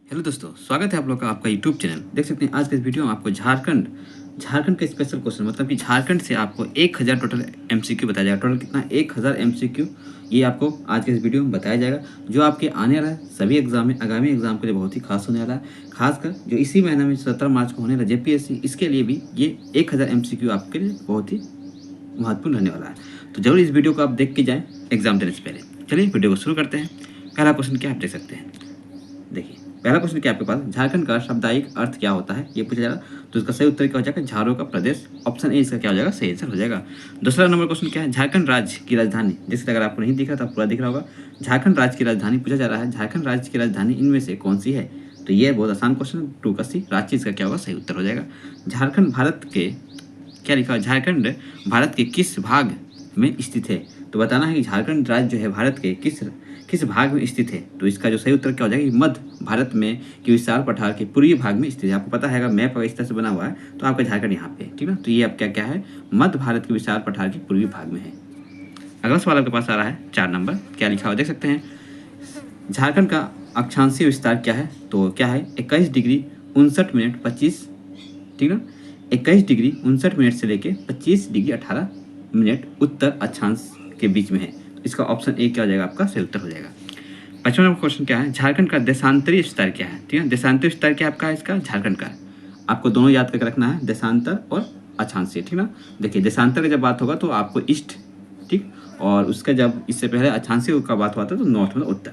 Hello दोस्तों, स्वागत है आप लोग का आपका यूट्यूब चैनल। देख सकते हैं आज के इस वीडियो में आपको झारखंड का स्पेशल क्वेश्चन मतलब कि झारखंड से आपको 1000 टोटल एमसीक्यू बताया जाएगा। टोटल कितना 1000 एमसीक्यू ये आपको आज के इस वीडियो में बताया जाएगा, जो आपके आने वाला है सभी एग्जाम में, आगामी एग्जाम के लिए बहुत ही खास होने वाला है। खासकर जो इसी महीने में 17 मार्च को होने वाला जेपीएससी, इसके लिए भी ये 1000 एमसीक्यू आपके लिए बहुत ही महत्वपूर्ण रहने वाला है। तो जरूर इस वीडियो को आप देख के जाएँ एग्जाम देने से पहले। चलिए वीडियो को शुरू करते हैं। पहला क्वेश्चन क्या आप देख सकते हैं, देखिए पहला क्वेश्चन क्या आपके पास, झारखंड का शाब्दिक अर्थ क्या होता है ये पूछा जाएगा। तो इसका सही उत्तर क्या हो जाएगा, झारों का प्रदेश। ऑप्शन ए इसका क्या हो जाएगा, सही आंसर हो जाएगा। दूसरा नंबर क्वेश्चन क्या है, झारखंड राज्य की राजधानी, जिससे अगर आपको नहीं दिख रहा तो पूरा दिख रहा होगा। झारखंड राज्य की राजधानी पूछा जा रहा है, झारखंड राज्य की राजधानी इनमें से कौन सी है। तो ये बहुत आसान क्वेश्चन, 2 का सी, रांची इसका क्या होगा, सही उत्तर हो जाएगा। झारखंड भारत के क्या लिखा है, झारखंड भारत के किस भाग में स्थित है। तो बताना है कि झारखंड राज्य जो है भारत के किस भाग में स्थित है। तो इसका जो सही उत्तर क्या हो जाएगा, मध्य भारत में कि विशाल पठार के पूर्वी भाग में स्थित है। आपको पता है अगर मैप अगर इस तरह से बना हुआ है तो आपका झारखंड यहाँ पे, ठीक है। तो ये अब क्या है, मध्य भारत के विशाल पठार के पूर्वी भाग में है। अगला सवाल आपके पास आ रहा है 4 नंबर, क्या लिखा हुआ देख सकते हैं। झारखंड का अक्षांशीय विस्तार क्या है। तो क्या है, 21 डिग्री 59 मिनट 25, ठीक है, 21 डिग्री 59 मिनट से लेके 25 डिग्री 18 मिनट उत्तर अक्षांश के बीच में है। तो इसका ऑप्शन ए क्या हो जाएगा, आपका सही उत्तर हो जाएगा। 5वां नंबर क्वेश्चन क्या है, झारखंड का देशांतरीय विस्तार क्या है। ठीक है, देशांतरीय विस्तार क्या आपका है, इसका झारखंड का। आपको दोनों याद करके रखना है, देशांतर और अक्षांशीय, ठीक ना। देखिए देशांतर का जब बात होगा तो आपको ईस्ट, ठीक, और उसका जब इससे पहले अक्षांशीय का बात हुआ था तो नॉर्थ मतलब उत्तर।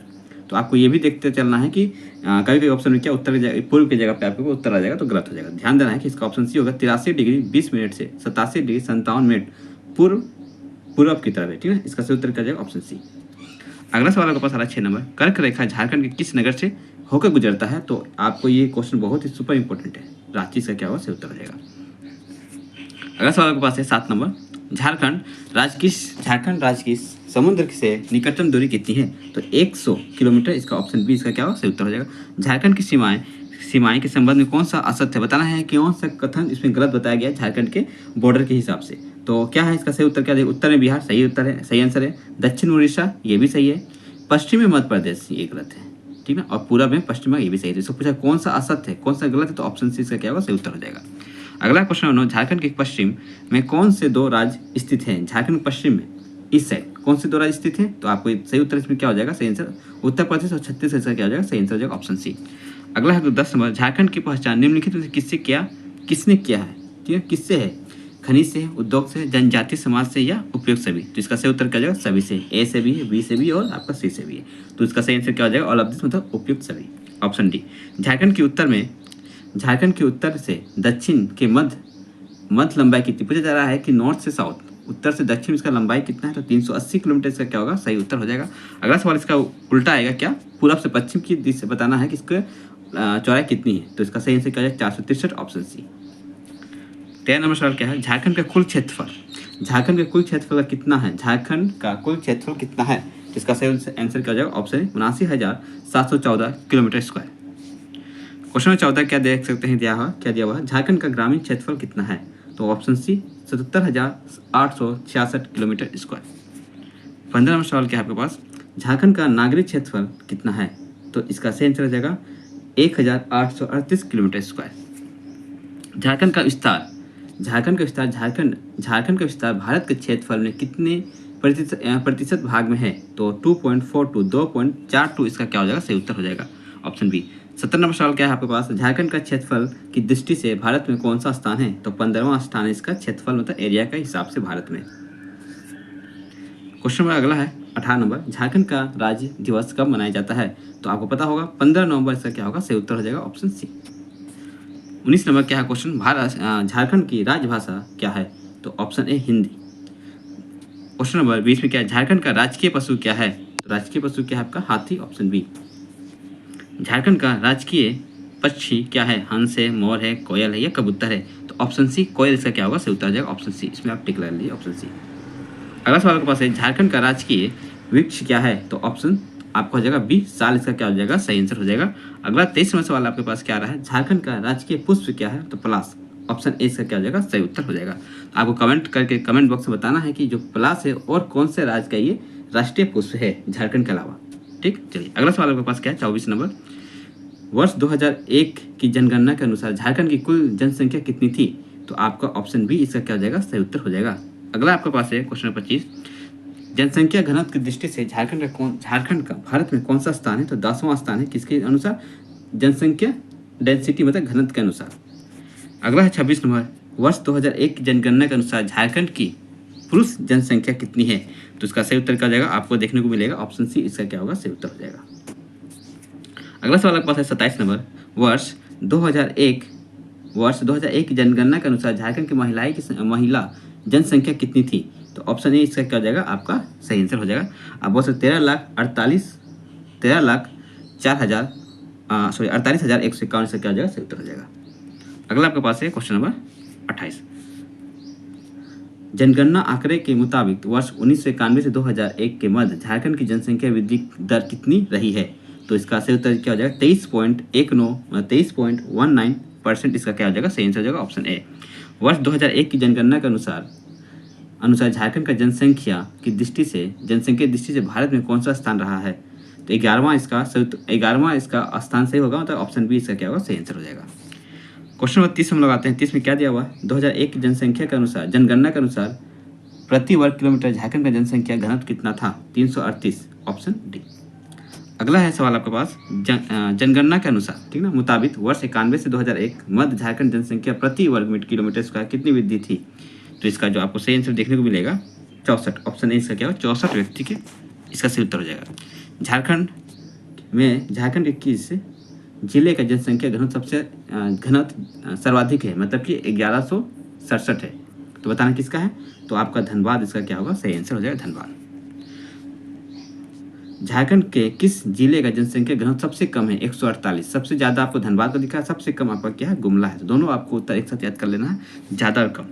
तो आपको ये भी देखते चलना है कि कभी कभी ऑप्शन में क्या उत्तर की पूर्व की जगह पे आपको उत्तर आ जाएगा तो गलत हो जाएगा। ध्यान देना है कि इसका ऑप्शन सी होगा, 83 डिग्री 20 मिनट से 87 डिग्री 57 मिनट पूर्व की तरफ है, ठीक है। इसका सही उत्तर क्या जाएगा, ऑप्शन सी। अगला सवाल आपके पास आ रहा है 6 नंबर, कर्क रेखा झारखंड के किस नगर से होकर गुजरता है। तो आपको ये क्वेश्चन बहुत ही सुपर इंपॉर्टेंट है, रांची से क्या होगा, सही उत्तर हो जाएगा। अगला सवाल आपके पास है 7 नंबर, झारखंड राज्य की समुद्र से निकटतम दूरी कितनी है। तो 100 किलोमीटर, इसका ऑप्शन बी इसका क्या होगा, सही उत्तर हो जाएगा। झारखंड की सीमाएं के संबंध में कौन सा असत्य है, बताना है कि कौन सा कथन इसमें गलत बताया गया है झारखंड के बॉर्डर के हिसाब से। तो क्या है इसका सही उत्तर, क्या है, उत्तर में बिहार सही उत्तर है, सही आंसर है। दक्षिण उड़ीसा ये भी सही है, पश्चिम में मध्य प्रदेश ये गलत है, ठीक है, और पूरब में पश्चिम ये भी सही है। इसको पूछा कौन सा असत्य है, कौन सा गलत है, तो ऑप्शन सी इसका क्या होगा, सही उत्तर हो जाएगा। अगला क्वेश्चन, झारखंड के पश्चिम में कौन से 2 राज्य स्थित हैं। झारखंड पश्चिम में इस साइड कौन से 2 राज्य स्थित हैं। तो आपको सही उत्तर इसमें क्या हो जाएगा, सही आंसर उत्तर प्रदेश और छत्तीसगढ़ इसका क्या हो जाएगा, सही आंसर हो जाएगा, ऑप्शन सी। अगला है 10 नंबर, झारखंड की पहचान निम्नलिखित में से किसने किया है, ठीक है, किससे है, खनिज से, उद्योग से, जनजातीय समाज से या उपयोग से भी। तो इसका सही उत्तर क्या हो जाएगा, सभी से, ए से भी है, बी से भी और आपका सी से भी है। तो इसका सही आंसर क्या हो जाएगा, ऑल ऑफ दिस मतलब उपयुक्त सभी, ऑप्शन डी। झारखंड के उत्तर से दक्षिण के मध्य लंबाई कितनी, पूछा जा रहा है कि नॉर्थ से साउथ, उत्तर से दक्षिण इसका लंबाई कितना है। तो 380 किलोमीटर इसका क्या होगा, सही उत्तर हो जाएगा। अगला सवाल इसका उल्टा आएगा, क्या, पूर्व से पश्चिम की दिशा बताना है कि इसका चौड़ाई कितनी है। तो इसका सही आंसर क्या हो जाएगा, 463, ऑप्शन सी। 13 नंबर सवाल क्या है, झारखंड का कुल क्षेत्रफल कितना है। झारखंड का कुल क्षेत्रफल कितना है, इसका सही आंसर क्या हो जाएगा, option 79,714 kilometre square. Question number 14 क्या देख सकते हैं, दिया हुआ है, झारखंड का ग्रामीण क्षेत्रफल कितना है। तो ऑप्शन सी 77,866 किलोमीटर स्क्वायर। 15 नंबर सवाल क्या है आपके पास, झारखंड का नागरिक क्षेत्रफल कितना है। तो इसका सही आंसर हो जाएगा 1,838 किलोमीटर स्क्वायर। झारखंड का विस्तार भारत के क्षेत्रफल में कितने प्रतिशत भाग में है। तो 2.42 इसका क्या हो जाएगा, सही उत्तर हो जाएगा, ऑप्शन बी। 17 नंबर सवाल क्या है आपके पास, झारखंड का क्षेत्रफल की दृष्टि से भारत में कौन सा स्थान है। तो 15वां स्थान है इसका क्षेत्रफल मतलब एरिया का हिसाब से भारत में। क्वेश्चन नंबर अगला है 18 नंबर, झारखंड का राज्य दिवस कब मनाया जाता है। तो आपको पता होगा 15 नवंबर इसका क्या होगा, सही उत्तर हो जाएगा, ऑप्शन सी। 19 नंबर क्या है क्वेश्चन, झारखंड की राजभाषा क्या है। तो option A Hindi. Question number 20 में क्या है, झारखंड का राजकीय पशु क्या है। तो राजकीय पशु क्या है आपका, हाथी, ऑप्शन बी। झारखंड का राजकीय पक्षी क्या है, हंस है, मोर है, कोयल है या कबूतर है। तो ऑप्शन सी कोयल इसका क्या होगा, सही उत्तर हो जाएगा, ऑप्शन सी। इसमें आप टिक लगा लीजिए, ऑप्शन सी। अगला सवाल के पास है, झारखंड का राजकीय वृक्ष क्या है। तो ऑप्शन आपका हो जाएगा बी, साल इसका क्या हो जाएगा, सही आंसर हो जाएगा। अगला 23वां सवाल आपके पास क्या आ रहा है, झारखंड का राजकीय पुष्प क्या है। तो पलाश, ऑप्शन ए इसका क्या हो जाएगा, सही उत्तर हो जाएगा। आपको कमेंट करके कमेंट बॉक्स में बताना है कि जो पलाश है और कौन से राज्य का ये राष्ट्रीय पुष्प है झारखंड के अलावा, ठीक। चलिए अगला सवाल आपके पास क्या है, 24 नंबर, वर्ष 2001 की जनगणना के अनुसार झारखंड की कुल जनसंख्या कितनी थी? तो आपका ऑप्शन बी इसका क्या हो जाएगा? सही उत्तर हो जाएगा। अगला आपके पास है क्वेश्चन नंबर 25, जनसंख्या घनत्व की दृष्टि से झारखंड का भारत में कौन सा स्थान है? तो 10वां स्थान है। किसके अनुसार? जनसंख्या डेंसिटी मतलब घनत्व के अनुसार। अगला है 26 नंबर, वर्ष 2001 की जनगणना के अनुसार झारखंड की पुरुष जनसंख्या कितनी है? तो इसका सही उत्तर क्या हो जाएगा? आपको देखने को मिलेगा ऑप्शन सी इसका क्या होगा? सही उत्तर हो जाएगा। अगला सवाल आपके पास है 27 नंबर, वर्ष 2001 की जनगणना के अनुसार झारखंड की महिला जनसंख्या कितनी थी? तो ऑप्शन ए इसका क्या हो जाएगा? आपका सही आंसर हो जाएगा। आप बोल सकते 48,151 से क्या हो जाएगा? सही उत्तर हो जाएगा। अगला आपके पास है क्वेश्चन नंबर 28, जनगणना आंकड़े के मुताबिक वर्ष 1991 से 2001 के मध्य झारखंड की जनसंख्या वृद्धि दर कितनी रही है? तो इसका सही उत्तर क्या हो जाएगा? 23.19% इसका क्या हो जाएगा? सही आंसर हो जाएगा ऑप्शन ए। वर्ष 2001 की जनगणना के अनुसार झारखंड का जनसंख्या की दृष्टि से भारत में कौन सा स्थान रहा है? तो 11वां इसका स्थान सही होगा, मतलब ऑप्शन बी इसका क्या होगा? सही आंसर हो जाएगा। क्वेश्चन नंबर 30 हम लगाते हैं। 30 में क्या दिया हुआ है? 2001 की जनगणना के अनुसार प्रति वर्ग किलोमीटर झारखंड का जनसंख्या घनत्व कितना था? 338, ऑप्शन डी। अगला है सवाल आपके पास, जनगणना के अनुसार, ठीक ना, मुताबिक वर्ष 91 से 2001 मध्य झारखंड जनसंख्या प्रति वर्ग किलोमीटर स्क्वायर कितनी वृद्धि थी? तो इसका जो आपको सही आंसर देखने को मिलेगा 64, ऑप्शन ए इसका क्या होगा? 64 व्यक्ति के इसका सही उत्तर हो जाएगा। झारखंड के किस जिले का जनसंख्या घनत्व सर्वाधिक है, मतलब कि 1167 है, तो बताना किसका है? तो आपका धनबाद इसका क्या होगा? सही आंसर हो जाएगा धनबाद। झारखंड के किस जिले का जनसंख्या घनत्व सबसे कम है? 148। सबसे ज्यादा आपको धनबाद का दिखा है, सबसे कम आपका क्या है? गुमला है। तो दोनों आपको उत्तर एक साथ याद कर लेना है, ज्यादा और कम।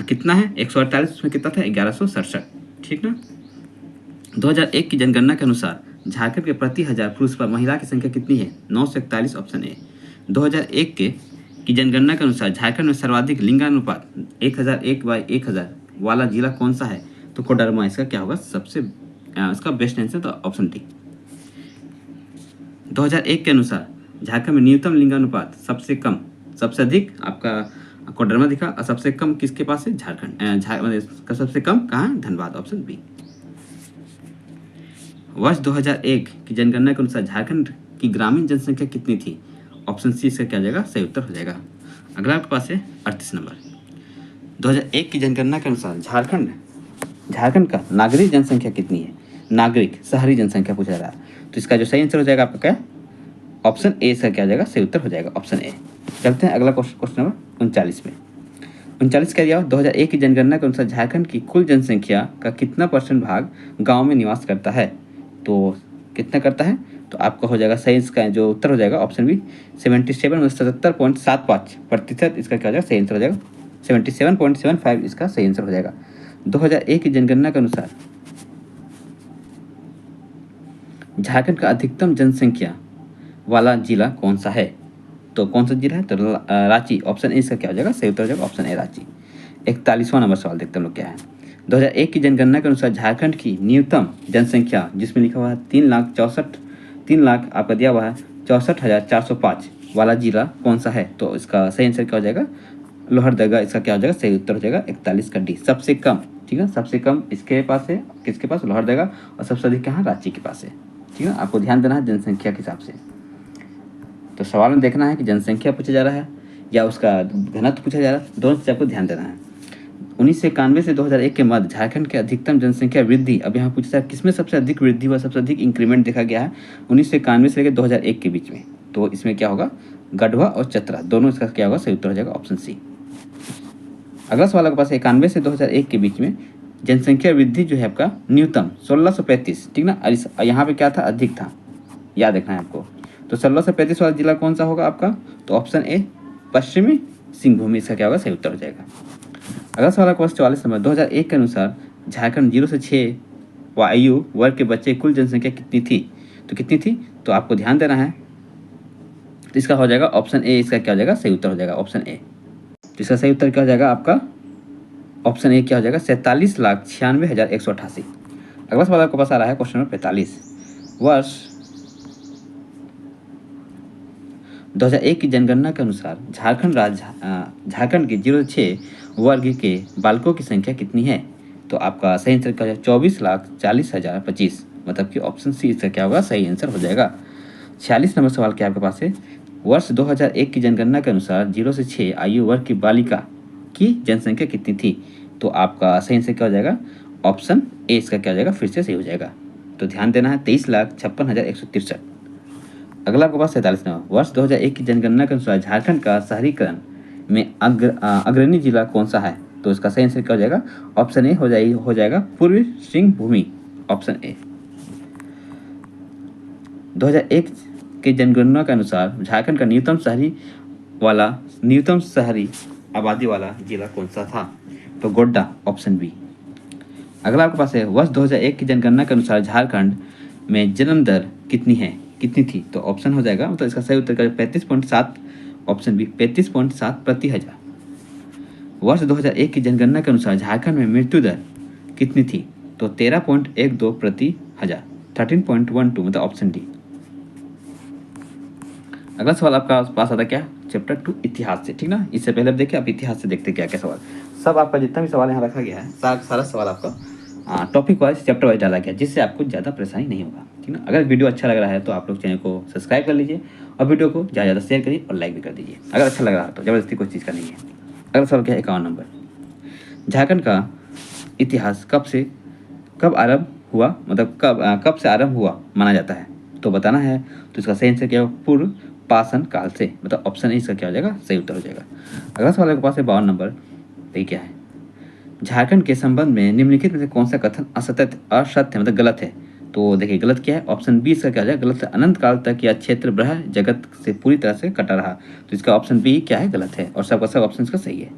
कितना है? 148, उसमें कितना था? 1167, ठीक ना। 2001 की जनगणना के अनुसार झारखंड के प्रति हजार पुरुष पर महिला की संख्या कितनी है? 941, ऑप्शन ए। 2001 की जनगणना के अनुसार झारखंड में सर्वाधिक लिंगानुपात 1001/1000 वाला जिला कौन सा है? तो कोडरमा इसका क्या होगा? इसका बेस्ट आंसर तो ऑप्शन डी। 2001 के अनुसार झारखंड में न्यूनतम लिंगानुपात सबसे अधिक आपका कोडरमा दिखा, और सबसे कम किसके पास है? झारखंड का सबसे कम कहाँ? Dhanbad, option B. वर्ष 2001 की जनगणना के अनुसार झारखंड की ग्रामीण जनसंख्या कितनी थी? ऑप्शन सी इसका क्या हो जाएगा? सही उत्तर हो जाएगा। अगला आपके पास है 38 नंबर, 2001 की जनगणना के अनुसार झारखंड का नागरिक जनसंख्या कितनी है? नागरिक शहरी जनसंख्या पूछा जा रहा है, तो इसका जो सही आंसर हो जाएगा आपका क्या? ऑप्शन ए इसका क्या हो जाएगा? सही उत्तर हो जाएगा ऑप्शन ए। चलते हैं अगला क्वेश्चन नंबर 39 में। 39 क्या दिया? 2001 की जनगणना के अनुसार झारखंड की कुल जनसंख्या का कितना परसेंट भाग गांव में निवास करता है? तो कितना करता है? तो आपका हो जाएगा सही, इसका जो उत्तर हो जाएगा ऑप्शन बी 77.75% इसका क्या हो जाएगा? सही आंसर हो जाएगा 77.75 इसका सही आंसर हो जाएगा। 2001 की जनगणना के अनुसार झारखंड का अधिकतम जनसंख्या वाला जिला कौन सा है? तो कौन सा जिला है? तो रांची, ऑप्शन ए इसका क्या हो जाएगा? सही उत्तर हो जाएगा ऑप्शन ए रांची। 41वां नंबर सवाल देखते हैं लोग क्या है। 2001 की जनगणना के अनुसार झारखंड की न्यूनतम जनसंख्या जिसमें लिखा हुआ है 3 लाख आपका दिया हुआ है 64,405 वाला जिला कौन सा है? तो इसका सही आंसर क्या हो जाएगा? लोहरदगा इसका क्या हो जाएगा? सही उत्तर हो जाएगा 41 का डी, सबसे कम, ठीक है, सबसे कम इसके पास है, किसके पास? लोहरदगा, और सबसे अधिक कहाँ? रांची के पास है, ठीक है। आपको ध्यान देना है जनसंख्या के हिसाब से। तो सवाल में देखना है कि जनसंख्या पूछा जा रहा है या उसका घनत्व पूछा जा रहा है, दोनों चीज़ आपको ध्यान देना है। 1991 से 2001 के मध्य झारखंड के अधिकतम जनसंख्या वृद्धि, अब यहाँ पूछा है किसमें सबसे अधिक वृद्धि हुआ, सबसे अधिक इंक्रीमेंट देखा गया है 1991 से लेकर 2001 के बीच में। तो इसमें क्या होगा? गढ़वा और चतरा, दोनों इसका क्या होगा? सही उत्तर हो जाएगा ऑप्शन सी। अगला सवाल आपके पास 91 से 2001 के बीच में जनसंख्या वृद्धि जो है आपका न्यूनतम 1635, ठीक ना। यहाँ पे क्या था? अधिक था, याद रखना है आपको। तो 1635 वाला जिला कौन सा होगा आपका? तो ऑप्शन ए पश्चिमी सिंहभूम इसका क्या होगा? सही उत्तर हो जाएगा। अगला सवाल आपका 44 नंबर, 2001 के अनुसार झारखंड 0 से 6 आयु वर्ग के बच्चे कुल जनसंख्या कितनी थी? तो कितनी थी? तो आपको ध्यान देना है, तो इसका हो जाएगा ऑप्शन ए, इसका क्या हो जाएगा? सही उत्तर हो जाएगा ऑप्शन ए। तो इसका सही उत्तर क्या हो जाएगा आपका? ऑप्शन ए क्या हो जाएगा? 47,96,188। अगला सवाल आपके पास आ रहा है क्वेश्चन नंबर 45, 2001 की जनगणना के अनुसार झारखंड के 06 वर्ग के बालकों की संख्या कितनी है? तो आपका सही आंसर क्या हो जाएगा? 24,40,025, मतलब कि ऑप्शन सी इसका क्या होगा? सही आंसर हो जाएगा। 46 नंबर सवाल क्या आपके पास है? वर्ष 2001 की जनगणना के अनुसार 0 से 6 आयु वर्ग की बालिका की जनसंख्या कितनी थी? तो आपका सही आंसर क्या हो जाएगा? ऑप्शन ए इसका क्या हो जाएगा? फिर से सही हो जाएगा। तो ध्यान देना है, 23,56,163। अगला आपके पास 47 नंबर, वर्ष 2001 की जनगणना के अनुसार झारखंड का शहरीकरण में अग्रणी जिला कौन सा है? तो इसका सही आंसर क्या हो जाएगा? ऑप्शन ए हो जाएगा पूर्वी सिंहभूमि, ऑप्शन ए। 2001 के जनगणना के अनुसार झारखंड का न्यूनतम शहरी आबादी वाला जिला कौन सा था? तो गोड्डा, ऑप्शन बी। अगला आपके पास है, वर्ष 2001 की जनगणना के अनुसार झारखंड में जन्म दर कितनी थी? तो ऑप्शन हो जाएगा, मतलब इसका सही उत्तर 35.7, ऑप्शन बी 35.7 प्रति हजार। वर्ष 2001 की जनगणना के अनुसार झारखंड में मृत्यु दर कितनी थी? तो 13.12 प्रति हजार, 13.12, मतलब ऑप्शन डी। अगला सवाल आपका पास आता क्या? चैप्टर 2 इतिहास से, ठीक ना। इससे पहले अब देखिए आप इतिहास से देखते क्या क्या सवाल। सब आपका जितना भी सवाल यहाँ रखा गया है, सारा सवाल आपका टॉपिक वाइज, चैप्टर वाइज डाला गया, जिससे आपको ज़्यादा परेशानी नहीं होगा, ठीक ना। अगर वीडियो अच्छा लग रहा है तो आप लोग चैनल को सब्सक्राइब कर लीजिए और वीडियो को ज़्यादा शेयर करिए और लाइक भी कर दीजिए अगर अच्छा लग रहा है तो, ज़बरदस्ती कोई चीज़ का नहीं है। अगला सवाल क्या है? 51 नंबर, झारखंड का इतिहास कब आरंभ हुआ, मतलब कब से आरंभ हुआ माना जाता है? तो बताना है। तो इसका सही आंसर क्या होगा? पूर्व पाषाण काल से, मतलब ऑप्शन ए इसका क्या हो जाएगा? सही उत्तर हो जाएगा। अगला सवाल आपके पास है 52 नंबर, देखिए क्या है? झारखंड के संबंध में निम्नलिखित में से कौन सा कथन असत्य मतलब गलत है? तो देखिए गलत क्या है? ऑप्शन बी इसका क्या हो जाएगा? गलत है। अनंत काल तक यह क्षेत्र ब्रह्म जगत से पूरी तरह से कटा रहा, तो इसका ऑप्शन बी क्या है? गलत है। और सबका सब ऑप्शन इसका सही है।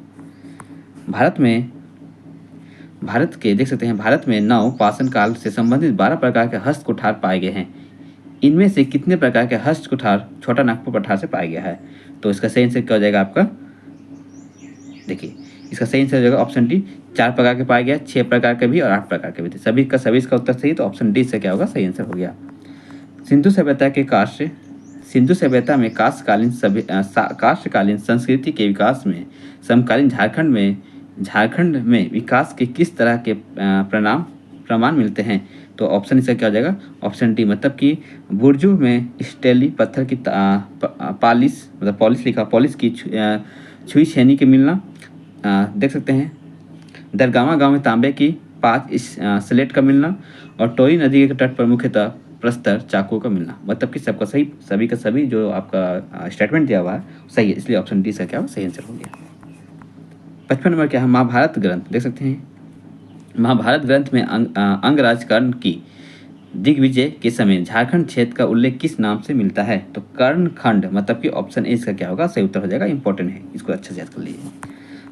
देख सकते हैं, भारत में नव पाषाण काल से संबंधित 12 प्रकार के हस्त कुठार पाए गए हैं। इनमें से कितने प्रकार के हस्त कुठार छोटा नागपुर पठार से पाया गया है? तो इसका सही आंसर क्या हो जाएगा आपका? देखिए इसका सही आंसर हो जाएगा ऑप्शन डी, 4 प्रकार के पाया गया, 6 प्रकार के भी और 8 प्रकार के भी थे। सभी इसका उत्तर सही, तो ऑप्शन डी से क्या होगा? सही आंसर हो गया। सिंधु सभ्यता में काष्ठकालीन संस्कृति के विकास में समकालीन झारखंड में विकास के किस तरह के प्रमाण मिलते हैं? तो ऑप्शन इसका क्या हो जाएगा? ऑप्शन डी, मतलब कि बुर्जू में स्टेली पत्थर की पॉलिश की छुई छेनी के मिलना, देख सकते हैं दरगामा गांव में तांबे की 5 स्लेट का मिलना, और टोरी नदी के तट पर मुख्यतः प्रस्तर चाकू का मिलना, मतलब कि सबका सही, सभी का सभी जो आपका स्टेटमेंट दिया हुआ है सही है, इसलिए ऑप्शन डी इसका क्या हुआ? सही आंसर हो गया। 55 नंबर क्या है? महाभारत ग्रंथ, देख सकते हैं महाभारत ग्रंथ में अंगराज कर्ण की दिग्विजय के समय झारखंड क्षेत्र का उल्लेख किस नाम से मिलता है? तो कर्णखंड, मतलब कि ऑप्शन ए इसका क्या होगा? सही उत्तर हो जाएगा। इंपॉर्टेंट है, इसको अच्छे से याद कर लीजिए।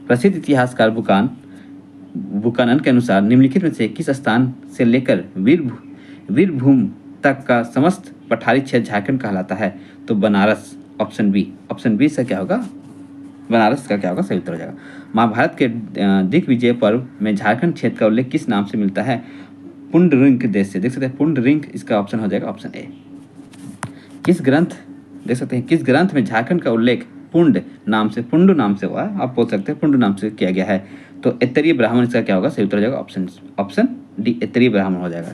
प्रसिद्ध इतिहासकार बुकानन के अनुसार निम्नलिखित में से किस स्थान से लेकर वीरभूम तक का समस्त पठारी क्षेत्र झारखंड कहलाता है? तो बनारस, ऑप्शन बी से क्या होगा? बनारस का क्या होगा? सही उत्तर हो जाएगा। महाभारत के दिग्विजय पर्व में झारखंड क्षेत्र का उल्लेख किस नाम से मिलता है? पुंडरिक देश से, देख सकते हैं पुंडरिक, इसका ऑप्शन हो जाएगा ऑप्शन ए। किस ग्रंथ में झारखंड का उल्लेख पुंडु नाम से हुआ है? आप बोल सकते हैं पुंडु नाम से किया गया है। तो उत्तरीय ब्राह्मण इसका क्या होगा? सही उत्तर हो जाएगा ऑप्शन डी, उत्तरीय ब्राह्मण हो जाएगा।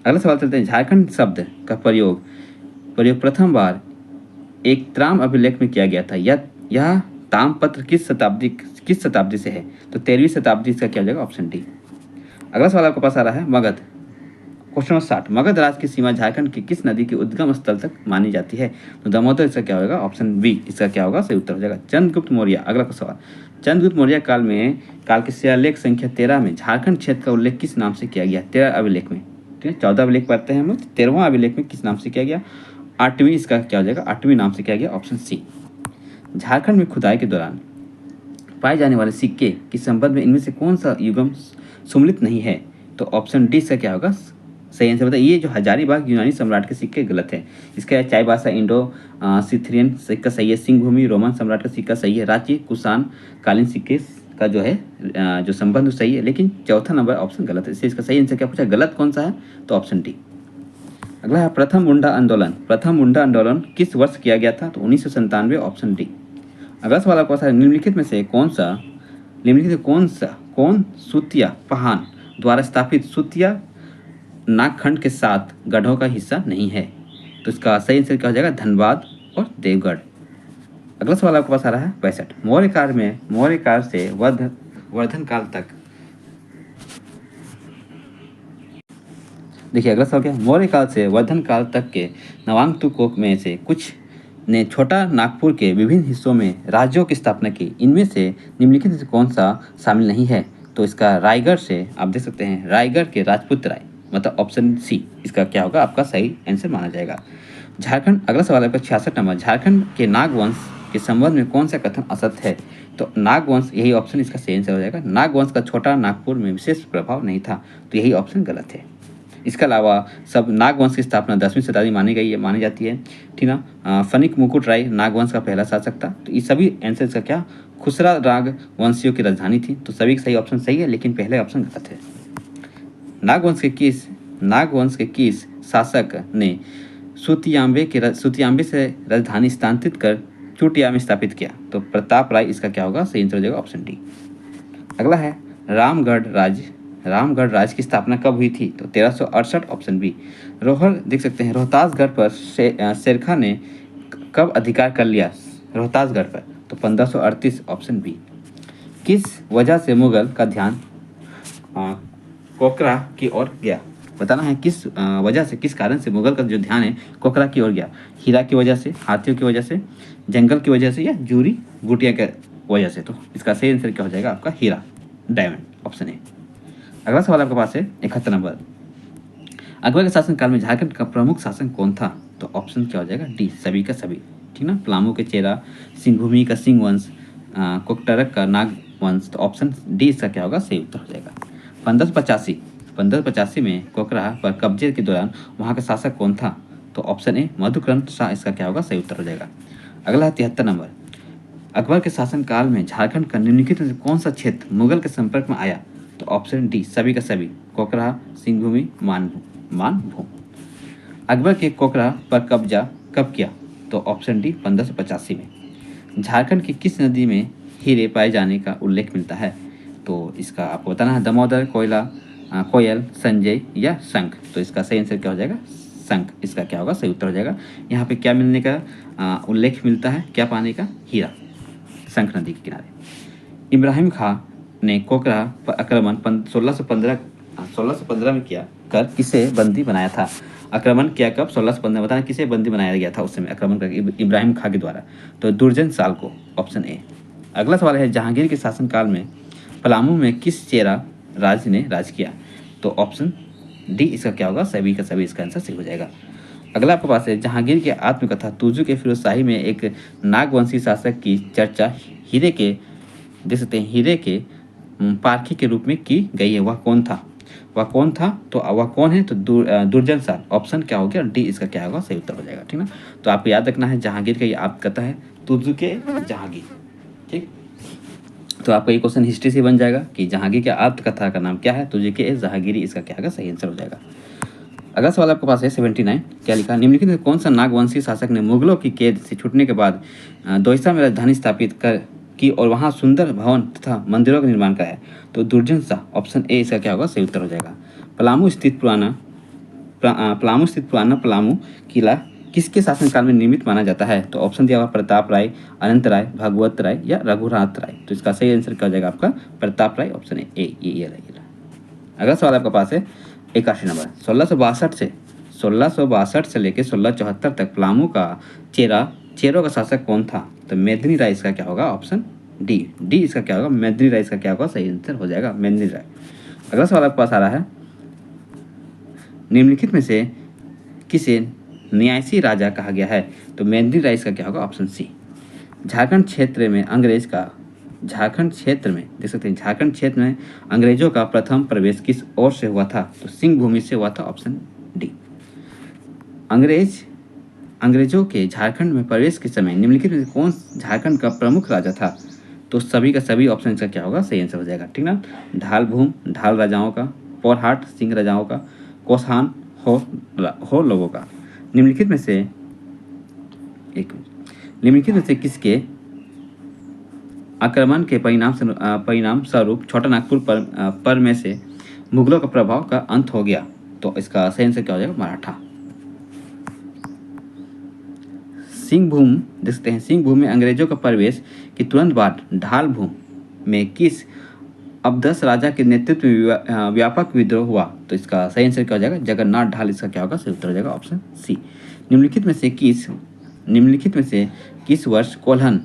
अगला सवाल चलते हैं, झारखंड शब्द का प्रयोग प्रथम बार एक त्राम अभिलेख में किया गया था। यह ताम्रपत्र किस शताब्दी से है? तो 13वीं शताब्दी, इसका क्या हो जाएगा? Option D. अगला सवाल आपके पास आ रहा है मगध, क्वेश्चन नंबर 60, मगध राज की सीमा झारखंड की किस नदी के उद्गम स्थल तक मानी जाती है? तो दामोदर, इसका क्या होगा? ऑप्शन बी, इसका क्या होगा? सही उत्तर हो जाएगा। चंद्रगुप्त मौर्य, अगला सवाल, चंद्रगुप्त मौर्य काल के शिलालेख संख्या 13 में झारखंड क्षेत्र का उल्लेख किस नाम से किया गया? 13 अभिलेख में, ठीक है, 14 अभिलेख पढ़ते हैं हम लोग, 13वां अभिलेख में किस नाम से किया गया? 8वीं, इसका क्या हो जाएगा? 8वीं नाम से किया गया, ऑप्शन सी। झारखंड में खुदाई के दौरान पाए जाने वाले सिक्के के संबंध में इनमें से कौन सा युगम सुमिलित नहीं है? तो ऑप्शन डी इसका क्या होगा? सही आंसर बताइए। ये जो हजारीबाग यूनानी सम्राट के सिक्के गलत है। इसका चाईबासा इंडो सिथरियन सिक्का सही है, सिंहभूमि रोमन सम्राट का सिक्का सही है, रांची कुषाण कालीन सिक्के का जो है जो संबंध सही है, लेकिन चौथा नंबर ऑप्शन गलत है। इससे इसका सही आंसर क्या पूछा? गलत कौन सा है? तो ऑप्शन डी। अगला है प्रथम मुंडा आंदोलन। प्रथम मुंडा आंदोलन किस वर्ष किया गया था? तो 1997, ऑप्शन डी। अगला सवाल आपको है निम्नलिखित में से कौन सूतिया पहान द्वारा स्थापित सूतिया नागखंड के 7 गढ़ों का हिस्सा नहीं है? तो इसका सही आंसर क्या हो जाएगा? धनबाद और देवगढ़। अगला सवाल आपके पास आ रहा है 65। मौर्य काल से वर्धन काल तक। देखिए अगला सवाल क्या है? मौर्य काल से वर्धन काल तक के नवागंतुकों में से कुछ ने छोटा नागपुर के विभिन्न हिस्सों में राज्यों की स्थापना की। इनमें से निम्नलिखित में से कौन सा शामिल नहीं है? तो इसका रायगढ़ से आप देख सकते हैं, रायगढ़ के राजपूत राय, मतलब ऑप्शन सी इसका क्या होगा? आपका सही आंसर माना जाएगा। झारखंड। अगला सवाल है आपका 66 नंबर। झारखंड के नागवंश के संबंध में कौन सा कथन असत्य है? तो नागवंश, यही ऑप्शन इसका सही आंसर हो जाएगा। नागवंश का छोटा नागपुर में विशेष प्रभाव नहीं था, तो यही ऑप्शन गलत है। इसके अलावा सब नागवंश की स्थापना 10वीं शताब्दी मानी जाती है, ठीक ना। फणिक मुकुट राय नागवंश का पहला शासक था। तो ये सभी आंसर का क्या? खुसरा राग वंशियों की राजधानी थी। तो सभी सही ऑप्शन सही है, लेकिन पहले ऑप्शन गलत है। नागवंश के किस शासक ने सुतियांबे से राजधानी स्थानांतरित कर चुटिया में स्थापित किया? तो प्रताप राय इसका क्या होगा? सही आंसर हो जाएगा ऑप्शन डी। अगला है रामगढ़ राज्य की स्थापना कब हुई थी? तो 1368, ऑप्शन बी। देख सकते हैं रोहतासगढ़ पर शेरखा ने कब अधिकार कर लिया? रोहतासगढ़ पर, तो 1538, ऑप्शन बी। किस वजह से मुगल का ध्यान कोकरा की ओर गया? बताना है किस वजह से, किस कारण से मुगल का जो ध्यान है कोकरा की ओर गया? हीरा की वजह से, हाथियों की वजह से, जंगल की वजह से, या जूरी बूटिया की वजह से? तो इसका सही आंसर क्या हो जाएगा? आपका हीरा, डायमंड, ऑप्शन ए। अगला सवाल आपके पास है 71 नंबर। अकबर के शासनकाल में झारखंड का प्रमुख शासक कौन था? तो ऑप्शन क्या हो जाएगा? डी, सभी का सभी, ठीक ना। प्लामू के चेरा, सिंहभूमि का सिंह वंश, कोकटरक का नाग वंश। तो ऑप्शन डी इसका क्या होगा? सही उत्तर हो जाएगा। 1585 में कोकरा पर कब्जे के दौरान वहाँ का शासक कौन था? तो ऑप्शन ए मधुकरण शाह इसका क्या होगा? सही उत्तर हो जाएगा। अगला है 73 नंबर। अकबर के शासनकाल में झारखंड का निम्नलिखित में से कौन सा क्षेत्र मुगल के संपर्क में आया? तो ऑप्शन डी, सभी का सभी, कोकरा, सिंहभूमि, मानभूम। अकबर के कोकरा पर कब्जा कब किया? तो ऑप्शन डी, 1585 में। झारखंड की किस नदी में हीरे पाए जाने का उल्लेख मिलता है? तो इसका आपको बताना है दामोदर, कोयल, संजय या शंख। तो इसका सही आंसर क्या हो जाएगा? शंख इसका क्या होगा? सही उत्तर हो जाएगा। यहाँ पे क्या मिलने का उल्लेख मिलता है? क्या पाने का? हीरा, शंख नदी के किनारे। इब्राहिम खां ने कोकरा पर आक्रमण 1615 में किया कर किसे बंदी बनाया था? आक्रमण किया कब? 1615। बताना किसे बंदी बनाया गया था उस समय आक्रमण करके इब्राहिम खां के द्वारा? तो दुर्जन साल को, ऑप्शन ए। अगला सवाल है जहांगीर के शासनकाल में पलामू में किस चेरा राज ने राज किया? तो ऑप्शन डी इसका क्या होगा? सभी का सभी इसका आंसर सही हो जाएगा। अगला आपके पास है जहांगीर की आत्मकथा तुजू के फिरोजशाही में एक नागवंशी शासक की चर्चा हीरे के, देख सकते हैं, हीरे के पारखी के रूप में की गई है। वह कौन था? तो वह कौन है? तो दुर्जन साल, ऑप्शन क्या हो गया? डी इसका क्या होगा? सही उत्तर हो जाएगा, ठीक ना। तो आपको याद रखना है जहांगीर का ये आत्मकथा है तुजू के जहांगीर, ठीक। तो आपका ये क्वेश्चन हिस्ट्री से बन जाएगा कि जहांगीर के आत्मकथा का नाम क्या है? तुझे के जहांगीरी, इसका क्या होगा? सही आंसर हो जाएगा। अगला सवाल आपके पास है 79। क्या लिखा? निम्नलिखित में कौन सा नागवंशी शासक ने मुगलों की कैद से छूटने के बाद दोईसा में राजधानी स्थापित की और वहाँ सुंदर भवन तथा मंदिरों का निर्माण कराया? तो दुर्जन शाह, ऑप्शन ए इसका क्या होगा? सही उत्तर हो जाएगा। पलामू स्थित पुराना पलामू किला किसके शासनकाल में निर्मित माना जाता है? तो ऑप्शन दिया हुआ प्रताप राय, अनंत राय, भागवत राय या रघुनाथ राय। तो इसका सही आंसर क्या हो जाएगा? आपका प्रताप राय, ऑप्शन ए। ये रहा। अगला सवाल आपके पास है 81 नंबर। 1662 से लेकर 1674 तक पलामू का चेरों का शासक कौन था? तो मेदिनी राय इसका क्या होगा? ऑप्शन डी इसका क्या होगा? मेदिनी राय इसका क्या होगा? सही आंसर हो जाएगा मेदिनी राय। अगला सवाल आपके पास आ रहा है निम्नलिखित में से किसे न्यासी राजा कहा गया है? तो मेदिनी राय इसका क्या होगा? ऑप्शन सी। झारखंड क्षेत्र में देख सकते हैं, झारखंड क्षेत्र में अंग्रेजों का प्रथम प्रवेश किस ओर से हुआ था? तो सिंह भूमि से हुआ था, ऑप्शन डी। अंग्रेजों के झारखंड में प्रवेश के समय निम्नलिखित में कौन झारखंड का प्रमुख राजा था? तो सभी का सभी ऑप्शन इसका क्या होगा? सही आंसर हो जाएगा, ठीक ना। ढाल राजाओं का, पोरहाट सिंह राजाओं का, कोसहान हो लोगों का। निम्नलिखित में से निम्नलिखित में से किसके आक्रमण के परिणाम स्वरूप छोटा नागपुर पर में से मुगलों का प्रभाव का अंत हो गया? तो इसका सही आंसर क्या हो जाएगा? मराठा। सिंहभूम देखते हैं, सिंहभूम में अंग्रेजों का प्रवेश के तुरंत बाद ढालभूम में किस अवधस राजा के नेतृत्व में व्यापक विद्रोह हुआ? तो इसका सही आंसर क्या हो जाएगा? जगन्नाथ ढाल इसका क्या होगा? सही उत्तर हो जाएगा ऑप्शन सी। निम्नलिखित में से किस वर्ष कोल्हन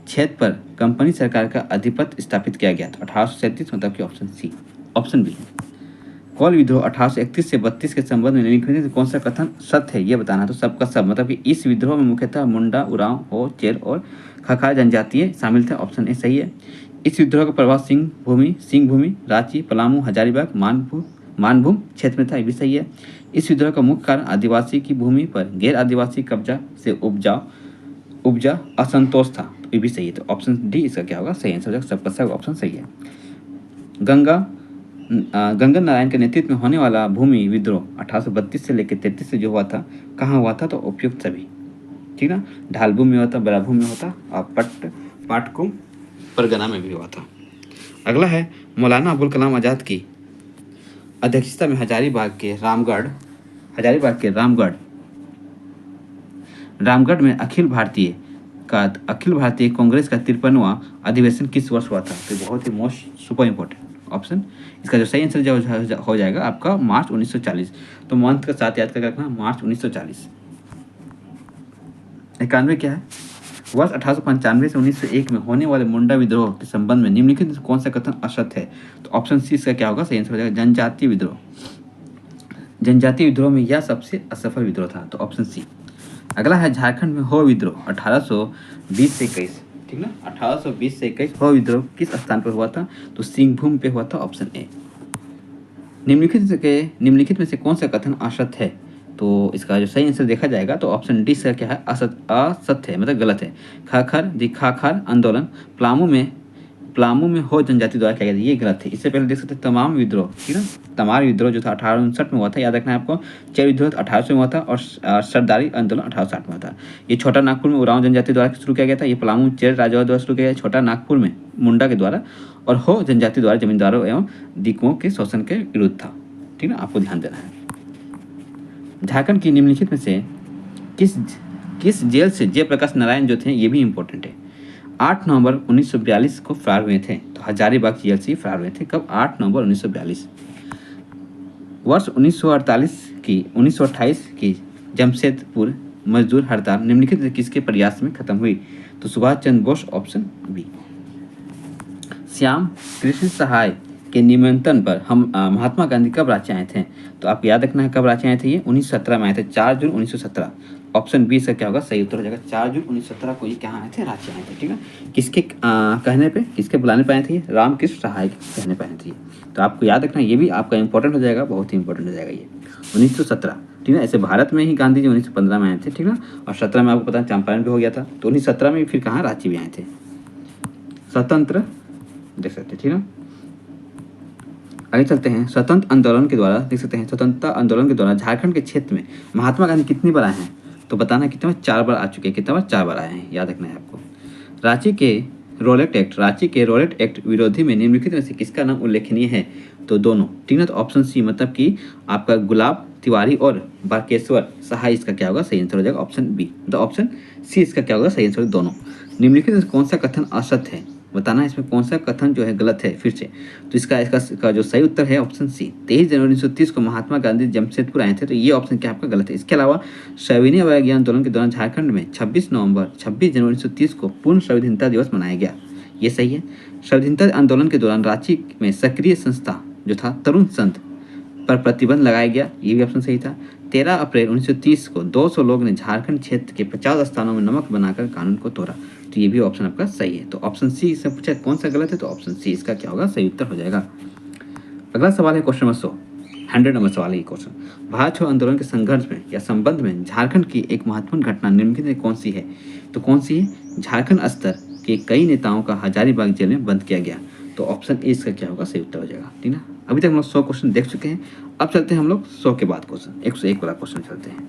क्षेत्र पर कंपनी सरकार का अधिपत्य स्थापित किया गया? तो 1837, मतलब कि ऑप्शन सी। ऑप्शन बी, कोल विद्रोह 1831 से 32 के संबंध में निम्नलिखित में कौन सा कथन सत्य है ये बताना है। तो सबका सब, मतलब कि इस विद्रोह में मुख्यतः मुंडा, उरांव, हो, चेर और खखार जनजातीय शामिल थे। ऑप्शन ए सही है। इस विद्रोह का प्रभाव सिंहभूमि, रांची, पलामू, हजारीबाग, मानभूम क्षेत्र में था। ये भी सही है। इस विद्रोह का मुख्य कारण आदिवासी की भूमि पर गैर आदिवासी कब्जा से उपजा असंतोष था। तो ये भी सही है। तो ऑप्शन डी इसका क्या होगा? सही आंसर हो जाएगा। सबका सब ऑप्शन सही है। गंगा नारायण के नेतृत्व में होने वाला भूमि विद्रोह 1832 से लेकर 33 से जो हुआ था, कहाँ हुआ था? तो उपयुक्त सभी, ठीक ना, ढालभूम में हुआ था, बराभूम में हुआ था और पाटकुम परगना में भी हुआ था। अगला है मौलाना अबुल कलाम आज़ाद की अध्यक्षता में हजारीबाग के रामगढ़ में अखिल भारतीय कांग्रेस का 53वां अधिवेशन किस वर्ष हुआ था? तो बहुत ही मोस्ट सुपर इम्पोर्टेंट ऑप्शन, इसका जो सही आंसर जो हो जाएगा आपका मार्च 1940। तो मंथ के साथ याद करके रखना, मार्च 1940। 91 क्या है? वर्ष 1895 से 1901 में होने वाले मुंडा विद्रोह के संबंध में निम्नलिखित में कौन सा कथन असत्य है? तो ऑप्शन सी इसका क्या होगा? सही आंसर हो जाएगा जनजातीय विद्रोह में यह सबसे असफल विद्रोह था। तो ऑप्शन सी। अगला है झारखंड में हो विद्रोह 1820 से 21, ठीक ना, 1820 से 21 हो विद्रोह किस स्थान पर हुआ था? तो सिंहभूम पे हुआ था। Option A. निम्नलिखित में से कौन सा कथन असत्य है? तो इसका जो सही आंसर देखा जाएगा तो ऑप्शन डी से क्या है? असत्य है, मतलब गलत है। खाखार आंदोलन प्लामू में हो जनजाति द्वारा किया गया, ये गलत है। इससे पहले देख सकते हैं तमाम विद्रोह, ठीक ना, तमार विद्रोह जो था 1859 में हुआ था, याद रखना है आपको। चेर विद्रोह 1800 में हुआ था और सरदारी आंदोलन 1860 में हुआ था। ये छोटा नागपुर में उरांव जनजाति द्वारा शुरू किया गया था। ये पलामू चेर राजाओं द्वारा शुरू किया गया, छोटा नागपुर में मुंडा के द्वारा, और हो जनजाति द्वारा जमींदारों एवं दिकुओं के शोषण के विरुद्ध था, ठीक ना, आपको ध्यान देना है। झारखंड की निम्नलिखित में से किस जेल से जयप्रकाश नारायण जो थे, ये भी इंपॉर्टेंट है, 8 नवंबर 1942 को फरार हुए थे? तो हजारीबाग जेल से फरार हुए थे। कब? 8 नवंबर 1942। वर्ष 1928 की जमशेदपुर मजदूर हड़ताल निम्नलिखित में किसके प्रयास में खत्म हुई? तो सुभाष चंद्र बोस, ऑप्शन बी। श्याम कृष्ण सहाय के निमंत्रण पर हम महात्मा गांधी कब रांची आए थे? तो आप याद रखना है कब रांची आए थे। ये 1917 में आए थे, 4 जून 1917। ऑप्शन बी से क्या होगा? सही उत्तर हो जाएगा 4 जून 1917 को ये कहाँ आए थे? रांची आए थे, ठीक है। किसके कहने पे, किसके बुलाने पे आए थे? रामकृष्ण सहाय के कहने पे आए थे। तो आपको याद रखना, ये भी आपका इंपॉर्टेंट हो जाएगा, बहुत ही इंपॉर्टेंट हो जाएगा ये 1917, ठीक है। ऐसे भारत में ही गांधी जी 1915 में आए थे, ठीक ना, और 17 में आपको पता है चंपारण भी हो गया था। तो 1917 में फिर कहाँ? रांची भी आए थे। स्वतंत्र देख सकते, ठीक है। आगे चलते हैं। स्वतंत्रता आंदोलन के द्वारा देख सकते हैं, स्वतंत्रता आंदोलन के दौरान झारखंड के क्षेत्र में महात्मा गांधी कितनी बार आए हैं? तो बताना कितने बार? 4 बार आ चुके हैं। कितने बार? 4 बार आए हैं, याद रखना है आपको। रांची के रोलेट एक्ट विरोधी में निम्नलिखित में से किसका नाम उल्लेखनीय है? तो दोनों, ठीक है। तो ऑप्शन सी, मतलब कि आपका गुलाब तिवारी और बारकेश्वर सहाय, इसका क्या होगा? सही आंसर हो जाएगा ऑप्शन बी। तो ऑप्शन सी इसका क्या होगा? सही आंसर दोनों। निम्नलिखित में कौन सा कथन असत्य है? बताना है इसमें कौन सा कथन जो है गलत है फिर से। तो इसका जो सही उत्तर है ऑप्शन सी। 23 जनवरी 1930 को महात्मा गांधी जमशेदपुर आए थे। तो ये ऑप्शन क्या आपका गलत है। इसके अलावा सविनय अवज्ञा आंदोलन के दौरान झारखंड में 26 जनवरी 1930 को पूर्ण संविधानता दिवस मनाया गया, ये सही है। संविधानता आंदोलन के दौरान रांची में सक्रिय संस्था जो था तरुण संघ पर प्रतिबंध लगाया गया, ये भी ऑप्शन सही था। 13 अप्रैल 1930 को 200 लोग ने झारखंड क्षेत्र के 50 स्थानों में नमक बनाकर कानून को तोड़ा, तो ये भी ऑप्शन आपका सही है। तो ऑप्शन सी से पूछा कौन सा गलत है, तो ऑप्शन सी इसका क्या होगा? सही उत्तर हो जाएगा। अगला सवाल है क्वेश्चन नंबर 100, 100 नंबर सवाल है ये क्वेश्चन। भारत छोड़ो आंदोलन के संघर्ष में या संबंध में झारखंड की एक महत्वपूर्ण घटना निम्नलिखित में कौन सी है? तो कौन सी है? झारखंड स्तर के कई नेताओं का हजारीबाग जेल में बंद किया गया। तो ऑप्शन ए इसका क्या होगा, सही उत्तर हो जाएगा। ठीक ना। अभी तक हम लोग 100 क्वेश्चन देख चुके हैं। अब चलते हैं हम लोग 100 के बाद क्वेश्चन 101 वाला क्वेश्चन चलते हैं।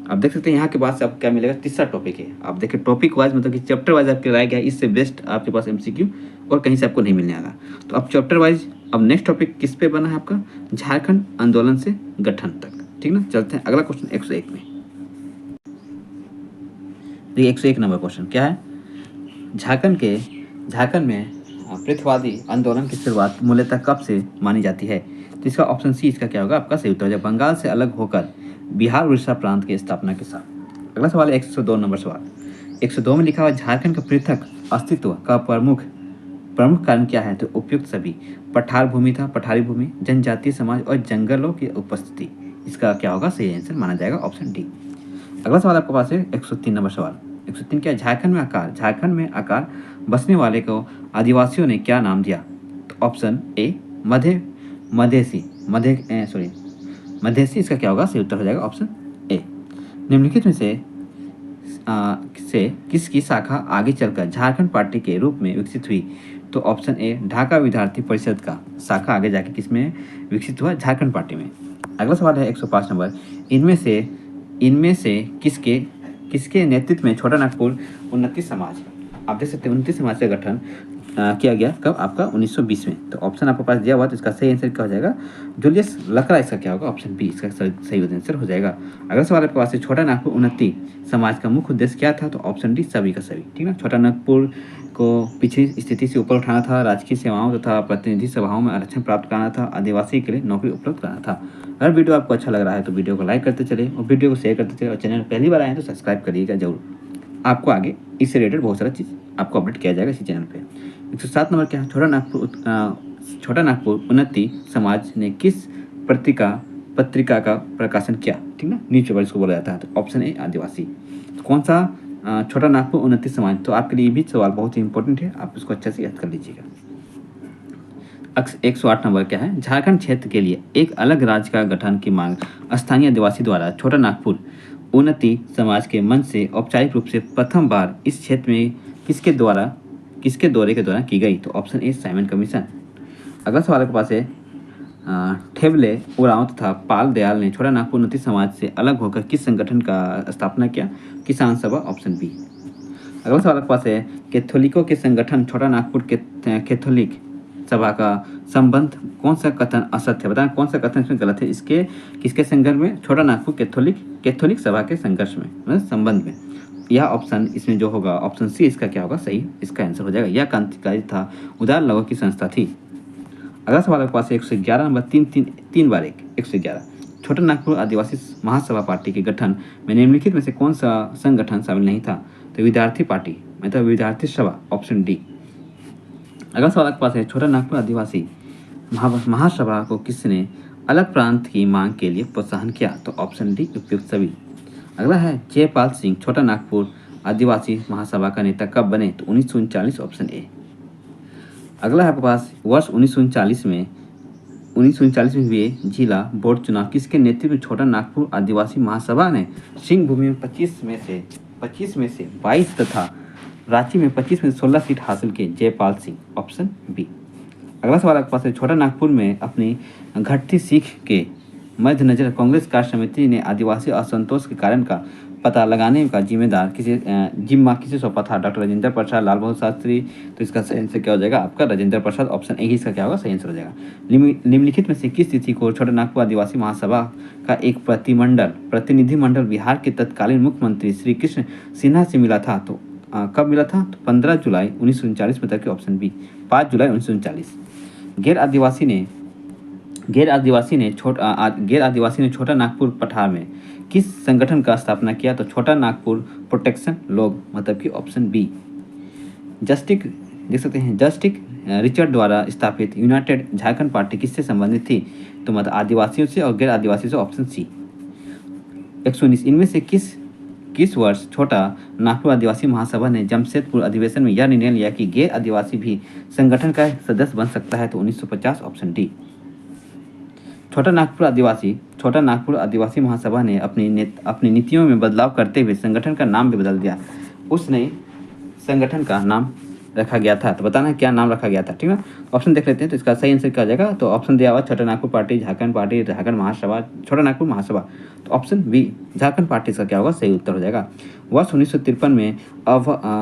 आप देख सकते हैं यहाँ के बाद से आपको क्या मिलेगा, तीसरा टॉपिक है। आप देखिए टॉपिक वाइज मतलब कि चैप्टर वाइज आपके लाया गया है, इससे बेस्ट आपके पास एमसीक्यू और कहीं से आपको नहीं मिलने वाला। तो अब चैप्टर वाइज अब नेक्स्ट टॉपिक किस पे बना है आपका, झारखंड आंदोलन से गठन तक। ठीक ना। चलते हैं अगला क्वेश्चन 101 में। देखिए 101 नंबर क्वेश्चन क्या है, झारखंड में पृथ्वीवादी आंदोलन की शुरुआत मूलतः कब से मानी जाती है। तो इसका ऑप्शन सी इसका क्या होगा, आपका सही उत्तर हो जाएगा, बंगाल से अलग होकर बिहार उड़ीसा प्रांत की स्थापना के साथ। अगला सवाल है 102 नंबर सवाल। 102 में लिखा हुआ झारखंड का पृथक अस्तित्व का प्रमुख कारण क्या है। तो उपयुक्त सभी, पठार भूमि था, पठारी भूमि, जनजातीय समाज और जंगलों की उपस्थिति। इसका क्या होगा, सही आंसर माना जाएगा ऑप्शन डी। अगला सवाल आपके पास है 103 नंबर सवाल। 103 क्या है, झारखंड में आकार बसने वाले को आदिवासियों ने क्या नाम दिया। तो ऑप्शन ए मधेसी इसका क्या होगा, सही उत्तर हो जाएगा ऑप्शन ए। निम्नलिखित में से किसकी शाखा आगे चलकर झारखंड पार्टी के रूप में विकसित हुई। तो ऑप्शन ए ढाका विद्यार्थी परिषद का शाखा आगे जाके किसमें विकसित हुआ, झारखंड पार्टी में। अगला सवाल है 105 नंबर। इनमें से किसके नेतृत्व में छोटा नागपुर उन्नति समाज, आप देख सकते हैं उन्नति समाज का गठन किया गया कब, आपका 1920 में। तो ऑप्शन आपके पास दिया हुआ, तो इसका सही आंसर क्या हो जाएगा, जूलियस लकड़ा। इसका क्या होगा, ऑप्शन बी इसका सही आंसर हो जाएगा। अगला सवाल आपके पास है छोटा नागपुर उन्नति समाज का मुख्य उद्देश्य क्या था। तो ऑप्शन डी सभी का सभी। ठीक ना। छोटा नागपुर को पिछड़ी स्थिति से ऊपर उठाना था, राजकीय सेवाओं तथा प्रतिनिधि सभाओं में आरक्षण प्राप्त कराना था, आदिवासी के लिए नौकरी उपलब्ध कराना था। अगर वीडियो आपको अच्छा लग रहा है तो वीडियो को लाइक करते चले और वीडियो को शेयर करते चले, और चैनल पहली बार आए हैं तो सब्सक्राइब करिएगा जरूर। आपको आगे इससे रिलेटेड बहुत सारा चीज़ आपको अपडेट किया जाएगा इसी चैनल पे। 107 नंबर क्या है, छोटा नागपुर उन्नति समाज ने किस पत्रिका का प्रकाशन किया। ठीक ना, न्यूज़पेपर इसको बोला जाता है। तो ऑप्शन ए आदिवासी। तो कौन सा छोटा नागपुर उन्नति समाज, तो आपके लिए भी सवाल बहुत ही इंपॉर्टेंट है, आप इसको अच्छे से याद कर लीजिएगा। 108 नंबर क्या है, झारखंड क्षेत्र के लिए एक अलग राज्य का गठन की मांग स्थानीय आदिवासी द्वारा छोटा नागपुर उन्नति समाज के मन से औपचारिक रूप से प्रथम बार इस क्षेत्र में किसके दौरे के दौरान की गई। तो ऑप्शन ए साइमन कमीशन। अगला सवाल के पास है ठेवले उरांव तथा पाल दयाल ने छोटा नागपुर उन्नति समाज से अलग होकर किस संगठन का स्थापना किया। किसान सभा, ऑप्शन बी। अगला सवाल के पास है कैथोलिकों के संगठन छोटा नागपुर के कैथोलिक सभा का संबंध कौन सा कथन असत्य है, बताएं कौन सा कथन इसमें गलत है। इसके किसके संदर्भ में, छोटा नागपुर कैथोलिक सभा के संघर्ष में मतलब संबंध में। यह ऑप्शन इसमें जो होगा ऑप्शन सी इसका क्या होगा, सही इसका आंसर हो जाएगा। यह क्रांतिकारी था, उदार लोगों की संस्था थी। अगला सवाल आपके पास 111 नंबर, तीन बार 111। छोटा नागपुर आदिवासी महासभा पार्टी के गठन में निम्नलिखित में से कौन सा संगठन शामिल नहीं था। तो विद्यार्थी पार्टी मतलब विद्यार्थी सभा, ऑप्शन डी। अगला सवाल आपके पास है छोटा नागपुर आदिवासी महासभा को किसने अलग प्रांत की मांग के लिए प्रोत्साहन किया। तो ऑप्शन डी उपयुक्त सभी। अगला है जयपाल सिंह छोटा नागपुर आदिवासी महासभा का नेता कब बने। तो 1939, ऑप्शन ए। अगला है आपके पास वर्ष 1939 में हुए जिला बोर्ड चुनाव किसके नेतृत्व में छोटा नागपुर आदिवासी महासभा ने सिंह भूमि में 25 में से 22 तथा रांची में 25 में से 16 सीट हासिल की। Jaipal Singh, option B. अगला सवाल आपके पास है छोटा नागपुर में अपनी घटती सीख के मद्देनजर कांग्रेस कार्य समिति ने आदिवासी असंतोष के कारण का पता लगाने का जिम्मा किसे सौंपा था। डॉक्टर राजेंद्र प्रसाद, लाल बहादुर शास्त्री। तो इसका सही आंसर क्या हो जाएगा आपका, राजेंद्र प्रसाद, ऑप्शन ए ही इसका क्या होगा, सही आंसर हो जाएगा। निम्नलिखित में से किस तिथि को छोटा नागपुर आदिवासी महासभा का एक प्रतिनिधिमंडल बिहार के तत्कालीन मुख्यमंत्री श्री कृष्ण सिन्हा से मिला था। तो कब मिला था। तो 15 जुलाई 1939 में तक, ऑप्शन बी 5 जुलाई 1939। गैर आदिवासी ने छोटा नागपुर पठार में किस संगठन का स्थापना किया। तो छोटा नागपुर प्रोटेक्शन लोग, मतलब कि ऑप्शन बी। जस्टिक देख सकते हैं, जस्टिक रिचर्ड द्वारा स्थापित यूनाइटेड झारखंड पार्टी किससे संबंधित थी। तो मतलब आदिवासियों से और गैर आदिवासियों से, ऑप्शन सी। 119 इनमें से किस वर्ष छोटा नागपुर आदिवासी महासभा ने जमशेदपुर अधिवेशन में यह निर्णय लिया कि गैर आदिवासी भी संगठन का सदस्य बन सकता है। तो 1950, ऑप्शन डी। छोटा नागपुर आदिवासी महासभा ने अपनी नीतियों में बदलाव करते हुए संगठन का नाम भी बदल दिया। उसने संगठन का नाम रखा गया था? तो बताना है क्या नाम रखा गया था, ठीक है। ऑप्शन देख लेते हैं, तो इसका सही आंसर क्या हो जाएगा? तो ऑप्शन दिया हुआ छोटा नागपुर पार्टी, झारखंड पार्टी, झारखंड महासभा, छोटा नागपुर महासभा। तो ऑप्शन बी झारखंड पार्टी इसका क्या होगा? सही उत्तर हो जाएगा। वर्ष 1953 में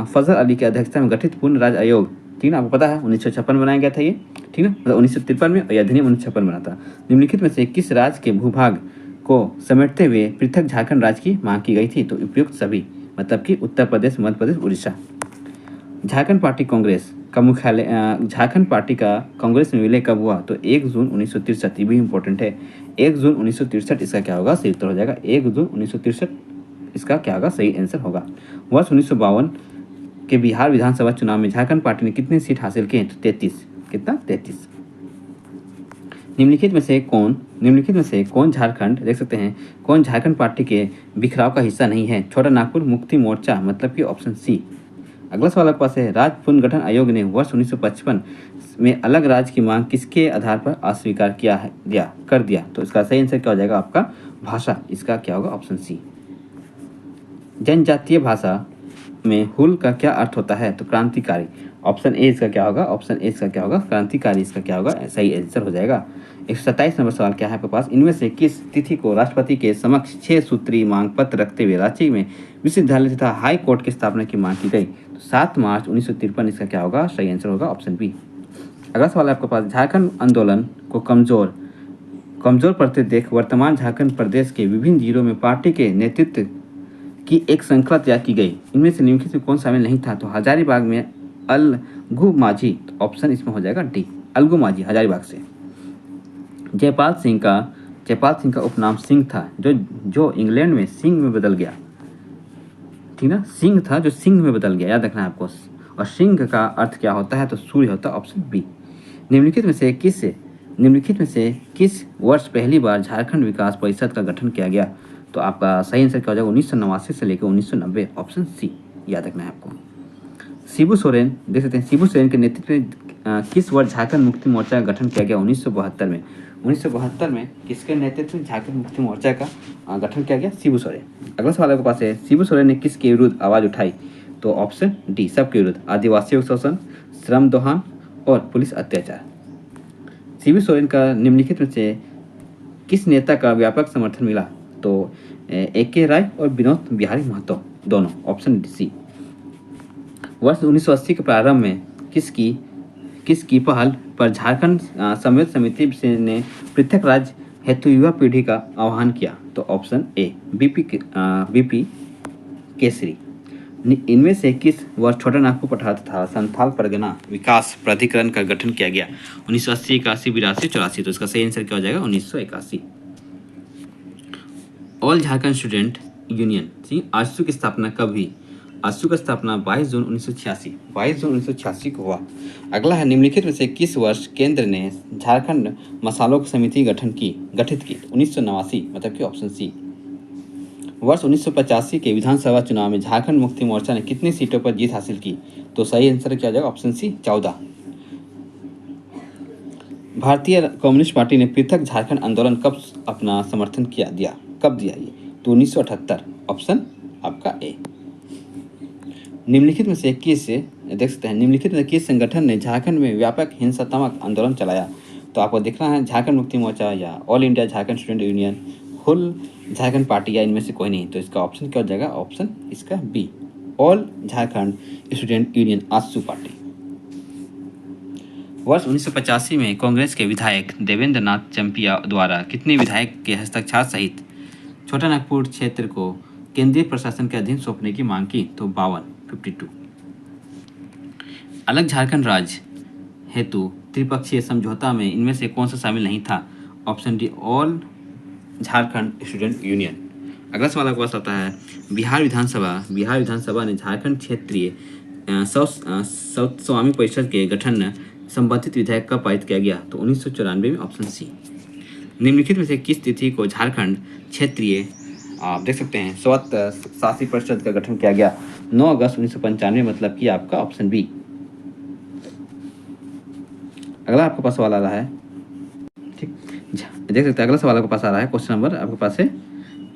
फजल अली की अध्यक्षता में गठित पूर्ण राज्य आयोग, ठीक है, आपको पता है 1956 बनाया गया था ये, ठीक है, मतलब 1953 में, और अधिनियम 1956 बना था। निम्नलिखित में से किस राज्य के भूभाग को समेटते हुए पृथक झारखंड राज्य की मांग की गई थी? तो उपयुक्त सभी, मतलब कि उत्तर प्रदेश, मध्य प्रदेश, उड़ीसा। झारखंड पार्टी कांग्रेस का मुख्यालय झारखंड पार्टी का कांग्रेस में विलय कब हुआ? तो 1 जून 1963, ये भी इंपॉर्टेंट है। 1 जून 1963 इसका क्या होगा? सही उत्तर हो जाएगा। 1 जून 1963 इसका क्या होगा? सही आंसर होगा। वर्ष 1952 के बिहार विधानसभा चुनाव में झारखंड पार्टी ने कितनी सीट हासिल की? तो 33। कितना? 33। निम्नलिखित में से कौन झारखंड, देख सकते हैं, कौन झारखंड पार्टी के बिखराव का हिस्सा नहीं है? छोटा नागपुर मुक्ति मोर्चा, मतलब कि ऑप्शन सी। अगला सवाल आपके पास है, राज्य पुनर्गठन आयोग ने वर्ष 1955 में अलग राज्य की मांग किसके आधार पर अस्वीकार कर दिया? तो इसका सही आंसर क्या हो जाएगा आपका? भाषा। इसका क्या होगा? Option C. जनजातीय भाषा में हुल का क्या अर्थ होता है? तो क्रांतिकारी। ऑप्शन ए इसका क्या होगा? ऑप्शन ए इसका क्या होगा? क्रांतिकारी इसका क्या होगा? सही आंसर हो जाएगा। 127 नंबर सवाल क्या है आपके पास? इनमें से किस तिथि को राष्ट्रपति के समक्ष 6 सूत्री मांग पत्र रखते हुए रांची में विश्वविद्यालय तथा हाई कोर्ट की स्थापना की मांग की गई? तो 7 मार्च 1953 इसका क्या होगा? सही आंसर होगा ऑप्शन बी। अगला सवाल है आपके पास, झारखंड आंदोलन को कमजोर पड़ते देख वर्तमान झारखंड प्रदेश के विभिन्न जिलों में पार्टी के नेतृत्व की एक श्रृंखला तैयार की गई। इनमें से निम्नलिखित में कौन शामिल नहीं था? तो हजारीबाग में अलगू माझी, ऑप्शन इसमें हो जाएगा डी, अलगू माझी हजारीबाग से। जयपाल सिंह का उपनाम सिंह था, जो इंग्लैंड में सिंह में बदल गया, ठीक ना, सिंह था जो सिंह में बदल गया, याद रखना है आपको। और सिंह का अर्थ क्या होता है? तो सूर्य होता है, ऑप्शन बी। निम्नलिखित में से किस वर्ष पहली बार झारखंड विकास परिषद का गठन किया गया? तो आपका सही आंसर क्या हो जाएगा? 1989 से लेकर 1990, ऑप्शन सी, याद रखना है आपको। शिबू सोरेन, देख सकते हैं, शिबू सोरेन के नेतृत्व में किस वर्ष झारखंड मुक्ति मोर्चा का गठन किया गया? 1972 में। 1972 में किसके नेतृत्व में झारखंड मुक्ति मोर्चा का गठन किया गया? शिबू सोरेन। अगला सवाल आपके पास है, शिबू सोरेन ने किसके विरुद्ध आवाज उठाई? तो ऑप्शन डी, सबके विरुद्ध, आदिवासियों का शोषण, श्रम दोहन और पुलिस अत्याचार। शिबू सोरेन का निम्नलिखित में से किस नेता का व्यापक समर्थन मिला? तो A.K. राय और विनोद बिहारी महतो, दोनों, ऑप्शन सी। वर्ष 1980 के प्रारंभ में किसकी पहल पर झारखंड संवेद समिति ने पृथक राज्य हेतु युवा पीढ़ी का आह्वान किया? तो ऑप्शन ए, बीपी केसरी। इनमें से किस वर्ष छोटा नागपुर पठार तथा संथाल परगना विकास प्राधिकरण का गठन किया गया? 1980, 81, 82, 84। तो इसका सही आंसर क्या हो जाएगा? 1981। All Jharkhand student union, AJSU की स्थापना कब हुई? आजसू का स्थापना 22 जून 1986 को हुआ। अगला है, निम्नलिखित में से किस वर्ष केंद्र ने झारखंड मसालों की समिति गठित की? 1989, मतलब कि ऑप्शन सी। वर्ष 1985 के विधानसभा चुनाव में झारखंड मुक्ति मोर्चा ने कितनी सीटों पर जीत हासिल की? तो सही आंसर क्या हो जाएगा? Option C, 14। भारतीय कम्युनिस्ट पार्टी ने पृथक झारखंड आंदोलन कब अपना समर्थन दिया? ये? तो 1978, ऑप्शन आपका ए। निम्नलिखित में से देख सकते हैं, निम्नलिखित में किस संगठन ने झारखंड में व्यापक हिंसात्मक आंदोलन चलाया? तो आपको देखना है, झारखंड मुक्ति मोर्चा या all India Jharkhand student union, Hul Jharkhand party, या इनमें से कोई नहीं। तो इसका ऑप्शन क्या हो जाएगा? ऑप्शन इसका B, all Jharkhand student union, AJSU party. वर्ष 1985 में कांग्रेस के विधायक देवेंद्र नाथ चंपिया द्वारा कितने विधायक के हस्ताक्षर सहित छोटा नागपुर क्षेत्र को केंद्रीय प्रशासन के अधीन सौंपने की मांग की? तो 52। अलग झारखंड राज्य हेतु त्रिपक्षीय समझौता में इनमें से कौन सा शामिल नहीं था? Option D, all Jharkhand student union. अगला सवाल आपके पास आता है, बिहार विधानसभा ने झारखंड क्षेत्रीय स्वामी परिषद के गठन संबंधित विधेयक कब पारित किया गया? तो 1994 में, ऑप्शन सी। निम्नलिखित में से किस तिथि को झारखंड क्षेत्रीय, आप देख सकते हैं, स्वत शासी परिषद का गठन किया गया? 9 अगस्त 1995, मतलब कि आपका ऑप्शन बी। अगला आपके पास सवाल आ रहा है, ठीक, देख सकते हैं, अगला सवाल आपके पास आ रहा है, क्वेश्चन नंबर आपके पास है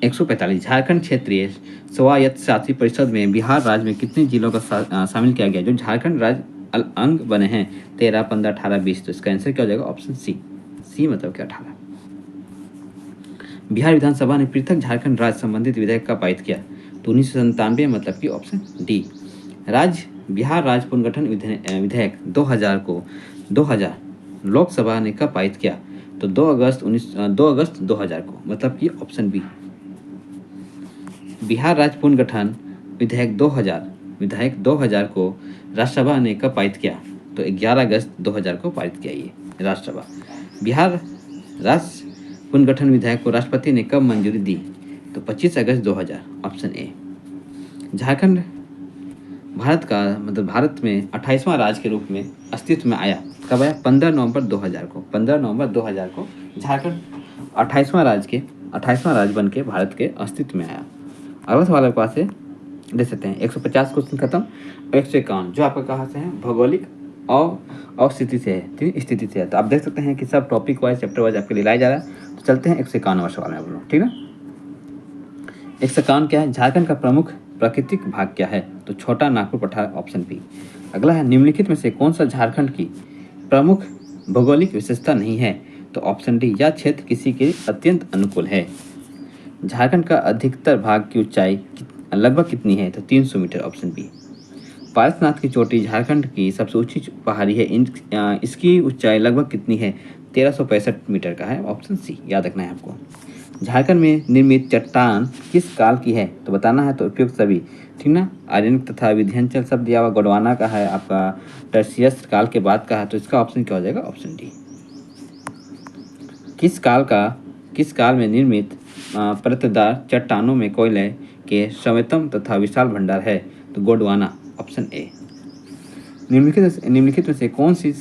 145। झारखंड क्षेत्रीय स्वायत्त शासी परिषद में बिहार राज्य में कितने जिलों का शामिल किया गया? जो झारखंड राज्य अंग बने हैं 13, 15, 18, 20। तो इसका आंसर क्या हो जाएगा? ऑप्शन सी मतलब क्या 18। बिहार विधानसभा ने पृथक झारखंड राज्य संबंधित विधेयक का पारित किया तो 1997 मतलब कि ऑप्शन डी। बिहार राज्य पुनर्गठन विधेयक 2000 लोकसभा ने कब पारित किया? तो 2 अगस्त 2000 को मतलब कि ऑप्शन बी। बिहार राज्य पुनर्गठन विधेयक 2000 को राज्यसभा ने कब पारित किया? तो 11 अगस्त 2000 को पारित किया ये राज्यसभा। बिहार राज्य पुनर्गठन विधेयक को राष्ट्रपति ने कब मंजूरी दी? तो 25 अगस्त 2000 ऑप्शन ए। झारखंड भारत में 28वां राज्य के रूप में अस्तित्व में आया कब आया? 15 नवंबर 2000 को। 15 नवंबर 2000 को झारखंड 28वां राज्य बन के भारत के अस्तित्व में आया। अगला सवाल आपके पास है, देख सकते हैं 150 क्वेश्चन खत्म। 151 जो आपका कहाँ से है? भौगोलिक और स्थिति से है, ठीक है, स्थिति से है। तो आप देख सकते हैं कि सब टॉपिक वाइज चैप्टर वाइज आपके लिए लाया जा रहा है। तो चलते हैं 151वां सवाल में आप लोग, ठीक है। 151 क्या है? झारखंड का प्रमुख प्राकृतिक भाग क्या है? तो छोटा नागपुर पठार ऑप्शन बी। अगला है निम्नलिखित में से कौन सा झारखंड की प्रमुख भौगोलिक विशेषता नहीं है? तो ऑप्शन डी यह क्षेत्र किसी के अत्यंत अनुकूल है। झारखंड का अधिकतर भाग की ऊंचाई लगभग कितनी है? तो 300 मीटर ऑप्शन बी। पारसनाथ की चोटी झारखंड की सबसे ऊंची पहाड़ी है, इसकी ऊंचाई लगभग कितनी है? 1365 मीटर का है ऑप्शन सी, याद रखना है आपको। झारखंड में निर्मित चट्टान किस काल की है? तो बताना है, तो उपयुक्त सभी, ठीक ना। आर्यनिक तथा विंध्याचल शब्द दिया हुआ गोंडवाना का है, आपका टर्सियस काल के बाद का है। तो इसका ऑप्शन क्या हो जाएगा? Option D. किस काल में निर्मित परतदार चट्टानों में कोयले के सर्वोत्तम तथा विशाल भंडार है? तो गोंडवाना ऑप्शन ए। निम्नलिखित में से कौन सी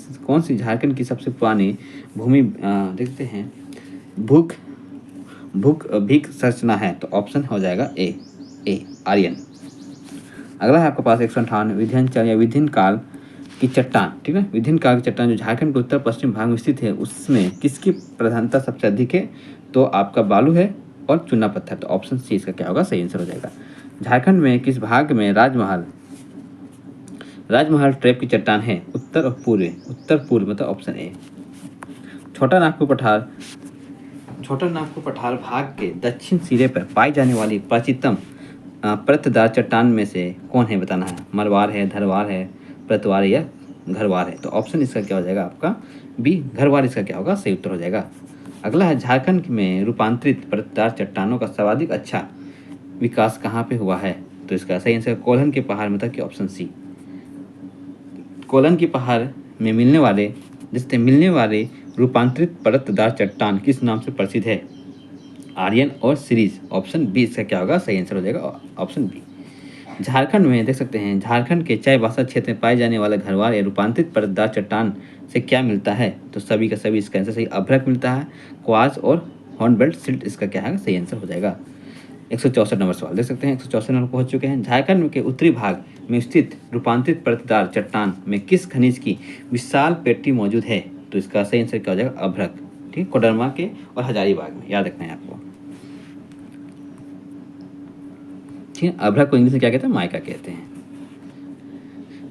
झारखंड की सबसे पुरानी भूमि देखते हैं भूख संरचना है? तो ऑप्शन हो जाएगा ए आर्यन। अगला है आपके पास 158 विंध्याचल या विभिन्न काल की चट्टान, ठीक है। विभिन्न काल की चट्टान जो झारखंड के उत्तर पश्चिम भाग में स्थित है उसमें किसकी प्रधानता सबसे अधिक है? तो आपका बालू है और चूना पत्थर। तो ऑप्शन सी इसका क्या होगा? सही आंसर हो जाएगा। झारखंड में किस भाग में राजमहल ट्रैप की चट्टान है? उत्तर पूर्व मतलब ऑप्शन ए। छोटा नागपुर पठार भाग के दक्षिण सिरे पर पाई जाने वाली प्राचीनतम परतदार चट्टान में से कौन है? बताना है। मरवार है, धरवार है, परतवार या घरवार है? तो ऑप्शन इसका क्या हो जाएगा? आपका बी घरवार इसका क्या होगा? सही उत्तर हो जाएगा। अगला है झारखंड में रूपांतरित परतदार चट्टानों का सर्वाधिक अच्छा विकास कहाँ पे हुआ है? तो इसका सही आंसर कोल्हन के पहाड़ मतलब कि ऑप्शन सी। कोल्हन की पहाड़ में मिलने वाले रूपांतरित परतदार चट्टान किस नाम से प्रसिद्ध है? आर्यन और सीरीज। ऑप्शन बी इसका क्या होगा? सही आंसर हो जाएगा ऑप्शन बी। झारखंड में देख सकते हैं झारखंड के चाईबासा क्षेत्र में पाए जाने वाला घरवार या रूपांतरित परतदार चट्टान से क्या मिलता है? तो सभी का सभी इसका आंसर सही अभ्रक मिलता है, क्वार्ट्ज और हॉर्नबिल्ट सिल्ट इसका क्या है? सही आंसर हो जाएगा। 164 नंबर सवाल देख सकते हैं, 164 नंबर पहुंच चुके हैं। झारखंड के उत्तरी भाग में स्थित रूपांतरित परतदार चट्टान में किस खनिज की विशाल पेटी मौजूद है? तो इसका सही आंसर क्या हो जाएगा? अभ्रक, ठीक है, कोडरमा के और हजारीबाग में, याद रखना है आपको, ठीक है। अभ्रक को इंग्लिश में क्या कहते हैं? माइका कहते हैं।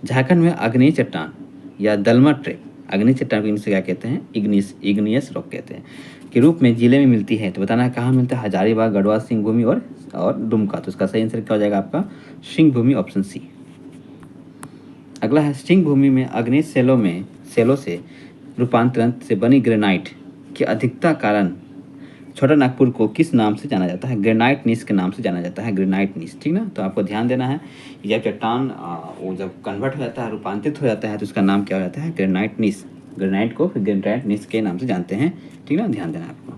झारखंड में अग्नेय चट्टान या दलमा ट्रेप, अग्नेय चट्टान को इंग्लिश से क्या कहते हैं? इग्नियस रॉक कहते हैं, के रूप में जिले में मिलती है। तो बताना है कहाँ मिलता है? हजारीबाग, गढ़वा, सिंह भूमि और दुमका। तो इसका सही आंसर क्या हो जाएगा? आपका सिंह भूमि ऑप्शन सी। अगला है सिंह भूमि में अग्नेय सेलों से रूपांतरण से बनी ग्रेनाइट की अधिकता कारण छोटा नागपुर को किस नाम से जाना जाता है? ग्रेनाइट नीस के नाम से जाना जाता है, ग्रेनाइट नीस, ठीक ना। तो आपको ध्यान देना है कि जब चट्टान वो जब कन्वर्ट हो जाता है, रूपांतरित हो जाता है, तो उसका नाम क्या हो जाता है? Granite gneiss. ग्रेनाइट को फिर ग्रेनाइट नीस के नाम से जानते हैं, ठीक ना, ध्यान देना आपको।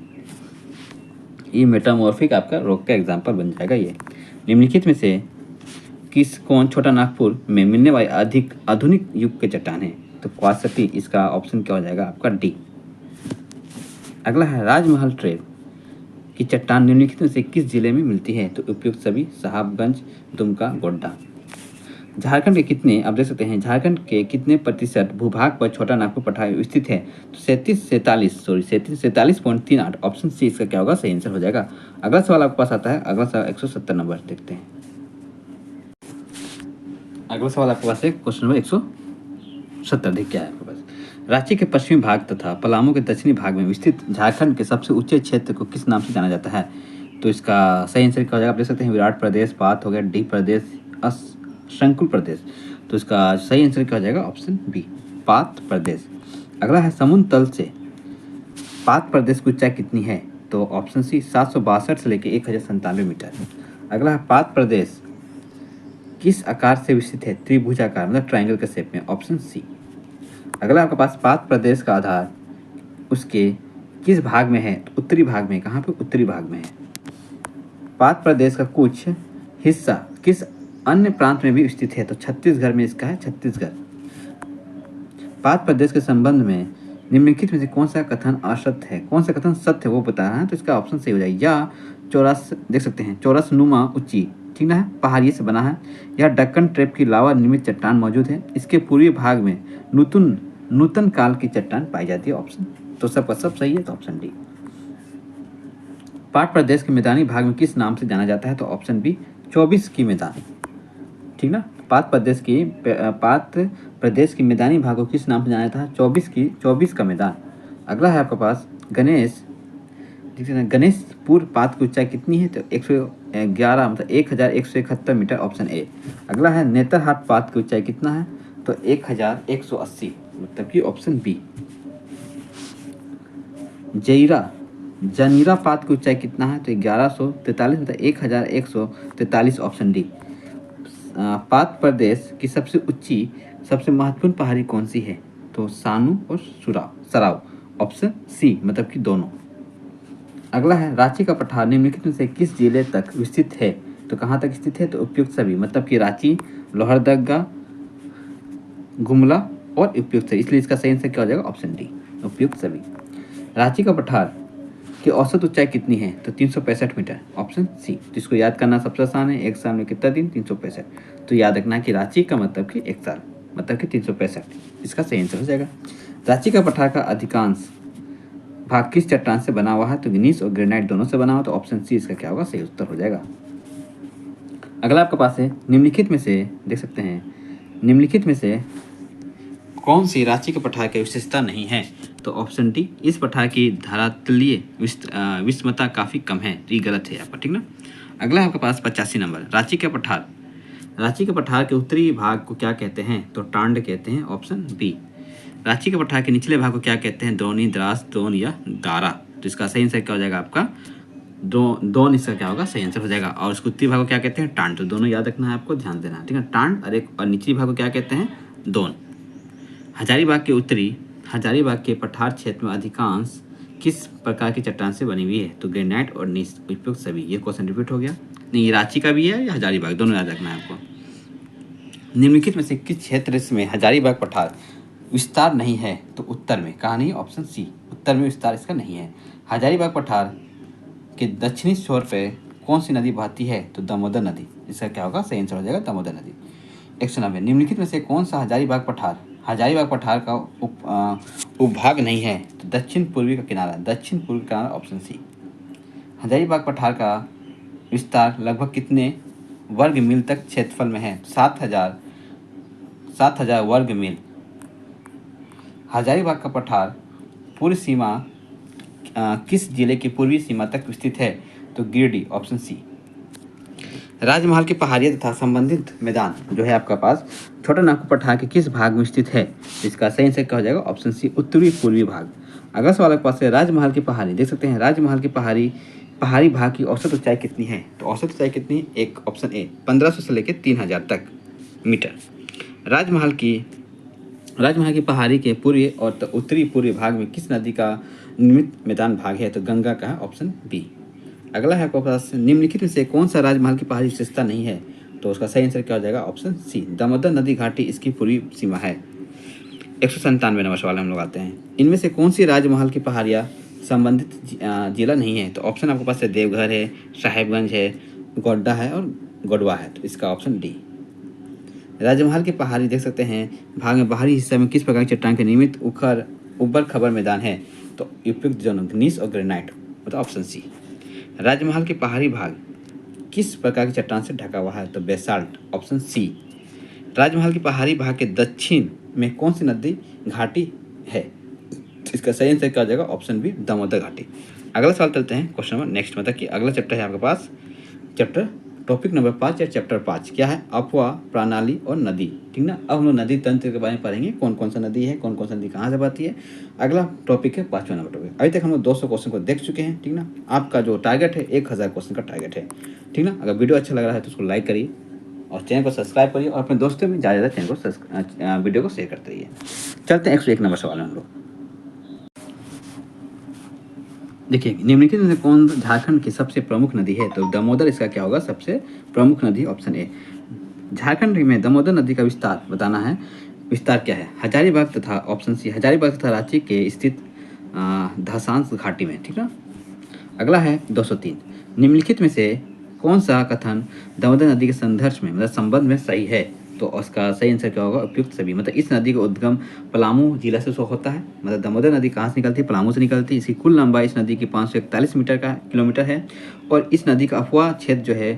ये मेटामॉर्फिक आपका रॉक का एग्जाम्पल बन जाएगा। ये निम्नलिखित में से कौन छोटा नागपुर में मिलने वाली अधिक आधुनिक युग के चट्टान है? तो क्वासटी इसका ऑप्शन क्या हो जाएगा? आपका डी। अगला है राजमहल ट्रेप की चट्टान निम्नलिखित में से किस जिले में मिलती है? तो उपयुक्त सभी, साहबगंज, दुमका, गोड्डा। झारखंड के कितने, आप देख सकते हैं झारखंड के कितने प्रतिशत भूभाग पर छोटा नागपुर पठार स्थित है? तो 47.38। ऑप्शन सी इसका क्या होगा? सही आंसर हो जाएगा। अगला सवाल आपके पास आता है, अगला सवाल 170 नंबर देखते हैं। अगला सवाल आपके पास है क्वेश्चन नंबर सत्तरधिक क्या है आपके पास। रांची के पश्चिमी भाग तथा पलामू के दक्षिणी भाग में विस्तृत झारखंड के सबसे ऊंचे क्षेत्र को किस नाम से जाना जाता है। तो इसका सही आंसर क्या हो जाएगा, आप देख सकते हैं विराट प्रदेश, पात हो गया, डी प्रदेश, शंकुल प्रदेश। तो इसका सही आंसर क्या हो जाएगा, ऑप्शन बी, पात प्रदेश। अगला है समुद्र तल से पात प्रदेश की ऊंचाई कितनी है। तो ऑप्शन सी 762 से लेकर 1097 मीटर। अगला है पात प्रदेश किस आकार से विकसित है, त्रिभुजाकार मतलब ट्रायंगल के शेप में, ऑप्शन सी। अगला आपके पास पात प्रदेश का आधार उसके किस भाग में है, तो उत्तरी भाग में। कहाँ पे, उत्तरी भाग में है। पात प्रदेश का कुछ हिस्सा किस अन्य प्रांत में भी स्थित है, तो छत्तीसगढ़ में इसका है, छत्तीसगढ़। पात प्रदेश के संबंध में निम्नलिखित में से कौन सा कथन असत्य है, कौन सा कथन सत्य है वो बता रहा है। तो इसका ऑप्शन सही हो जाएगा, या चौरस देख सकते हैं, चौरस नुमा ऊंची, ठीक ना है, पहाड़ी से बना है, या डक्कन ट्रेप की लावा निर्मित चट्टान मौजूद है, इसके पूर्वी भाग में नूतन काल की चट्टान पाई जाती है, ऑप्शन। तो सबका सब सही है, तो ऑप्शन डी। पाट प्रदेश के मैदानी भाग में किस नाम से जाना जाता है, तो ऑप्शन बी 24 की मैदान, ठीक ना। पात प्रदेश की मैदानी भाग को किस नाम से जाना जाता है, 24 का मैदान। अगला है आपके पास गणेशपुर पात की ऊंचाई कितनी है, तो 111 मतलब 1171 मीटर, ऑप्शन ए। अगला है नेतरहाट पात की ऊंचाई कितना है, तो 1180 मतलब कि ऑप्शन बी। जनीरा पात की ऊंचाई कितना है, तो 1143 मतलब 1143, ऑप्शन डी। पात प्रदेश की सबसे ऊंची सबसे महत्वपूर्ण पहाड़ी कौन सी है, तो सानू और सराव, ऑप्शन सी मतलब कि दोनों। अगला है रांची का पठार निम्नलिखित में से किस जिले तक विस्तृत है, तो कहाँ तक स्थित है, तो उपयुक्त सभी मतलब कि रांची, लोहरदगा, गुमला और उपयुक्त सभी, इसलिए इसका सही आंसर क्या हो जाएगा, ऑप्शन डी, उपयुक्त सभी। रांची का पठार की औसत ऊंचाई कितनी है, तो 365 मीटर, ऑप्शन सी। तो इसको याद करना सबसे आसान है, एक साल में कितना दिन, 365। तो याद रखना कि रांची का मतलब कि एक साल मतलब कि 365, इसका सही आंसर हो जाएगा। रांची का पठार का अधिकांश भाग किस चट्टान से बना हुआ है, तो ग्नीस और ग्रेनाइट दोनों से बना हुआ, तो ऑप्शन सी इसका क्या होगा, सही उत्तर हो जाएगा। अगला आपके पास है निम्नलिखित में से देख सकते हैं, निम्नलिखित में से कौन सी रांची के पठार की विशेषता नहीं है, तो ऑप्शन डी, इस पठार की धरातलीय विषमता काफ़ी कम है, तो ये गलत है आपका, ठीक ना। अगला है आपके पास 85 नंबर, रांची के पठार के उत्तरी भाग को क्या कहते हैं, तो टांड कहते हैं, ऑप्शन बी। रांची के पठार के निचले भाग को क्या कहते हैं, द्रोणी, द्रास, दोन या दारा। तो इसका सही आंसर क्या हो जाएगा आपका, दोन, इसका क्या होगा, सही आंसर हो जाएगा। और उसको उत्तरी भाग को क्या कहते हैं, टांड। तो दोनों याद रखना है आपको, ध्यान देना है, ठीक है। टांड और निचली भाग को क्या कहते हैं, दोन। हजारीबाग के पठार क्षेत्र में अधिकांश किस प्रकार की चट्टान से बनी हुई है, तो ग्रेनाइट और नीस, उपयुक्त सभी। ये क्वेश्चन रिपीट हो गया, नहीं ये रांची का भी है या हजारीबाग, दोनों याद रखना है आपको। निम्नलिखित में से किस क्षेत्र में हजारीबाग पठार विस्तार नहीं है, तो उत्तर में, कहा नहीं, ऑप्शन सी, उत्तर में विस्तार इसका नहीं है। हजारीबाग पठार के दक्षिणी छोर पे कौन सी नदी बहती है, तो दामोदर नदी, इसका क्या होगा, सही आंसर हो जाएगा दामोदर नदी। 190 निम्नलिखित में से कौन सा हजारीबाग पठार का उपभाग नहीं है, तो दक्षिण पूर्वी का किनारा, ऑप्शन सी। हजारीबाग पठार का विस्तार लगभग कितने वर्ग मील तक क्षेत्रफल में है, 7,000 वर्ग मील। हजारीबाग का पठार पूर्व सीमा किस जिले की पूर्वी सीमा तक विस्तृत है, तो गिरिडीह, ऑप्शन सी। राजमहल की पहाड़ियाँ तथा संबंधित मैदान जो है आपका पास छोटा नागपुर पठार के किस भाग में स्थित है, इसका सही आंसर क्या हो जाएगा, ऑप्शन सी, उत्तरी पूर्वी भाग। अगला सवाल के पास है राजमहल की पहाड़ी, देख सकते हैं राजमहल की पहाड़ी भाग की औसत ऊंचाई कितनी है, तो औसत ऊंचाई कितनी, एक, ऑप्शन ए 1500 से लेकर 3000 तक मीटर। राजमहल की पहाड़ी के पूर्वी और उत्तरी पूर्वी भाग में किस नदी का निर्मित मैदान भाग है, तो गंगा का है, ऑप्शन बी। अगला है आपके पास निम्नलिखित में से कौन सा राजमहल की पहाड़ी विशेषता नहीं है, तो उसका सही आंसर क्या हो जाएगा, ऑप्शन सी, दामोदर नदी घाटी इसकी पूर्वी सीमा है। 197 नंबर सवाल हम लोग आते हैं, इनमें से कौन सी राजमहल की पहाड़ियाँ संबंधित जिला नहीं है, तो ऑप्शन आपके पास है देवघर है, साहेबगंज है, गोड्डा है और गोडवा है, तो इसका ऑप्शन डी। राजमहल की पहाड़ी देख सकते हैं भाग में बाहरी हिस्से में किस प्रकार की चट्टान के नियमित उबड़ खबर मैदान है, तो उपयुक्त जोन ग्नीस और ग्रेनाइट, मतलब ऑप्शन सी। राजमहल के पहाड़ी भाग किस प्रकार की चट्टान से ढका हुआ है, तो बेसाल्ट, ऑप्शन सी। राजमहल की पहाड़ी भाग के दक्षिण में कौन सी नदी घाटी है? इसका सही आंसर क्या हो जाएगा? ऑप्शन बी, दामोदर घाटी। अगला सवाल चलते हैं क्वेश्चन नंबर नेक्स्ट, मतलब कि अगला चैप्टर है आपके पास चैप्टर टॉपिक नंबर 5 या चैप्टर 5 क्या है? अपवाह प्रणाली और नदी। ठीक ना। अब हम लोग नदी तंत्र के बारे में पढ़ेंगे, कौन कौन सा नदी है, कौन कौन सा नदी कहाँ से बहती है। अगला टॉपिक है 5वां नंबर टॉपिक। अभी तक हम लोग 200 क्वेश्चन को देख चुके हैं। ठीक ना। आपका जो टारगेट है 1000 क्वेश्चन का टारगेट है। ठीक ना। अगर वीडियो अच्छा लग रहा है तो उसको लाइक करिए और चैनल को सब्सक्राइब करिए और अपने दोस्तों में ज़्यादा चैनल को वीडियो को शेयर करते रहिए। चलते हैं 101 नंबर सवाल में हम लोग। देखिए, निम्नलिखित में से कौन झारखंड की सबसे प्रमुख नदी है? तो दामोदर इसका क्या होगा? सबसे प्रमुख नदी, ऑप्शन ए। झारखंड में दामोदर नदी का विस्तार बताना है। विस्तार क्या है? हजारीबाग तथा ऑप्शन सी हजारीबाग तथा रांची के स्थित धसांस घाटी में। ठीक ना। अगला है 203। निम्नलिखित में से कौन सा कथन दामोदर नदी के संघर्ष में मतलब संबंध में सही है? तो उसका सही आंसर क्या होगा? उपयुक्त सभी। मतलब इस नदी का उद्गम पलामू जिला से होता है। मतलब दामोदर नदी कहाँ से निकलती है? पलामू से निकलती है। इसकी कुल लंबाई इस नदी की 541 मीटर का किलोमीटर है और इस नदी का अफवाह क्षेत्र जो है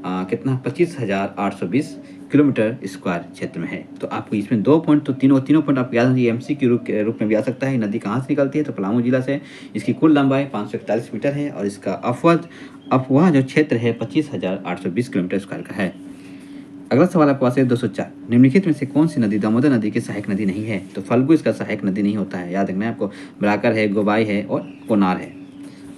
कितना? 25,820 किलोमीटर स्क्वायर क्षेत्र में है। तो आपको इसमें 2 पॉइंट, तो तीनों पॉइंट आपको याद है। एमसी के रूप में भी आ सकता है। नदी कहाँ से निकलती है? तो पलामू जिला से। इसकी कुल लंबाई 541 मीटर है और इसका अफवाह जो क्षेत्र है 25,820 किलोमीटर स्क्वायर का है। अगला सवाल आपके पास है 204। निम्नलिखित में से कौन सी नदी दामोदर नदी की सहायक नदी नहीं है? तो फल्गु इसका सहायक नदी नहीं होता है, याद रखना है आपको। बराकर है, गोबाई है और कोनार है।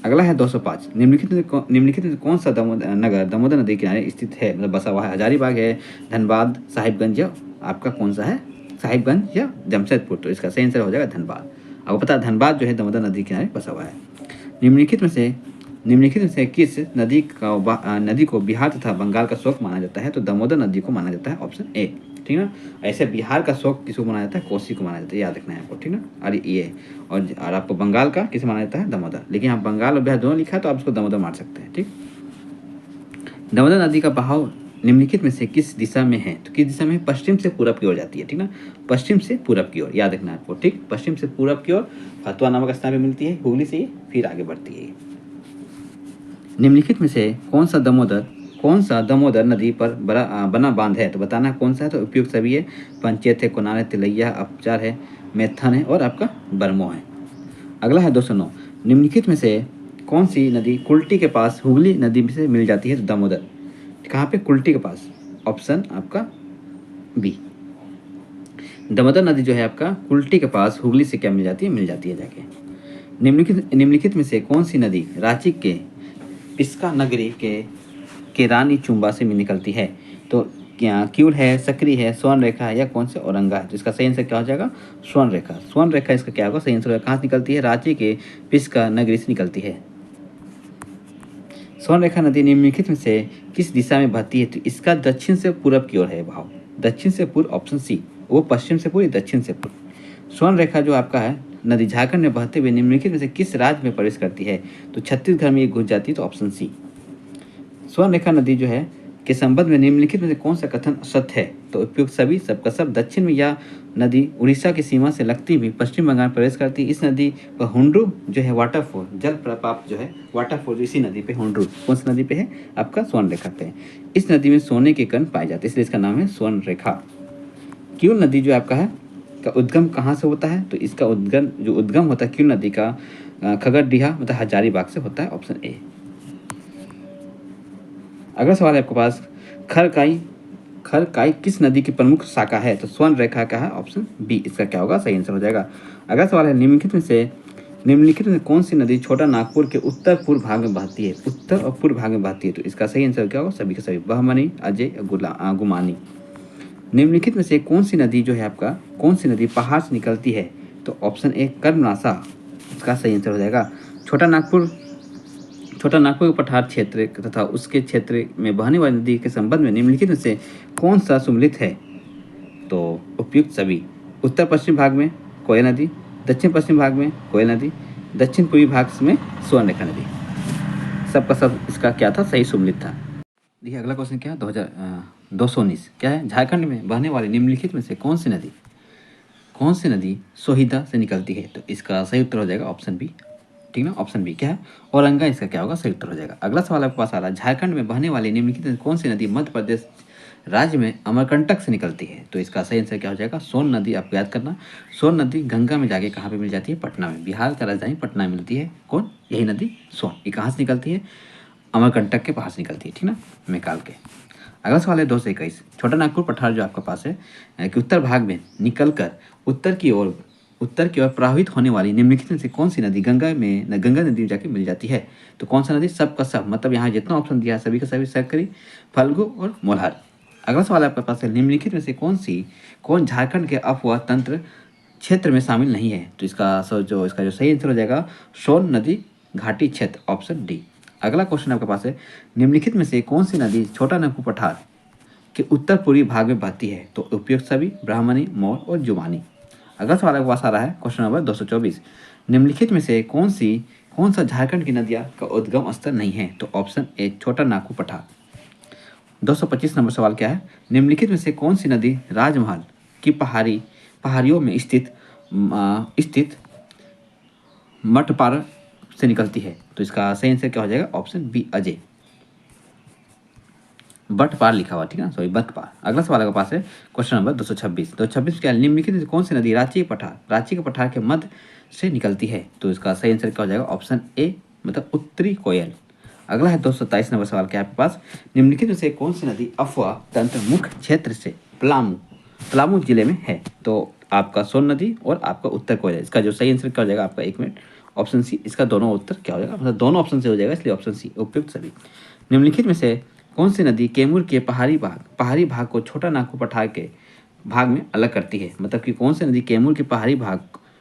अगला है 205। निम्नलिखित में कौन सा नगर दामोदर नदी के किनारे स्थित है, मतलब बसा हुआ है? हजारीबाग है, धनबाद, साहिबगंज या आपका कौन सा है? साहिबगंज या जमशेदपुर। तो इसका सही आंसर हो जाएगा धनबाद। आपको पता है धनबाद जो है दामोदर नदी के किनारे बसा हुआ है। निम्नलिखित में से किस नदी को बिहार तथा बंगाल का शोक माना जाता है? तो दामोदर नदी को माना जाता है, ऑप्शन ए। ठीक ना। ऐसे बिहार का शोक किसको माना जाता है? कोसी को माना जाता है, याद रखना है आपको। ठीक ना। अरे ये और आपको बंगाल का किसे माना जाता है? दामोदर। लेकिन आप बंगाल और बिहार दोनों लिखा है तो आप इसको दामोदर मार सकते हैं। ठीक। दामोदर नदी का बहाव निम्नलिखित में से किस दिशा में है? तो किस दिशा में? पश्चिम से पूरब की ओर जाती है। ठीक ना। पश्चिम से पूरब की ओर, याद रखना है आपको। ठीक। पश्चिम से पूरब की ओर फतवा नामक स्थान पे मिलती है, हुगली से फिर आगे बढ़ती है। निम्नलिखित में से कौन सा दामोदर नदी पर बना बांध है? तो बताना है कौन सा है। तो उपयुक्त सभी है। पंचेत है, कोनार है, तिलैया, अपचार है, मैथन है और आपका बरमो है। अगला है 209। निम्नलिखित में से कौन सी नदी कुल्टी के पास हुगली नदी से मिल जाती है? तो दामोदर। कहाँ पे? कुल्टी के पास, ऑप्शन आपका बी। दामोदर नदी जो है आपका कुल्टी के पास हुगली से क्या मिल जाती है? मिल जाती है जाके। निम्नलिखित में से कौन सी नदी रांची के पिस्का नगरी के रानी चुम्बा से निकलती है? तो क्या क्यूल है, सकरी है, स्वर्ण रेखा है या कौन से औरंगा है? तो इसका सही आंसर क्या हो जाएगा? स्वर्ण रेखा। स्वर्ण रेखा इसका क्या होगा? सही आंसर कहाँ से निकलती है? रांची के पिस्का नगरी से निकलती है। स्वर्ण रेखा नदी निम्नलिखित में से किस दिशा में बहती है? तो इसका दक्षिण से पूरब की ओर है बहाव। दक्षिण से पूर्व, ऑप्शन सी। वो पश्चिम से पूर्व, दक्षिण से पूर्व। स्वर्ण रेखा जो आपका है नदी झारखंड में बहते हुए निम्नलिखित में से किस राज्य में प्रवेश करती है? तो छत्तीसगढ़ में ये घुस जाती है, तो ऑप्शन सी। स्वर्ण रेखा नदी जो है के संबंध में निम्नलिखित में से कौन सा कथन सत्य है? तो उपयुक्त सभी। सबका सब। दक्षिण में यह नदी उड़ीसा की सीमा से लगती हुई पश्चिम बंगाल में प्रवेश करती है। इस नदी पर हुंड्रू जो है वाटरफॉल, जल प्रपात जो है वाटरफॉल इसी नदी पे, हुंड्रू कौन सी नदी पे है? आपका स्वर्ण रेखा पे। इस नदी में सोने के कण पाए जाते हैं, इसलिए इसका नाम है स्वर्ण रेखा। क्यूल नदी जो आपका है का उद्गम कहाँ से होता है? तो इसका उद्गम होता है क्यूल नदी का खगड़िया मतलब हजारीबाग से होता है, ऑप्शन ए। अगला सवाल है आपके पास, खरकाई किस नदी की प्रमुख शाखा है? तो स्वर्ण रेखा का है, ऑप्शन बी। इसका क्या होगा? सही आंसर हो जाएगा। अगला सवाल है, निम्नलिखित में कौन सी नदी छोटा नागपुर के उत्तर पूर्व भाग में बहती है? उत्तर और पूर्व भाग में बहती है। तो इसका सही आंसर क्या होगा? सभी के सभी। बहमनी, अजय, गुमानी। निम्नलिखित में से कौन सी नदी जो है आपका, कौन सी नदी पहाड़ से निकलती है? तो ऑप्शन ए कर्मनाशा इसका सही आंसर हो जाएगा। छोटा नागपुर के पठार क्षेत्र तथा उसके क्षेत्र में बहने वाली नदी के संबंध में निम्नलिखित में से कौन सा सुमेलित है? तो उपयुक्त सभी। उत्तर पश्चिम भाग में कोयल नदी, दक्षिण पश्चिम भाग में कोयल नदी, दक्षिण पूर्वी भाग में स्वर्ण रेखा नदी। सबका सब इसका क्या था? सही सुमेलित था। देखिए अगला क्वेश्चन क्या है? 219 क्या है? झारखंड में बहने वाली निम्नलिखित में से कौन सी नदी सोहिदा से निकलती है? तो इसका सही उत्तर हो जाएगा ऑप्शन बी। ठीक ना। ऑप्शन बी क्या है? औरंगा इसका क्या होगा? सही उत्तर हो जाएगा। अगला सवाल आपके पास आ रहा है, झारखंड में बहने वाली निम्नलिखित में कौन सी नदी मध्य प्रदेश राज्य में अमरकंटक से निकलती है। तो इसका सही आंसर क्या हो जाएगा? सोन नदी। आपको याद करना, सोन नदी गंगा में जाके कहाँ पे मिल जाती है? पटना में। बिहार का राजधानी पटना में मिलती है। कौन? यही नदी सोन। ये कहाँ से निकलती है? अमरकंटक के पास निकलती है, ठीक ना, मेकाल के। अगला सवाल है 221। छोटा नागपुर पठार जो आपके पास है कि उत्तर भाग में निकलकर उत्तर की ओर प्रवाहित होने वाली निम्नलिखित में से कौन सी नदी गंगा नदी में जाके मिल जाती है? तो कौन सा नदी? सब का सब, मतलब यहाँ जितना ऑप्शन दिया है सभी का सभी, सकरी, फल्गु और मोल्हार। अगला सवाल आपके पास है निम्नलिखित में से कौन झारखंड के अपवाह तंत्र क्षेत्र में शामिल नहीं है? तो इसका जो सही आंसर हो जाएगा सोन नदी घाटी क्षेत्र, ऑप्शन डी। अगला क्वेश्चन आपके पास है निम्नलिखित में से कौन सी नदी छोटा नागपुर पठार के उत्तर पूर्वी भाग में बहती है? तो उपयुक्त सभी, ब्राह्मणी, मौर और जुबानी। अगला सवाल आपके पास आ रहा है क्वेश्चन नंबर 224। निम्नलिखित में से कौन सा झारखंड की नदियाँ का उद्गम स्थल नहीं है? तो ऑप्शन ए छोटा नागपुर पठार। 225 नंबर सवाल क्या है? निम्नलिखित में से कौन सी नदी राजमहल की पहाड़ियों में स्थित मठपार से निकलती है? तो इसका सही आंसर क्या हो जाएगा? Option B Ajay. बटपार लिखा हुआ, ठीक है ना, सॉरी बटपार। अगला सवाल आपके पास है क्वेश्चन नंबर 226। 226 क्या? निम्नलिखित में से कौन सी नदी रांची के पठार के मध्य से निकलती है? तो इसका सही आंसर क्या हो जाएगा? ऑप्शन ए, मतलब उत्तरी कोयल। अगला है 227 नंबर सवाल क्या आपके पास? निम्नलिखित में से कौन सी नदी अफवाह तंत्र मुख्य क्षेत्र से पलामू जिले में है? तो आपका सोन नदी और आपका उत्तर कोयल। इसका जो सही आंसर क्या हो जाएगा आपका? 1 मिनट, ऑप्शन सी। इसका दोनों उत्तर क्या हो जाएगा? मतलब दोनों ऑप्शन से हो जाएगा, इसलिए ऑप्शन सी उपयुक्त सभी। निम्नलिखित में से कौन सी नदी कैमूर के पहाड़ी भाग को छोटा नागपुर पठार के भाग में अलग करती है? मतलब कि कौन सी नदी कैमूर के पहाड़ी भाग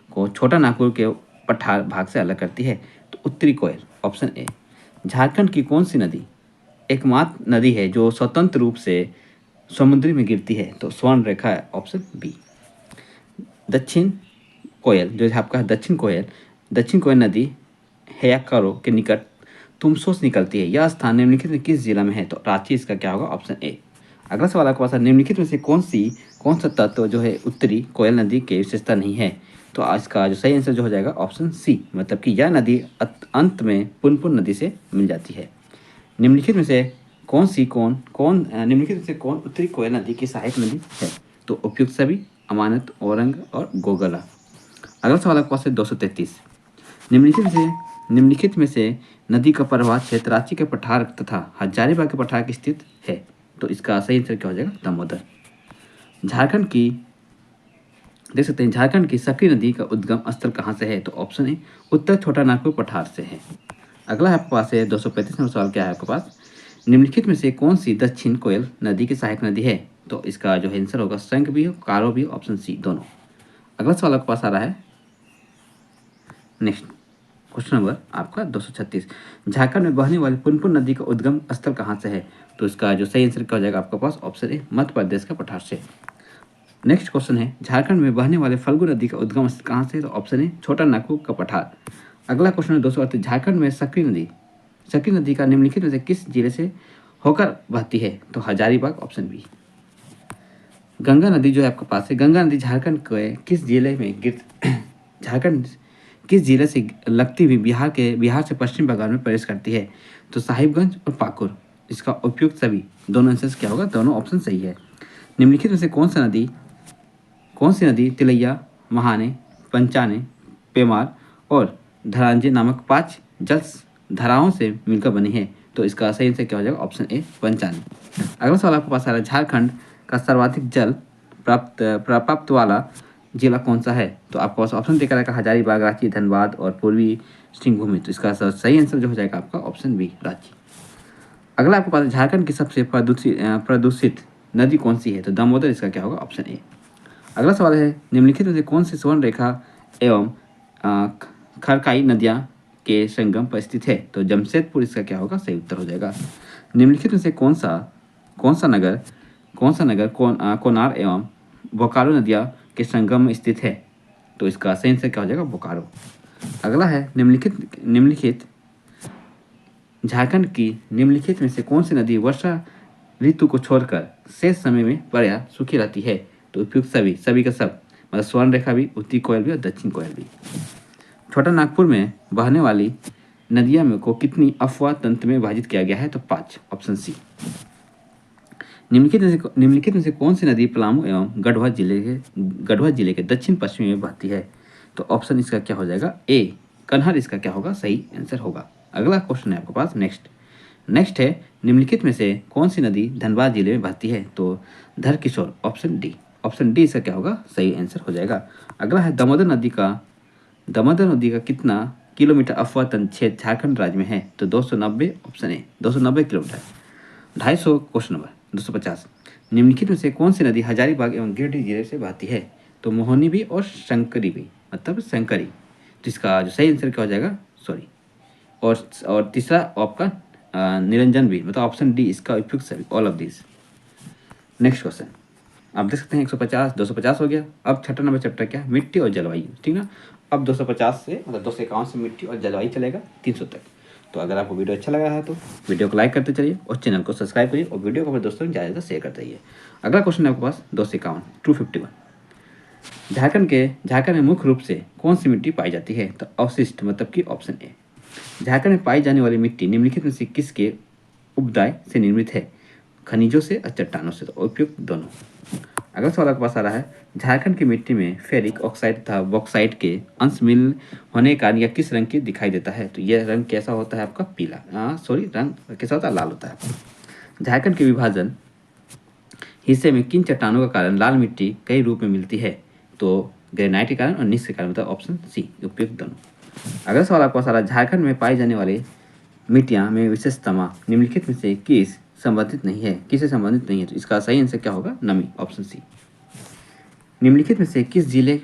को छोटा नागपुर के पठार भाग से अलग करती है? तो उत्तरी कोयल, ऑप्शन ए। झारखंड की कौन सी नदी एकमात्र नदी है जो स्वतंत्र रूप से समुद्र में गिरती है? तो स्वर्ण रेखा है, ऑप्शन बी। दक्षिण कोयल जो है आपका दक्षिण कोयल नदी हेयाकारो के निकट तुमसो से निकलती है। यह स्थान निम्नलिखित में किस जिला में है? तो रांची। इसका क्या होगा? Option A. अगला सवाल आपके पास है निम्नलिखित में से कौन सा तत्व जो है उत्तरी कोयल नदी के विशेषता नहीं है? तो इसका जो सही आंसर जो हो जाएगा ऑप्शन सी, मतलब कि यह नदी अंत में पुनपुन नदी से मिल जाती है। निम्नलिखित में से कौन उत्तरी कोयल नदी की सहायक नदी है? तो उपयुक्त सभी, अमानत, औरंग और गोगला। अगला सवाल आपके पास है 233। निम्नलिखित में से नदी का प्रवाह क्षेत्र रांची के पठार तथा हजारीबाग के पठार की स्थित है? तो इसका सही आंसर क्या हो जाएगा? दामोदर। देख सकते हैं झारखंड की सकरी नदी का उद्गम स्थल कहाँ से है? तो ऑप्शन ए उत्तर छोटा नागपुर पठार से है। अगला आपके पास है 235 नंबर सवाल क्या है आपके पास? निम्नलिखित में से कौन सी दक्षिण कोयल नदी की सहायक नदी है? तो इसका जो आंसर होगा शंख भी हो, कारो भी हो, ऑप्शन सी दोनों। अगला सवाल आपके पास आ रहा है नेक्स्ट क्वेश्चन नंबर आपका 236। झारखंड में बहने वाली पुनपुन नदी का उद्गम स्थल कहाँ से है? तो इसका जो सही आंसर क्या हो जाएगा आपके पास? ऑप्शन ए मध्य प्रदेश का पठार से। नेक्स्ट क्वेश्चन है झारखंड में बहने वाले फल्गु नदी का उद्गम स्थल कहाँ से है? तो ऑप्शन ए छोटा नागपुर का पठार। अगला क्वेश्चन है 238। झारखंड में सकरी नदी का निम्नलिखित में से किस जिले से होकर बहती है? तो हजारीबाग, ऑप्शन बी। गंगा नदी जो है आपके पास है, गंगा नदी झारखंड के किस जिले में झारखंड किस जिले से लगती हुई बिहार से पश्चिम बंगाल में प्रवेश करती है? तो साहिबगंज और पाकुर। इसका उपयुक्त सभी, दोनों आंसर क्या होगा? दोनों ऑप्शन सही है। निम्नलिखित में से कौन सी नदी तिलैया, महाने, पंचाने, पेमार और धरांजे नामक 5 जल धाराओं से मिलकर बनी है? तो इसका सही आंसर क्या हो जाएगा? Option A Panchane. अगला सवाल आपके पास आ रहा है झारखंड का सर्वाधिक जल प्राप्त वाला जिला कौन सा है? तो आपको ऑप्शन देकर रखा हजारीबाग, रांची, धनबाद और पूर्वी सिंहभूम। तो इसका सही आंसर जो हो जाएगा आपका ऑप्शन बी रांची। अगला आपके पास झारखंड की सबसे प्रदूषित नदी कौन सी है? तो दामोदर। इसका क्या होगा? Option A. अगला सवाल है निम्नलिखित में से कौन सी स्वर्ण रेखा एवं खरकाई नदियाँ के संगम पर स्थित है? तो जमशेदपुर। इसका क्या होगा? सही उत्तर हो जाएगा। निम्नलिखित में से कौन सा नगर कोनार एवं बोकारो नदियाँ के संगम में स्थित है? तो इसका सही आंसर क्या हो जाएगा? बोकारो। अगला है निम्नलिखित झारखंड की निम्नलिखित में से कौन सी नदी वर्षा ऋतु को छोड़कर शेष समय में प्रायः सूखी रहती है? तो उपयुक्त सभी का सब, मतलब स्वर्ण रेखा भी, उत्तरी कोयल भी और दक्षिण कोयल भी। छोटा नागपुर में बहने वाली नदियां को कितनी अफवाह तंत्र में विभाजित किया गया है? तो 5, ऑप्शन सी। निम्नलिखित में से कौन सी नदी पलामू एवं गढ़वा जिले के दक्षिण पश्चिम में बहती है? तो ऑप्शन इसका क्या हो जाएगा? ए कन्हर इसका क्या होगा? सही आंसर होगा। अगला क्वेश्चन है आपके पास नेक्स्ट है निम्नलिखित में से कौन सी नदी धनबाद जिले में बहती है? तो धरकिशोर, ऑप्शन डी इसका क्या होगा? सही आंसर हो जाएगा। अगला है दामोदर नदी का कितना किलोमीटर अफवातन क्षेत्र झारखंड राज्य में है? तो 290, option A 290 kilometre. 250 question number 250 निम्नलिखित में से कौन सी नदी हजारीबाग एवं गिरिडीह जिले से बहती है? तो मोहनी भी और शंकरी भी, मतलब शंकरी। तो इसका जो सही आंसर क्या हो जाएगा? सॉरी, और तीसरा आपका निरंजन भी, मतलब ऑप्शन डी इसका उपयुक्त सभी, all of this. Next question आप देख सकते हैं 150 250 हो गया। अब छठा नंबर चैप्टर क्या है? मिट्टी और जलवायु, ठीक ना। अब 250 से मतलब 251 से मिट्टी और जलवायु चलेगा 300 तक। तो अगर आपको वीडियो अच्छा लगा है तो वीडियो को लाइक करते चलिए और चैनल को सब्सक्राइब करिए और वीडियो को अपने दोस्तों में ज़्यादा शेयर करते रहिए। अगला क्वेश्चन है आपके पास 251 251 झारखंड में मुख्य रूप से कौन सी मिट्टी पाई जाती है? तो अवशिष्ट, मतलब कि ऑप्शन ए। झारखंड में पाई जाने वाली मिट्टी निम्नलिखित में से किसके उपदाय से निर्मित है? खनिजों से और चट्टानों से? तो उपयुक्त दोनों। अगला सवाल आपके पास आ रहा है झारखंड की मिट्टी में फेरिक ऑक्साइड तथा बॉक्साइट के अंश मिल होने के कारण यह किस रंग की दिखाई देता है? तो यह रंग कैसा होता है आपका? पीला, रंग कैसा होता है? लाल होता है। झारखंड के विभाजन हिस्से में किन चट्टानों का कारण लाल मिट्टी कई रूप में मिलती है? तो ग्रेनाइट के कारण और निस के कारण, मतलब ऑप्शन सी उपयुक्त दोनों। अगला सवाल आपको सारा झारखंड में पाई जाने वाले मिट्टियाँ में विशेषतमा निम्नलिखित में से किसे संबंधित नहीं है? तो इसका सही आंसर क्या होगा? नमी, ऑप्शन सी। निम्नलिखित में से किस जिले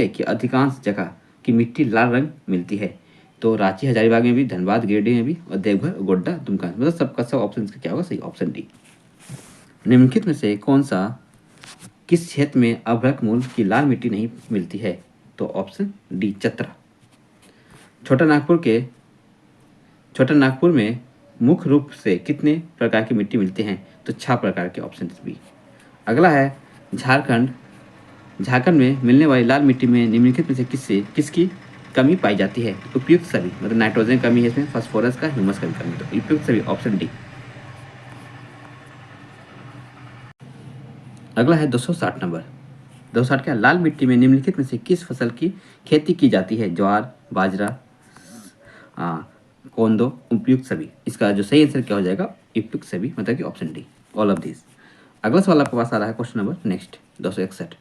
की अधिकांश जगह की मिट्टी लाल रंग मिलती है? तो रांची, हजारीबाग में भी, धनबाद, गिरिडीह में भी, और देवघर, गोड्डा, दुमका, मतलब सबका सब ऑप्शन इसका क्या होगा? सही, ऑप्शन डी। निम्नलिखित में से किस क्षेत्र में अभ्रक मूल की लाल मिट्टी नहीं मिलती है? तो ऑप्शन डी चतरा। छोटा नागपुर में मुख्य रूप से कितने प्रकार की मिट्टी मिलती हैं? तो 6 प्रकार के, ऑप्शन बी। अगला है झारखंड में मिलने वाली लाल मिट्टी में निम्नलिखित में से किसकी कमी पाई जाती है? उपयुक्त सभी, मतलब नाइट्रोजन कमी है इसमें, फास्फोरस का, ह्यूमस का भी कमी, तो उपयुक्त सभी, ऑप्शन डी। अगला है 260 नंबर 260 क्या? लाल मिट्टी में निम्नलिखित में से किस फसल की खेती की जाती है? ज्वार, बाजरा, कोंदो, उपयुक्त सभी। इसका जो सही आंसर क्या हो जाएगा? उपयुक्त सभी, मतलब कि option D, all of this. अगला सवाल आपके पास आ रहा है क्वेश्चन नंबर 261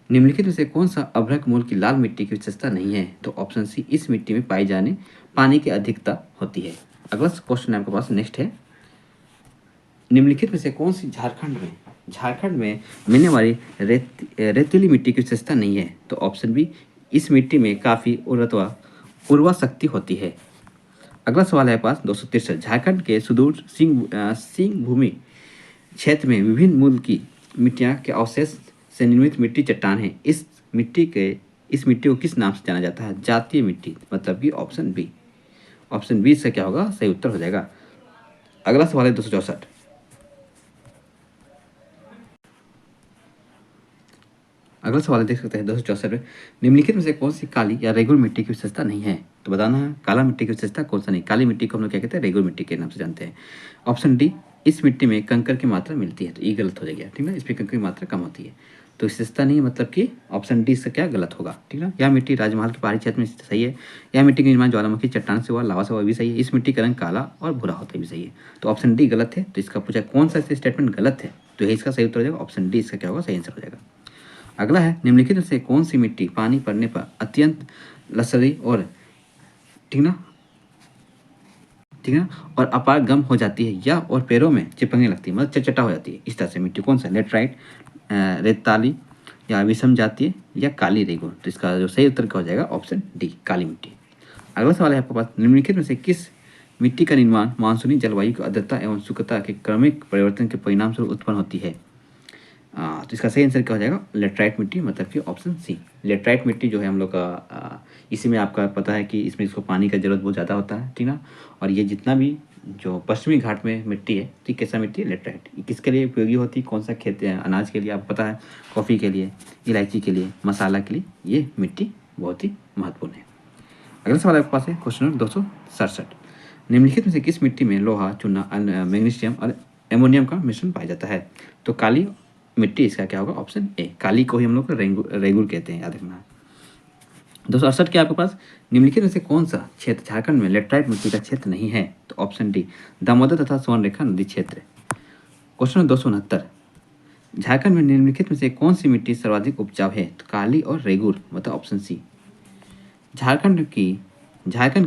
निम्नलिखित में से कौन सा अभ्रक मूल की लाल मिट्टी की विशेषता नहीं है? तो ऑप्शन सी इस मिट्टी में पाई जाने पानी की अधिकता होती है। अगला क्वेश्चन आपके पास नेक्स्ट है निम्नलिखित में से कौन सी झारखंड में मिलने वाली रेतीली मिट्टी की विशेषता नहीं है? तो ऑप्शन बी इस मिट्टी में काफ़ी उर्वरा शक्ति होती है। अगला सवाल है पास 263 झारखंड के सुदूर सिंह भूमि क्षेत्र में विभिन्न मूल की मिट्टियाँ के अवशेष से निर्मित मिट्टी चट्टान है। इस मिट्टी को किस नाम से जाना जाता है? जातीय मिट्टी, मतलब कि ऑप्शन बी से क्या होगा? सही उत्तर हो जाएगा। अगला सवाल है 264 अगला सवाल देख सकते हैं 264 में निम्नलिखित में से कौन सी काली या रेगुलर मिट्टी की विशेषता नहीं है? तो बताना है काला मिट्टी की विशेषता कौन सा नहीं। काली मिट्टी को हम लोग क्या कहते हैं? रेगुलर मिट्टी के नाम से जानते हैं। ऑप्शन डी इस मिट्टी में कंकर की मात्रा मिलती है, तो ये गलत हो जाएगा, ठीक ना। इसमें कंकर की मात्रा कम होती है, तो विशेषता नहीं, मतलब कि ऑप्शन डी से क्या गलत होगा, ठीक ना। यह मिट्टी राजमहल के पहाड़ी क्षेत्र में सही है। यह मिट्टी का निर्माण ज्वालामुखी चट्टान से हुआ, लावा से हुआ, भी सही है। इस मिट्टी का रंग काला और भूरा होता है, भी सही है। तो ऑप्शन डी गलत है। तो इसका पूछा कौन सा स्टेटमेंट गलत है, तो यही इसका सही उत्तर हो जाएगा। ऑप्शन डी इसका क्या होगा? सही आंसर हो जाएगा। अगला है निम्नलिखित में से कौन सी मिट्टी पानी पड़ने पर अत्यंत लसरी और ठीक ना और अपार गम हो जाती है या और पैरों में चिपकने लगती है, मतलब चटचटा हो जाती है। इस तरह से मिट्टी कौन सा? लेटराइट, रेताली, या विषम जातीय, या काली रेगुन। तो इसका जो सही उत्तर क्या हो जाएगा? ऑप्शन डी काली मिट्टी। अगला सवाल है आपके पास निम्नलिखित में से किस मिट्टी का निर्माण मानसूनी जलवायु की आर्द्रता एवं शुष्कता के क्रमिक परिवर्तन के परिणाम स्वरूप उत्पन्न होती है? तो इसका सही आंसर क्या हो जाएगा? लेटराइट मिट्टी, मतलब कि ऑप्शन सी। लेटराइट मिट्टी जो है हम लोग का इसी में आपका पता है कि इसमें इसको पानी का जरूरत बहुत ज़्यादा होता है, ठीक ना। और ये जितना भी जो पश्चिमी घाट में मिट्टी है, तो कैसा मिट्टी है? लेटराइट। किसके लिए उपयोगी होती है? कौन सा खेत है? अनाज के लिए, आपको पता है, कॉफ़ी के लिए, इलायची के लिए, मसाला के लिए ये मिट्टी बहुत ही महत्वपूर्ण है। अगला सवाल आपके पास है क्वेश्चन नंबर 267 निम्नलिखित में से किस मिट्टी में लोहा, चूना, मैग्नीशियम और एमोनियम का मिश्रण पाया जाता है। तो काली मिट्टी इसका क्या होगा, ऑप्शन ए। काली को ही हम लोग रेगुर कहते हैं, याद रखना। 268 के आपके पास निम्नलिखित में से कौन सा क्षेत्र झारखंड में लेटराइट मिट्टी का क्षेत्र नहीं है, तो ऑप्शन डी दामोदर तथा स्वर्णरेखा नदी क्षेत्र। क्वेश्चन 269, झारखंड में निम्नलिखित में से कौन सी मिट्टी सर्वाधिक उपजाऊ है, तो काली और रेगुर, मतलब ऑप्शन सी। झारखंड की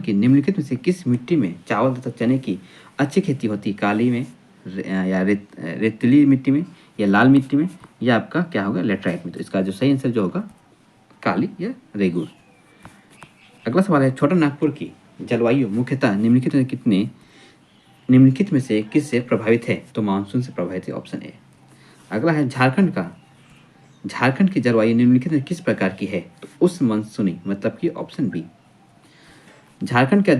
निम्नलिखित में से किस मिट्टी में चावल तथा चने की अच्छी खेती होती है, काली में या रेतीली मिट्टी में या लाल मिट्टी में या आपका क्या होगा, लेटराइट में। तो इसका जो सही आंसर जो होगा काली या रेगुर। अगला सवाल है, छोटा नागपुर की जलवायु मुख्यतः निम्नलिखित में से किस से प्रभावित है, तो मानसून से प्रभावित है, ऑप्शन ए। अगला है, झारखंड की जलवायु निम्नलिखित में किस प्रकार की है, तो उष्ण मानसूनी, मतलब कि ऑप्शन बी। झारखंड के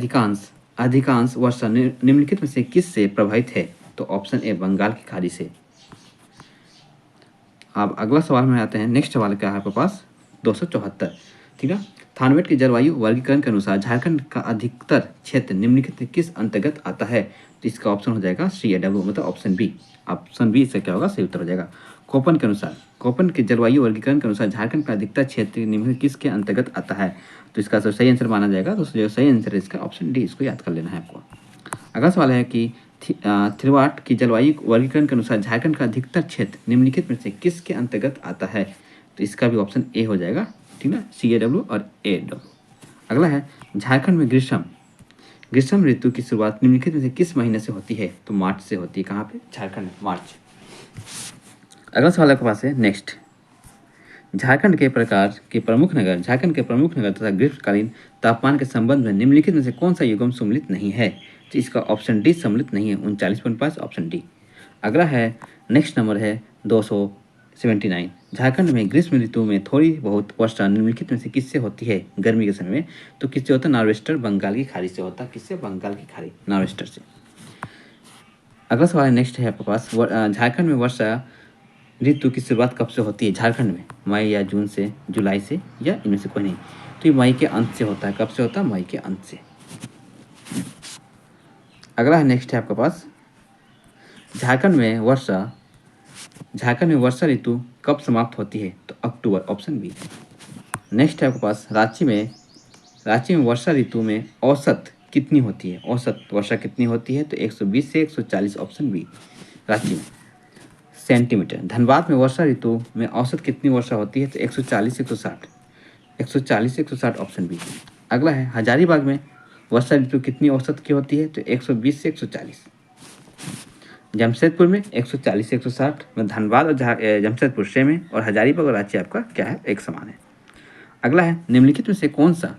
अधिकांश वर्षा निम्नलिखित में से किस से प्रभावित है, तो ऑप्शन ए बंगाल की खाड़ी से। अब अगला सवाल में आते हैं, नेक्स्ट सवाल क्या है आपके पास 274, ठीक है। थानवेट की जलवायु वर्गीकरण के अनुसार झारखंड का अधिकतर क्षेत्र निम्नलिखित किस अंतर्गत आता है, तो इसका ऑप्शन हो जाएगा CAW, मतलब ऑप्शन बी। ऑप्शन बी इसका क्या होगा, सही उत्तर हो जाएगा। कोपन के जलवायु वर्गीकरण के अनुसार झारखंड का अधिकतर क्षेत्र निम्नलिखित किसके अंतर्गत आता है, तो इसका सही आंसर माना जाएगा। तो जो सही आंसर है इसका ऑप्शन डी, इसको याद कर लेना है आपको। अगला सवाल है कि थिरवाट की जलवायु वर्गीकरण के अनुसार झारखंड का अधिकतर क्षेत्र निम्नलिखित में से किसके अंतर्गत आता है, तो इसका भी ऑप्शन ए हो जाएगा, ठीक ना, CAW और AW। अगला है, झारखंड में ग्रीष्म ऋतु की शुरुआत निम्नलिखित में से किस महीने से होती है, तो मार्च से होती है। कहाँ पे, झारखंड में, मार्च। अगला सवाल आपके पास है नेक्स्ट, झारखंड के प्रमुख नगर तथा ग्रीष्मकालीन तापमान के संबंध में निम्नलिखित में से कौन सा युग्म सम्मिलित नहीं है, तो इसका ऑप्शन डी सम्मिलित नहीं है, 39.5, ऑप्शन डी। अगला है, नेक्स्ट नंबर है 279, झारखंड में ग्रीष्म ऋतु में थोड़ी बहुत वर्षा निम्नलिखित में से किससे होती है, गर्मी के समय में, तो किससे होता है, नॉर्वेस्टर बंगाल की खाड़ी से होता है। किससे, बंगाल की खाड़ी, नॉर्वेस्टर से। अगला सवाल है नेक्स्ट है आपके पास, झारखंड में वर्षा ऋतु की शुरुआत कब से होती है, झारखंड में, मई या जून से, जुलाई से, या इनमें से कोई नहीं। तो ये मई के अंत से होता है। कब से होता है, मई के अंत से। अगला है नेक्स्ट है आपके पास, झारखंड में वर्षा ऋतु कब समाप्त होती है, तो अक्टूबर, ऑप्शन बी। नेक्स्ट है आपके पास, रांची में वर्षा ऋतु में औसत कितनी होती है, औसत वर्षा कितनी होती है, तो 120 से 140, ऑप्शन बी, रांची में, सेंटीमीटर। धनबाद में वर्षा ऋतु में औसत कितनी वर्षा होती है, तो 140 से 160, ऑप्शन बी। अगला है, हजारीबाग में वर्षा ऋतु कितनी औसत की होती है, तो 120 से 140। जमशेदपुर में 140 से 160, में धनबाद और जमशेदपुर सेम है, और हजारीबाग और रांची आपका क्या है, एक समान है। अगला है, निम्नलिखित में से कौन सा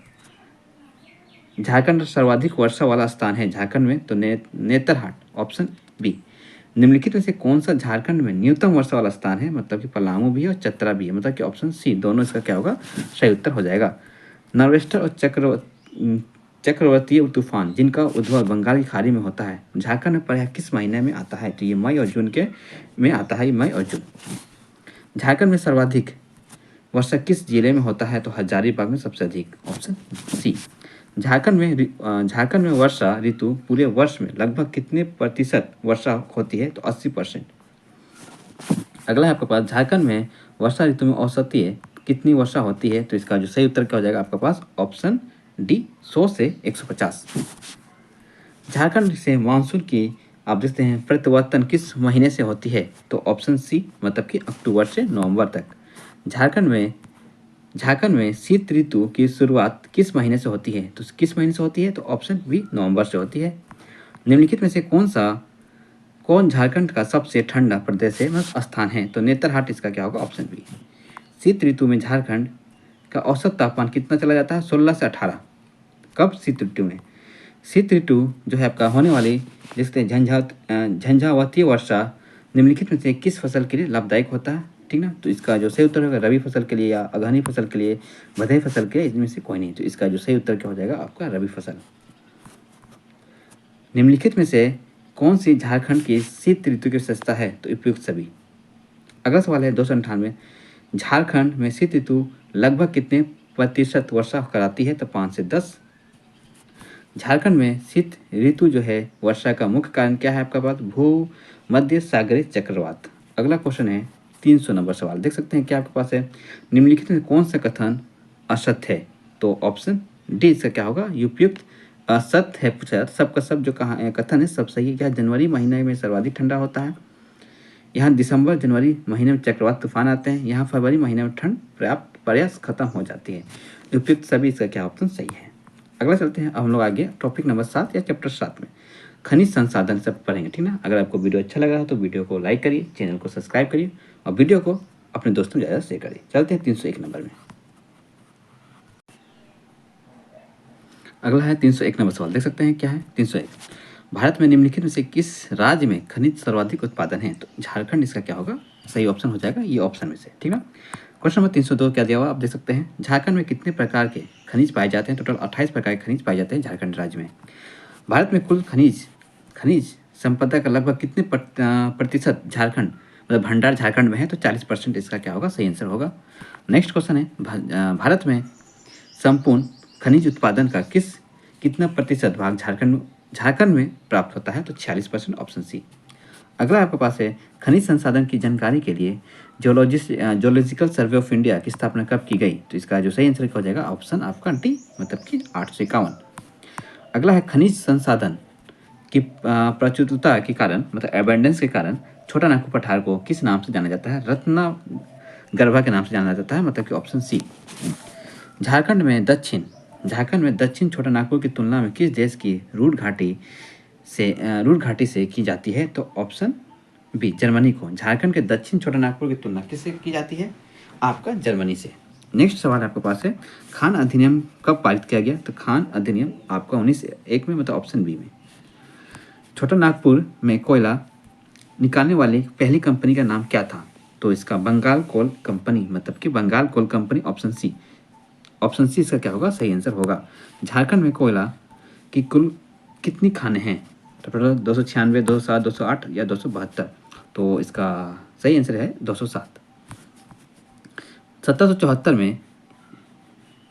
झारखंड सर्वाधिक वर्षा वाला स्थान है झारखंड में, तो नेतरहाट, ऑप्शन बी। निम्नलिखित में से कौन सा झारखंड में न्यूनतम वर्षा वाला स्थान है, मतलब कि पलामू भी है और चतरा भी है, मतलब कि ऑप्शन सी, दोनों इसका क्या होगा, सही उत्तर हो जाएगा। नॉर्वेस्टर और चक्रवर्तीय तूफान जिनका उद्भव बंगाल की खाड़ी में होता है, झारखंड में प्रायः किस महीने में आता है, तो ये मई और जून के में आता है, मई और जून। झारखंड में सर्वाधिक वर्षा किस जिले में होता है, तो हजारीबाग में सबसे अधिक, ऑप्शन सी। झारखंड में वर्षा ऋतु पूरे वर्ष में लगभग कितने प्रतिशत वर्षा होती है, तो 80%। अगला है आपके पास, झारखंड में वर्षा ऋतु में औसतीय कितनी वर्षा होती है, तो इसका जो सही उत्तर क्या हो जाएगा आपके पास, ऑप्शन डी, 100 से 150। झारखंड से मानसून की आप देखते हैं प्रत्यावर्तन किस महीने से होती है, तो ऑप्शन सी, मतलब कि अक्टूबर से नवंबर तक। झारखंड में शीत ऋतु की शुरुआत किस महीने से होती है, तो किस महीने से होती है, तो ऑप्शन बी, नवंबर से होती है। निम्नलिखित में से कौन झारखंड का सबसे ठंडा प्रदेश है, मतलब स्थान है, तो नेतरहाट इसका क्या होगा, ऑप्शन बी। शीत ऋतु में झारखंड का औसत तापमान कितना चला जाता है, 16 से 18। कब, शीत ऋतु में। शीत ऋतु जो है आपका होने वाली जिससे झंझावाती वर्षा निम्नलिखित में से किस फसल के लिए लाभदायक होता है, ठीक ना, तो इसका जो सही उत्तर होगा रबी फसल के लिए या अगहनी फसल के लिए, भदई फसल के लिए, इनमें से कोई नहीं। तो इसका जो सही उत्तर क्या हो जाएगा आपका, रबी फसल। निम्नलिखित में से कौन सी झारखंड की शीत ऋतु की विशेषता है, तो उपयुक्त सभी। अगला सवाल है 298, झारखंड में शीत ऋतु लगभग कितने प्रतिशत वर्षा कराती है, तो 5 से 10। झारखंड में शीत ऋतु जो है वर्षा का मुख्य कारण क्या है आपका पास? भू मध्य सागरीय चक्रवात। अगला क्वेश्चन है 300 नंबर सवाल, देख सकते हैं क्या आपके पास है? निम्नलिखित में कौन सा कथन असत्य है? तो ऑप्शन डी इसका क्या होगा? उपयुक्त असत्य है पूछा जाता, सबका सब जो कहा कथन है सब सही है। क्या जनवरी महीने में सर्वाधिक ठंडा होता है? यहाँ दिसंबर जनवरी महीने में चक्रवात तूफान आते हैं। यहाँ फरवरी महीने में ठंड प्रयास खत्म हो जाती है। उपयुक्त सभी इसका क्या ऑप्शन सही है। अगला चलते हैं, अब हम लोग आगे टॉपिक नंबर 7 या चैप्टर 7 में खनिज संसाधन सब पढ़ेंगे, ठीक ना। अगर आपको वीडियो अच्छा लग रहा है तो वीडियो को लाइक करिए, चैनल को सब्सक्राइब करिए और वीडियो को अपने दोस्तों में ज़्यादा शेयर करिए। चलते हैं 301 नंबर में। अगला है 301 नंबर सवाल, देख सकते हैं क्या है? 301, भारत में निम्नलिखित में से किस राज्य में खनिज सर्वाधिक उत्पादन है? तो झारखंड इसका क्या होगा? सही ऑप्शन हो जाएगा ये ऑप्शन में से, ठीक ना। क्वेश्चन नंबर 302 क्या दिया हुआ आप देख सकते हैं। झारखंड में कितने प्रकार के खनिज पाए जाते हैं? टोटल 28 प्रकार के खनिज पाए जाते हैं झारखंड राज्य में। भारत में कुल खनिज संपदा का लगभग कितने प्रतिशत झारखंड मतलब भंडार झारखंड में है? तो 40% इसका क्या होगा? सही आंसर होगा। नेक्स्ट क्वेश्चन है, भारत में संपूर्ण खनिज उत्पादन का कितना प्रतिशत भाग झारखंड में प्राप्त होता है? तो 46%, ऑप्शन सी। अगला आपके पास है, खनिज संसाधन की जानकारी के लिए जियोलॉजिकल सर्वे ऑफ इंडिया की स्थापना कब की गई? तो इसका जो सही आंसर हो जाएगा ऑप्शन आपका डी, मतलब कि 851। अगला है, खनिज संसाधन की प्रचुरता के कारण मतलब एबंडेंस के कारण छोटा नागपुर पठार को किस नाम से जाना जाता है? रत्ना गर्भा के नाम से जाना जाता है, मतलब कि ऑप्शन सी। झारखंड में दक्षिण छोटा नागपुर की तुलना में किस देश की रूट घाटी से की जाती है? तो ऑप्शन बी, जर्मनी को। झारखंड के दक्षिण छोटा नागपुर की तुलना किससे की जाती है? आपका जर्मनी से। नेक्स्ट सवाल आपके पास है, खान अधिनियम कब पारित किया गया? तो खान अधिनियम आपका 1901 में, मतलब ऑप्शन बी में। छोटा नागपुर में कोयला निकालने वाली पहली कंपनी का नाम क्या था? तो इसका बंगाल कोल कंपनी, मतलब कि Bengal coal company, option C. Option C इसका क्या होगा? सही आंसर होगा। झारखंड में कोयला की कुल कितनी खानें हैं? तो टोटल 296, 207, 208 या 272? तो इसका सही आंसर है 207। 1774 में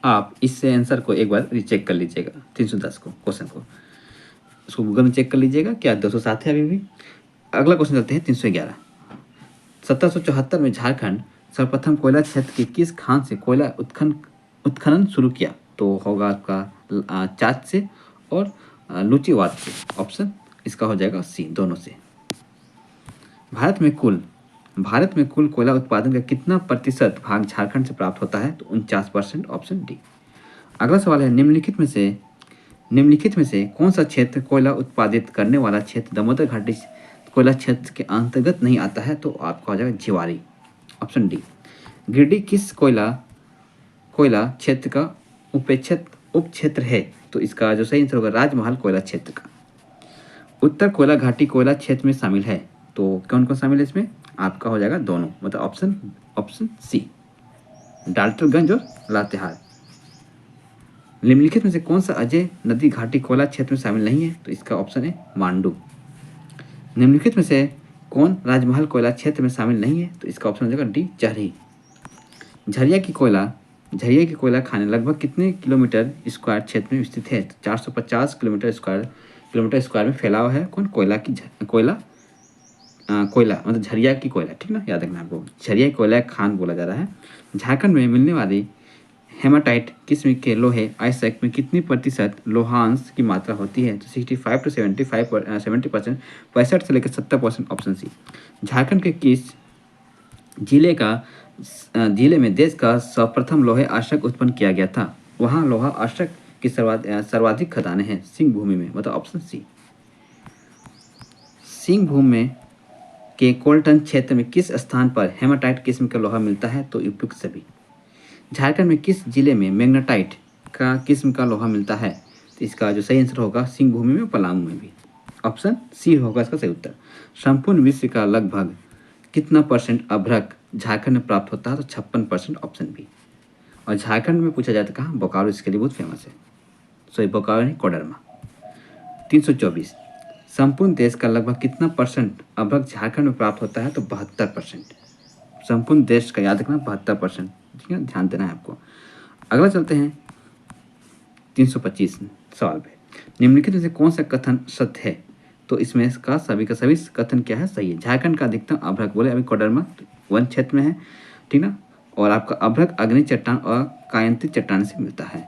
आप इस आंसर को एक बार रीचेक कर लीजिएगा, 310 को क्वेश्चन को उसको गूगल में चेक कर लीजिएगा, क्या 207 है अभी भी। अगला क्वेश्चन चलते हैं 311। 1774 में झारखंड सर्वप्रथम कोयला क्षेत्र के किस खान से कोयला उत्खनन शुरू किया? तो होगा आपका चाच से और लुचीवाद से। ऑप्शन इसका हो जाएगा सी, दोनों से। भारत में कुल कोयला उत्पादन का कितना प्रतिशत भाग झारखंड से प्राप्त होता है? तो 49%, ऑप्शन डी। अगला सवाल है, निम्नलिखित में से कौन सा क्षेत्र कोयला उत्पादित करने वाला क्षेत्र दामोदर घाटी कोयला क्षेत्र के अंतर्गत नहीं आता है? तो आपका हो जाएगा जिवारी, ऑप्शन डी। गिरिडीह किस कोयला क्षेत्र का उप क्षेत्र है? तो इसका जो सही आंसर होगा राजमहल कोयला क्षेत्र का। उत्तर कोयला घाटी कोयला क्षेत्र में शामिल है, तो कौन कौन शामिल है इसमें? आपका हो जाएगा दोनों, मतलब ऑप्शन सी, डाल्टनगंज और लातेहार। निम्नलिखित में से कौन सा अजय नदी घाटी कोयला क्षेत्र में शामिल नहीं है? तो इसका ऑप्शन है मांडू। निम्नलिखित में से कौन राजमहल कोयला क्षेत्र में शामिल नहीं है? तो इसका ऑप्शन हो जाएगा डी, झरही। झरिया की कोयला खाने लगभग कितने किलोमीटर स्क्वायर क्षेत्र में स्थित है? 450 किलोमीटर स्क्वायर में फैला हुआ है कौन? कोयला मतलब झरिया की कोयला, ठीक ना, याद रखना आपको। झरिया की कोयला खान बोला जा रहा है। झारखंड में मिलने वाली हेमाटाइट किस्म के लोहे आयस्क में कितनी प्रतिशत लोहांश की मात्रा होती है? तो 65 to 70%, 65 से लेकर 70%, ऑप्शन सी। झारखंड के किस जिले में देश का सर्वप्रथम लोहे आश्रक उत्पन्न किया गया था? वहाँ लोहा आश्रक की सर्वाधिक खदानें हैं सिंहभूमि में, मतलब ऑप्शन सी। सिंहभूमि में के कोल्टन क्षेत्र में किस स्थान पर हेमाटाइट किस्म का लोहा मिलता है? तो उपयुक्त सभी। झारखंड में किस जिले में मैग्नेटाइट का किस्म का लोहा मिलता है? तो इसका जो सही आंसर होगा सिंहभूमि में, पलामू में भी, ऑप्शन सी होगा इसका सही उत्तर। संपूर्ण विश्व का लगभग कितना % अभ्रक झारखंड में प्राप्त होता है? तो 56%, ऑप्शन बी। और झारखंड में पूछा जाता है कहाँ? बोकारो इसके लिए बहुत फेमस है, सॉरी बोकारो नहीं, कोडरमा। 324, संपूर्ण देश का लगभग कितना % अभ्रक झारखंड में प्राप्त होता है? तो 72%। संपूर्ण देश का याद रखना 72%, ठीक है, ध्यान देना है आपको। अगला चलते हैं 325 सवाल पे। निम्नलिखित में से कौन सा कथन सत्य है? तो इसमें का सभी कथन क्या है? सही है। झारखंड का अधिकतम अभ्रक बोले अभी कोडरमा वन क्षेत्र में है, ठीक ना। और आपका अभ्रक अग्नि चट्टान और कायंतित चट्टान से मिलता है,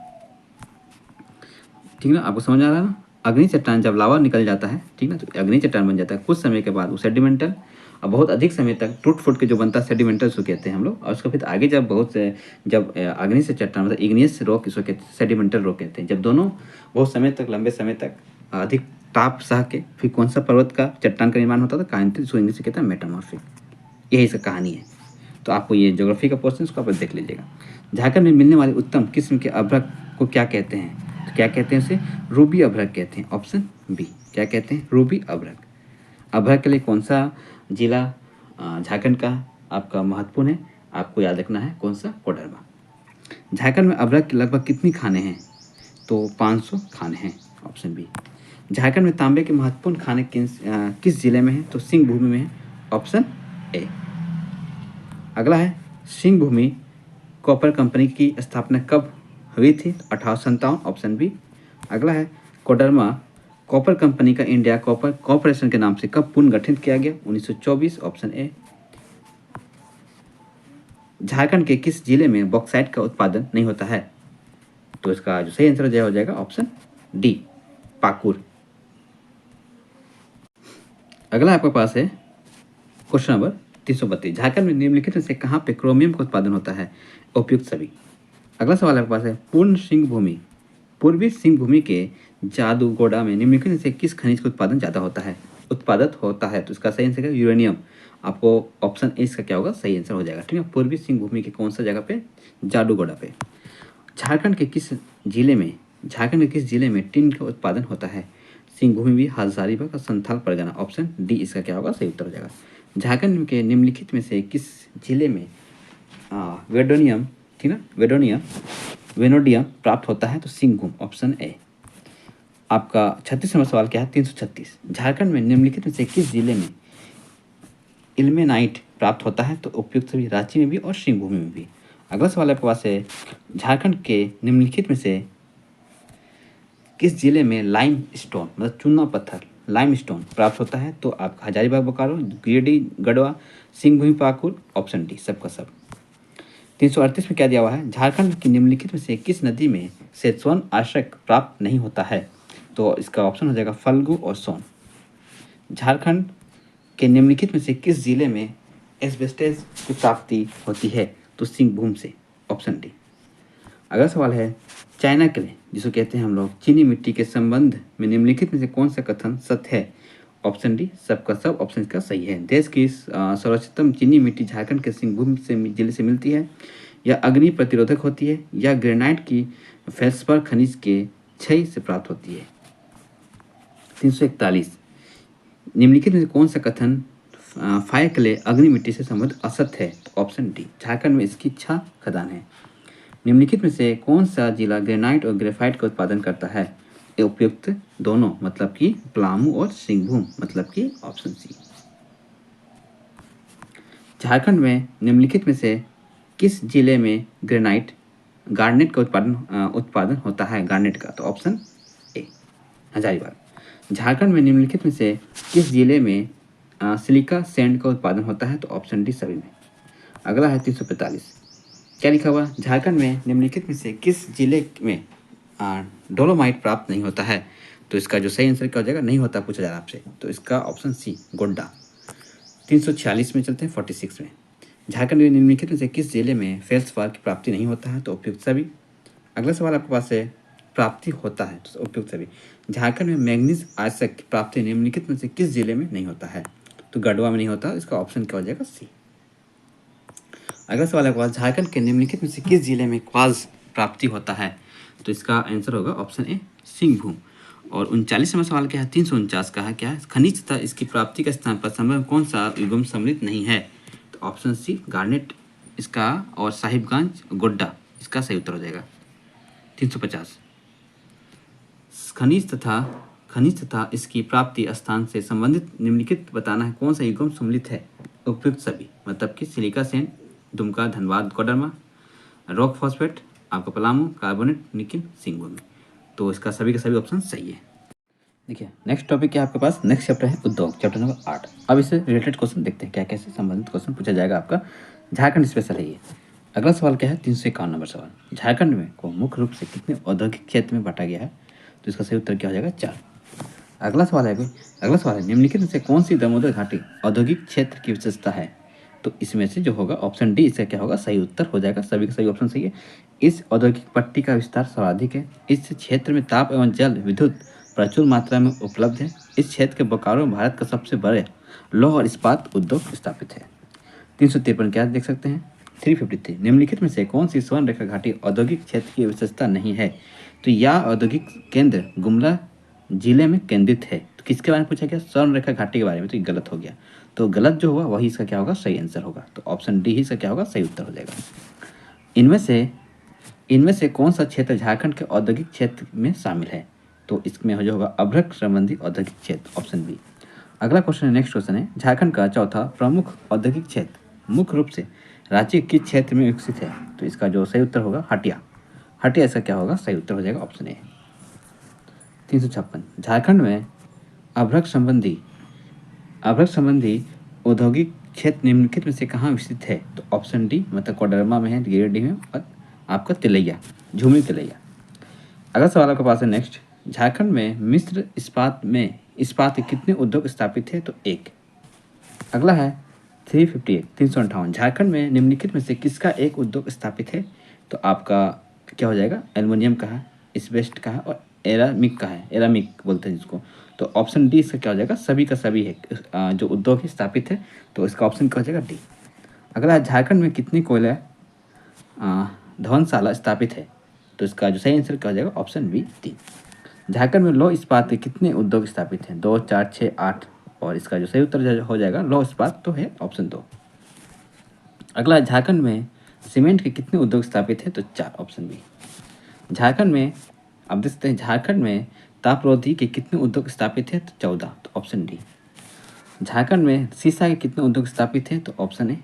ठीक ना। आपको समझ आ रहा है ना? अग्नि चट्टान जब लावा निकल जाता है, ठीक ना, तो अग्नि चट्टान बन जाता है। कुछ समय के बाद वो सेडिमेंटल और बहुत अधिक समय तक टूट फूट के जो बनता है सेडिमेंटल उसको कहते हैं हम लोग। और उसको फिर आगे जब अग्नि से चट्टान मतलब इग्नियस रॉक इसको कहते हैं, सेडिमेंटल रॉक कहते हैं। जब दोनों बहुत समय तक लंबे समय तक अधिक ताप सह के फिर कौन सा पर्वत का चट्टान का निर्माण होता था? कायंतित, इसको इंग्लिश से कहते हैं मेटामॉर्फिक। यही इसका कहानी है। तो आपको ये ज्योग्राफी का पोर्शन इसको आप देख लीजिएगा। झारखंड में मिलने वाले उत्तम किस्म के अभ्रक को क्या कहते हैं? तो क्या कहते हैं उसे? रूबी अभ्रक कहते हैं। Option B. क्या कहते हैं? रूबी अभ्रक। अभ्रक के लिए कौन सा जिला झारखंड का आपका महत्वपूर्ण है? आपको याद रखना है कौन सा? कोडरमा। झारखंड में अभ्रक की लगभग कितनी खाने हैं? तो 500 खाने हैं। Option B. झारखंड में तांबे के महत्वपूर्ण खाने किस जिले में है? तो सिंह भूमि में है। Option A. अगला है सिंह भूमि कॉपर कंपनी की स्थापना कब हुई थी? 1857। Option B. अगला है कोडरमा कॉपर कंपनी का इंडिया कॉपर कॉरपोरेशन के नाम से कब पुनर्गठित किया गया? 1924। Option A. झारखंड के किस जिले में बॉक्साइट का उत्पादन नहीं होता है? तो इसका जो सही आंसर हो जाएगा ऑप्शन डी, पाकुर। अगला आपके पास है क्वेश्चन नंबर 332। झारखंड में निम्नलिखित में से कहाँ पे क्रोमियम का उत्पादन होता है? उपयुक्त सभी। अगला सवाल आपके पास है पूर्वी सिंह भूमि के जादूगोड़ा में निम्नलिखित में से किस खनिज का उत्पादन ज़्यादा उत्पादित होता है? तो इसका सही आंसर है यूरेनियम। आपको ऑप्शन ए इसका क्या होगा? सही आंसर हो जाएगा, ठीक है। पूर्वी सिंह भूमि के कौन सा जगह पे? जादूगोड़ा पे। झारखंड के किस जिले में टिन का उत्पादन होता है? सिंह भूमि भी, हजारीबाग और संथाल परगना। ऑप्शन डी इसका क्या होगा? सही उत्तर हो जाएगा। झारखंड के निम्नलिखित में से किस जिले में वेडोनियम, ठीक ना, वेनोडियम प्राप्त होता है? तो सिंहभूम। Option A. आपका 36 नंबर सवाल क्या है? 336। झारखंड में निम्नलिखित में से किस जिले में इल्मेनाइट प्राप्त होता है? तो उपयुक्त सभी, रांची में भी और सिंहभूमि में भी। अगला सवाल आपके पास है झारखंड के निम्नलिखित में से किस जिले में लाइम स्टोन मतलब चूना पत्थर लाइम स्टोन प्राप्त होता है? तो आपका हजारीबाग बोकारो, गिरिडीह गढ़वा, सिंहभूमि पाकुर। ऑप्शन डी सबका सब। 338 में क्या दिया हुआ है? झारखंड की निम्नलिखित में से किस नदी में से स्वर्ण आश्रय प्राप्त नहीं होता है? तो इसका ऑप्शन हो जाएगा फल्गु और सोन। झारखंड के निम्नलिखित में से किस जिले में एस्बेस्टस की प्राप्ति होती है? तो सिंहभूम से। Option D. अगला सवाल है चाइना के लिए जिसको कहते हैं हम लोग चीनी मिट्टी के संबंध में निम्नलिखित में से कौन सा कथन सत्य है? ऑप्शन डी सबका सब। ऑप्शन इसका सही है। देश की सर्वोच्चतम चीनी मिट्टी झारखंड के सिंहभूम जिले से मिलती है, या अग्नि प्रतिरोधक होती है, या ग्रेनाइट की फेल्सपर खनिज के क्षय से प्राप्त होती है। 341 निम्नलिखित में से कौन सा कथन फायर क्ले अग्नि मिट्टी से संबंधित असत्य है? तो ऑप्शन डी झारखंड में इसकी 6 खदान है। निम्नलिखित में से कौन सा जिला ग्रेनाइट और ग्रेफाइट का उत्पादन करता है? उपयुक्त दोनों मतलब कि पलामू और सिंहभूम मतलब कि ऑप्शन सी। झारखंड में निम्नलिखित में से किस जिले में गार्नेट का उत्पादन होता है? गार्नेट का। तो ऑप्शन ए हजारीबाग। झारखंड में निम्नलिखित में से किस जिले में सिलिका सैंड का उत्पादन होता है? तो ऑप्शन डी सभी में। अगला है 345। क्या लिखा हुआ? झारखंड में निम्नलिखित में से किस जिले में डोलोमाइट प्राप्त नहीं होता है? तो इसका जो सही आंसर क्या हो जाएगा? नहीं होता पूछा जा रहा है आपसे, तो इसका ऑप्शन सी गोड्डा। 346 में चलते हैं 46 में। झारखंड में निम्नलिखित में से किस जिले में फेल्सपार की प्राप्ति नहीं होता है? तो उपयुक्त सभी। अगला सवाल आपके पास है प्राप्ति होता है, तो उपयुक्त सभी। झारखंड में मैग्नीज आयस्क की प्राप्ति निम्नलिखित में से किस जिले में नहीं होता है? तो गढ़वा में नहीं होता, इसका ऑप्शन क्या हो जाएगा? सी। अगला सवाल आपके पास झारखंड के निम्नलिखित में से किस जिले में क्वार्ट्ज प्राप्ति होता है? तो इसका आंसर होगा ऑप्शन ए सिंहभूम। और 39वां सवाल क्या है? 349 का है क्या है? खनिज तथा इसकी प्राप्ति के स्थान पर समय कौन सा युग्म सम्मिलित नहीं है? तो ऑप्शन सी गार्नेट इसका, और साहिबगंज गोड्डा इसका सही उत्तर हो जाएगा। 350 खनिज तथा इसकी प्राप्ति स्थान से संबंधित निम्नलिखित बताना है कौन सा युग्म सम्मिलित है? उपयुक्त सभी मतलब कि silica sand Dumka Dhanbad Koderma, rock phosphate आपका पलामू, कार्बोनेट निकिल सिंहभूमि। तो इसका सभी का सभी ऑप्शन सही है। देखिए नेक्स्ट टॉपिक क्या है आपके पास, नेक्स्ट चैप्टर है उद्योग, चैप्टर नंबर 8। अब इससे रिलेटेड क्वेश्चन देखते हैं क्या कैसे संबंधित क्वेश्चन पूछा जाएगा आपका। झारखंड स्पेशल है ये। अगला सवाल क्या है, 351 नंबर सवाल। झारखंड में को मुख्य रूप से कितने औद्योगिक क्षेत्र में बांटा गया है, तो इसका सही उत्तर क्या हो जाएगा, 4। अगला सवाल है निम्नलिखित में से कौन सी दामोदर घाटी औद्योगिक क्षेत्र की विशेषता है, तो इसमें से जो होगा ऑप्शन डी इसका क्या होगा, सही उत्तर हो जाएगा। सभी का सही ऑप्शन सही है। इस औद्योगिक पट्टी का विस्तार सर्वाधिक है। इस क्षेत्र में ताप एवं जल विद्युत प्रचुर मात्रा में उपलब्ध है। इस क्षेत्र के बोकारो में भारत का सबसे बड़े लौह और इस्पात उद्योग स्थापित है। 353 क्या देख सकते हैं, 353 निम्नलिखित में से कौन सी स्वर्ण रेखा घाटी औद्योगिक क्षेत्र की विशेषता नहीं है, तो यह औद्योगिक केंद्र गुमला जिले में केंद्रित है। तो किसके बारे में पूछा गया, स्वर्ण रेखा घाटी के बारे में, तो ये गलत हो गया। तो गलत जो हुआ वही इसका क्या होगा, सही आंसर होगा। तो ऑप्शन डी ही इसका क्या होगा, सही उत्तर हो जाएगा। इनमें से कौन सा क्षेत्र झारखंड के औद्योगिक क्षेत्र में शामिल है, तो इसमें जो होगा अभ्रक संबंधी औद्योगिक क्षेत्र, ऑप्शन बी। अगला क्वेश्चन है, नेक्स्ट क्वेश्चन है, झारखंड का चौथा प्रमुख औद्योगिक क्षेत्र मुख्य रूप से राज्य किस क्षेत्र में विकसित है, तो इसका जो सही उत्तर होगा हटिया। हटिया इसका क्या होगा, सही उत्तर हो जाएगा, ऑप्शन ए। 356 झारखंड में अभ्रक संबंधी औद्योगिक क्षेत्र निम्नलिखित में से कहाँ विकसित है, तो ऑप्शन डी मतलब कोडरमा में है, गिरिडीह में, और आपका तिलैया, झुमरी तिलैया। अगला सवाल आपके पास है नेक्स्ट, झारखंड में मिश्र इस्पात के कितने उद्योग स्थापित है, तो 1। अगला है 358 झारखंड में निम्नलिखित में से किसका एक उद्योग स्थापित है, तो आपका क्या हो जाएगा, एल्युमिनियम का है, इस्बेस्ट का है, और एरामिक का है, एरामिक बोलते हैं जिसको। तो ऑप्शन डी इसका क्या हो जाएगा, सभी का सभी है जो उद्योग है स्थापित है, तो इसका ऑप्शन क्या हो जाएगा, डी। अगला झारखंड में कितनी कोयला धवनशाला स्थापित है, तो इसका जो सही आंसर क्या हो जाएगा, ऑप्शन बी 3। झारखंड में लौह इस्पात के कितने उद्योग स्थापित हैं, 2, 4, 6, 8, और इसका जो सही उत्तर हो जाएगा लौह इस्पात तो है, ऑप्शन 2। अगला झारखंड में सीमेंट के कितने उद्योग स्थापित हैं, तो 4, ऑप्शन बी। झारखंड में अब देखते हैं, झारखंड में तापरोधी के कितने उद्योग स्थापित हैं, तो 14, तो ऑप्शन डी। झारखंड में सीसा के कितने उद्योग स्थापित हैं, तो ऑप्शन ए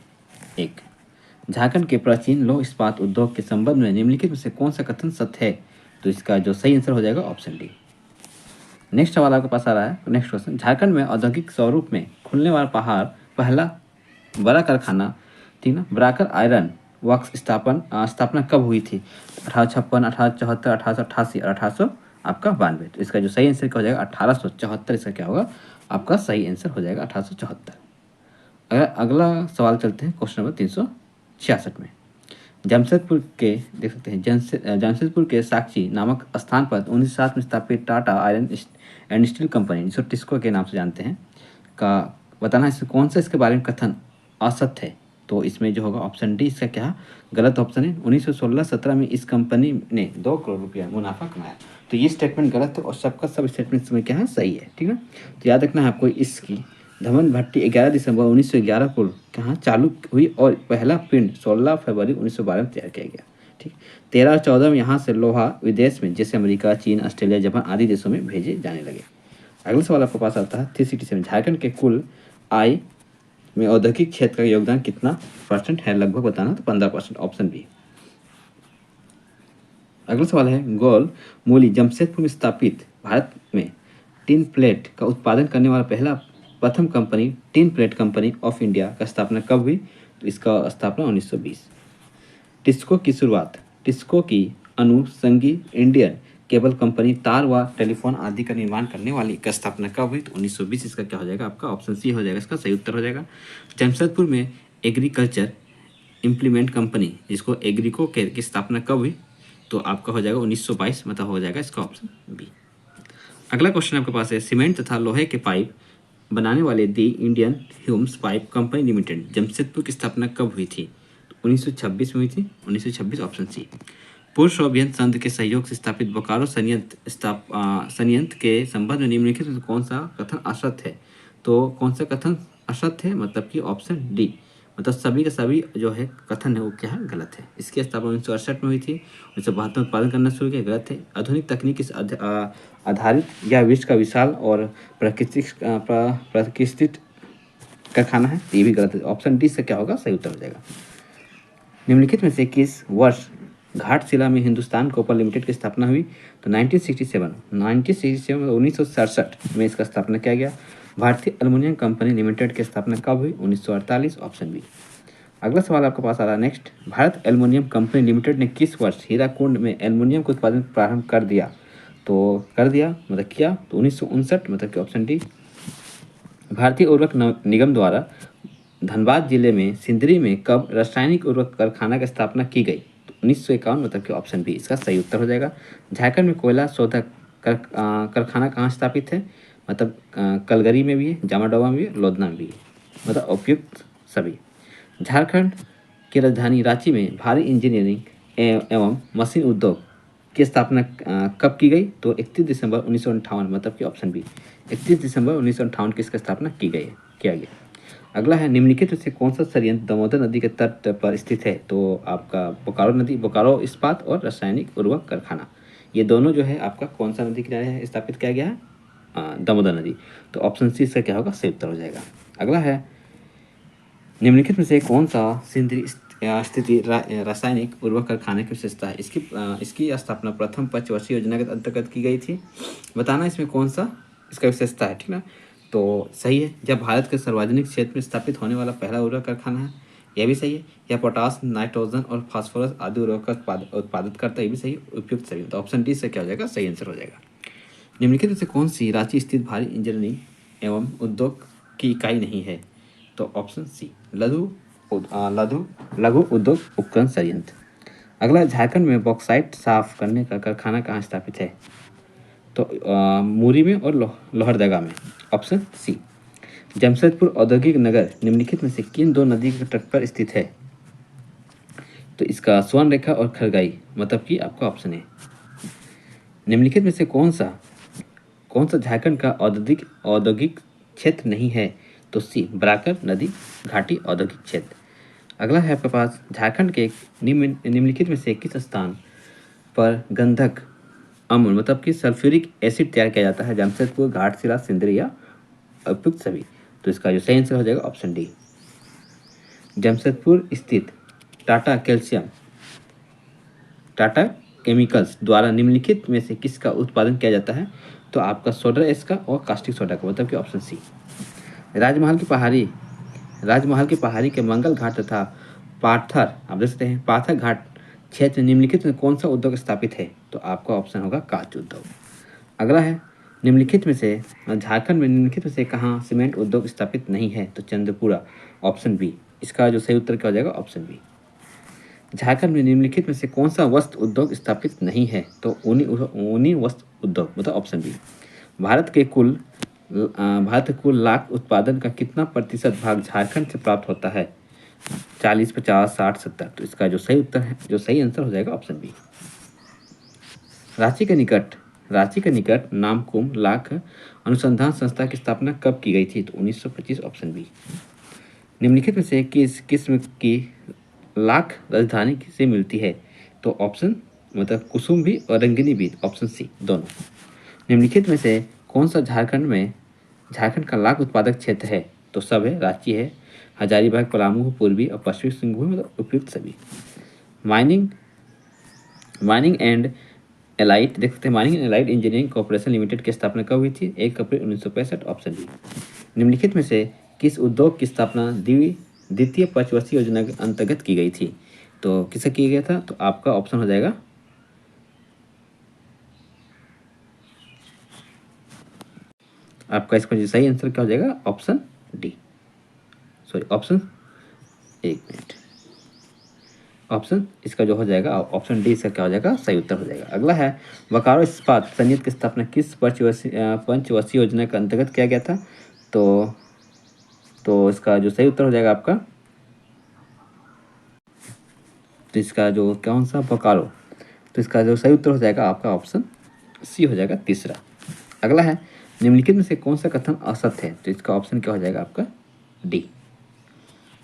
1। झारखंड के प्राचीन लौह इस्पात उद्योग के संबंध में निम्नलिखित में से कौन सा कथन सत्य है, तो इसका जो सही आंसर हो जाएगा, ऑप्शन डी। नेक्स्ट सवाल आपके पास आ रहा है, नेक्स्ट क्वेश्चन, झारखंड में औद्योगिक स्वरूप में खुलने वाला पहला बड़ा कारखाना, ठीक ना, बराकर आयरन वर्क्स स्थापना कब हुई थी, 1856, 1874, 1888 और 1800 आपका 92। तो इसका जो सही आंसर क्या हो जाएगा, 1874 इसका क्या होगा, आपका सही आंसर हो जाएगा 1874। अगला सवाल चलते हैं क्वेश्चन नंबर 366 में। जमशेदपुर के देख सकते हैं, जमशेदपुर के साक्षी नामक स्थान पर 1907 में स्थापित Tata iron and steel company, जिसको टिस्को के नाम से जानते हैं, का बताना है कौन सा इसके बारे में कथन असत्य है, तो इसमें जो होगा ऑप्शन डी इसका क्या गलत ऑप्शन है। 1916-17 में इस कंपनी ने 2 करोड़ रुपया मुनाफा कमाया, तो ये स्टेटमेंट गलत है और सबका सब स्टेटमेंट इसमें क्या है, सही है, ठीक है। तो याद रखना है आपको, इसकी धमन भट्टी 11 दिसंबर 1911 को कहाँ चालू हुई और पहला पिंड 16 फरवरी 1912 में तैयार किया गया, ठीक। 13 और 14 में यहाँ से लोहा विदेश में जैसे अमेरिका, चीन, ऑस्ट्रेलिया, जापान आदि देशों में भेजे जाने लगे। अगला सवाल आपके पास आता है 367 झारखंड के कुल आय में औद्योगिक क्षेत्र का योगदान कितना % है, लगभग बताना, तो 15%, ऑप्शन बी। अगला सवाल है गोल मूली जमशेदपुर में स्थापित भारत में टिन प्लेट का उत्पादन करने वाला प्रथम company tin plate company of India का स्थापना कब हुई, तो इसका स्थापना 1920। टिस्को की शुरुआत, टिस्को की अनुषंगी इंडियन केबल कंपनी तार व टेलीफोन आदि का निर्माण करने वाली का स्थापना कब हुई, तो 1920 इसका क्या हो जाएगा, आपका ऑप्शन सी हो जाएगा, इसका सही उत्तर हो जाएगा। जमशेदपुर में एग्रीकल्चर इम्प्लीमेंट कंपनी जिसको एग्रीको की स्थापना कब हुई, तो आपका हो जाएगा 1922, मतलब हो जाएगा इसका ऑप्शन बी। अगला क्वेश्चन आपके पास है सीमेंट तथा लोहे के पाइप बनाने वाले the Indian Humes pipe company limited Jamshedpur की स्थापना कब हुई थी, 1926 में हुई थी, 1926, ऑप्शन सी। पूर्व सोवियत संघ के सहयोग से स्थापित बोकारो संयंत्र के संबंध में निम्नलिखित में कौन सा कथन असत्य है, तो कौन सा कथन असत्य है, मतलब कि ऑप्शन डी, मतलब सभी का सभी जो है कथन है वो क्या है, गलत है। इसकी स्थापना 1968 में हुई थी, 1972 में उत्पादन करना शुरू किया, गलत है। आधुनिक तकनीक इस आधारित या विश्व का विशाल और प्रतिष्ठित कारखाना है, ये भी गलत है। ऑप्शन डी से क्या होगा, सही उत्तर हो जाएगा। निम्नलिखित में से किस वर्ष घाटशिला में हिंदुस्तान कॉपर लिमिटेड की स्थापना हुई? तो 1967 मतलब 1967 में इसका स्थापना किया गया। भारतीय एल्युमिनियम कंपनी लिमिटेड की स्थापना कब हुई? 1948, ऑप्शन बी। अगला सवाल आपके पास आ रहा है next. Bharat aluminium company limited ने किस वर्ष हीराकुंड में एल्युमिनियम का उत्पादन प्रारंभ कर दिया? तो कर दिया मतलब किया तो 1959 मतलब कि ऑप्शन डी। भारतीय उर्वरक निगम द्वारा धनबाद जिले में सिंदरी में कब रासायनिक उर्वरक कारखाना की स्थापना की गई? तो 1951 मतलब कि ऑप्शन बी इसका सही उत्तर हो जाएगा। झारखंड में कोयला शोधक कारखाना कहाँ स्थापित है? मतलब कलगरी में भी है, जामाडोवा में भी है, लोधना में भी है, मतलब उपयुक्त सभी। झारखंड की राजधानी रांची में भारी इंजीनियरिंग एवं मशीन उद्योग की स्थापना कब की गई? तो 31 दिसंबर 1958 मतलब कि ऑप्शन बी 31 दिसंबर 1958 की इसकी स्थापना की गई है किया गया। अगला है निम्नलिखित में से कौन सा संयंत्र दामोदर नदी के तट पर स्थित है? तो आपका बोकारो इस्पात और रासायनिक उर्वरक कारखाना, ये दोनों जो है आपका कौन सा नदी किनारे है स्थापित किया गया है? दामोदर नदी। तो ऑप्शन सी इसका क्या होगा? सही उत्तर हो जाएगा। अगला है निम्नलिखित में से कौन सा सिंदरी स्थिति रासायनिक उर्वरक कारखाने की विशेषता है? इसकी स्थापना प्रथम पंचवर्षीय योजना के अंतर्गत की गई थी। बताना इसमें कौन सा इसका विशेषता है, ठीक ना। तो सही है, जब भारत के सार्वजनिक क्षेत्र में स्थापित होने वाला पहला उर्वरक कारखाना है, यह भी सही है। यह पोटास, नाइट्रोजन और फास्फोरस आदि उर्वरक का उत्पादित करता है, ये भी सही है, उपयुक्त सही। तो ऑप्शन डी से क्या हो जाएगा? सही आंसर हो जाएगा। निम्नलिखित में से कौन सी रांची स्थित भारी इंजीनियरिंग एवं उद्योग की इकाई नहीं है? तो ऑप्शन सी लघु उद्योग उपकरण संयंत्र। अगला, झारखंड में बॉक्साइट साफ करने का कारखाना कहाँ स्थापित है? तो मूरी में और लोहरदगा में, ऑप्शन सी। जमशेदपुर औद्योगिक नगर निम्नलिखित में से किन दो नदी के तट पर स्थित है? तो इसका स्वर्ण रेखा और खरगाई मतलब कि आपका ऑप्शन है। निम्नलिखित में से कौन सा झारखंड का औद्योगिक क्षेत्र नहीं है? तो सी बराकर नदी घाटी औद्योगिक क्षेत्र। अगला है आपके पास, झारखंड के निम्नलिखित में से किस स्थान पर गंधक अम्ल मतलब कि सल्फ्यूरिक एसिड तैयार किया जाता है? जमशेदपुर, घाटशिला, सिंदरी या उपयुक्त सभी। तो इसका जो सही आंसर हो जाएगा ऑप्शन डी। जमशेदपुर स्थित टाटा केमिकल्स द्वारा निम्नलिखित में से किसका उत्पादन किया जाता है? तो आपका सोडा एश का और कास्टिक सोडा का, मतलब कि ऑप्शन सी। राजमहल की पहाड़ी के मंगल घाट तथा पाथर, आप देख सकते हैं पाथर घाट क्षेत्र निम्नलिखित में कौन सा उद्योग स्थापित है? तो आपका ऑप्शन होगा कांच उद्योग। अगला है, निम्नलिखित में से झारखंड में निम्नलिखित में से कहाँ सीमेंट उद्योग स्थापित नहीं है? तो चंद्रपुरा, ऑप्शन बी। इसका जो सही उत्तर क्या हो जाएगा? Option B. झारखंड में निम्नलिखित में से कौन सा वस्त्र उद्योग स्थापित नहीं है? तो ऊनी वस्त्र उद्योग, मतलब ऑप्शन बी। भारत के कुल लाख उत्पादन का कितना प्रतिशत भाग झारखंड से प्राप्त होता है? 40, 50, 60, 70। तो इसका जो सही उत्तर है, जो सही आंसर हो जाएगा ऑप्शन बी। रांची के निकट नामकुम लाख अनुसंधान संस्था की स्थापना कब की गई थी? तो 1925, ऑप्शन बी। निम्नलिखित में से किस किस्म की लाख राजधानी से मिलती है? तो ऑप्शन मतलब कुसुम भी और रंगिनी भी, ऑप्शन सी दोनों। निम्नलिखित में से कौन सा झारखंड का लाख उत्पादक क्षेत्र है? तो सब है, रांची है, हजारीबाग, पलामू, पूर्वी और पश्चिमी सिंहभूम, मतलब उपयुक्त सभी। माइनिंग एंड एलाइट देख सकते हैं, mining and allied engineering corporation limited की स्थापना कब हुई थी? 1 अप्रैल 1965, ऑप्शन बी। निम्नलिखित में से किस उद्योग की स्थापना द्वितीय पंचवर्षीय योजना के अंतर्गत की गई थी? तो किससे किया गया था? तो आपका ऑप्शन हो जाएगा आपका इसका जो सही आंसर क्या हो जाएगा? ऑप्शन डी, सॉरी ऑप्शन, एक मिनट, ऑप्शन इसका जो हो जाएगा ऑप्शन डी, इसका क्या हो जाएगा? सही उत्तर हो जाएगा। अगला है, बोकारो इस्पात संयंत्र की स्थापना किस पंचवर्षीय योजना के अंतर्गत किया गया था? तो इसका जो सही उत्तर हो जाएगा आपका, तो इसका जो कौन सा बोकारो, तो इसका जो सही उत्तर हो जाएगा आपका ऑप्शन सी हो जाएगा, तीसरा। अगला है, निम्नलिखित में से कौन सा कथन असत्य है? तो इसका ऑप्शन क्या हो जाएगा आपका? डी।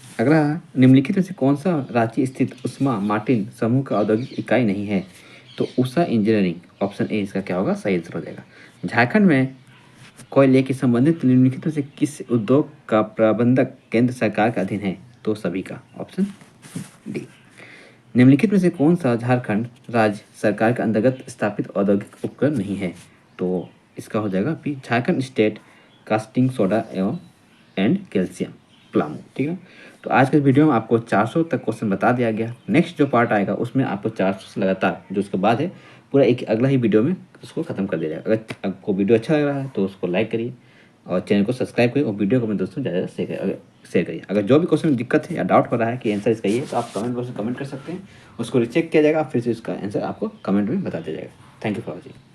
अगला, निम्नलिखित में से कौन सा रांची स्थित उस्मा मार्टिन समूह का औद्योगिक इकाई नहीं है? तो उषा इंजीनियरिंग, ऑप्शन ए इसका क्या होगा? सही आंसर हो जाएगा। झारखंड में कोयले के संबंधित निम्नलिखित में से किस उद्योग का प्रबंधक केंद्र सरकार का अधीन है? तो सभी का, ऑप्शन डी। निम्नलिखित में से कौन सा झारखंड राज्य सरकार के अंतर्गत स्थापित औद्योगिक उपकरण नहीं है? तो इसका हो जाएगा P, Jharkhand state casting soda एवं एंड कैल्शियम प्लामो। ठीक है, तो आज के वीडियो में आपको 400 तक क्वेश्चन बता दिया गया। नेक्स्ट जो पार्ट आएगा उसमें आपको 400 से लगातार जो उसके बाद है पूरा एक अगला ही वीडियो में उसको खत्म कर दिया जाएगा। अगर आपको वीडियो अच्छा लग रहा है तो उसको लाइक करिए और चैनल को सब्सक्राइब करिए और वीडियो को अपने दोस्तों ज़्यादा शेयर करिए। अगर जो भी क्वेश्चन में दिक्कत है या डाउट हो रहा है कि आंसर इसका ये है तो आप कमेंट बॉक्स में कमेंट कर सकते हैं, उसको रिचेक किया जाएगा, फिर से इसका आंसर आपको कमेंट में बता दिया जाएगा। Thank you for watching.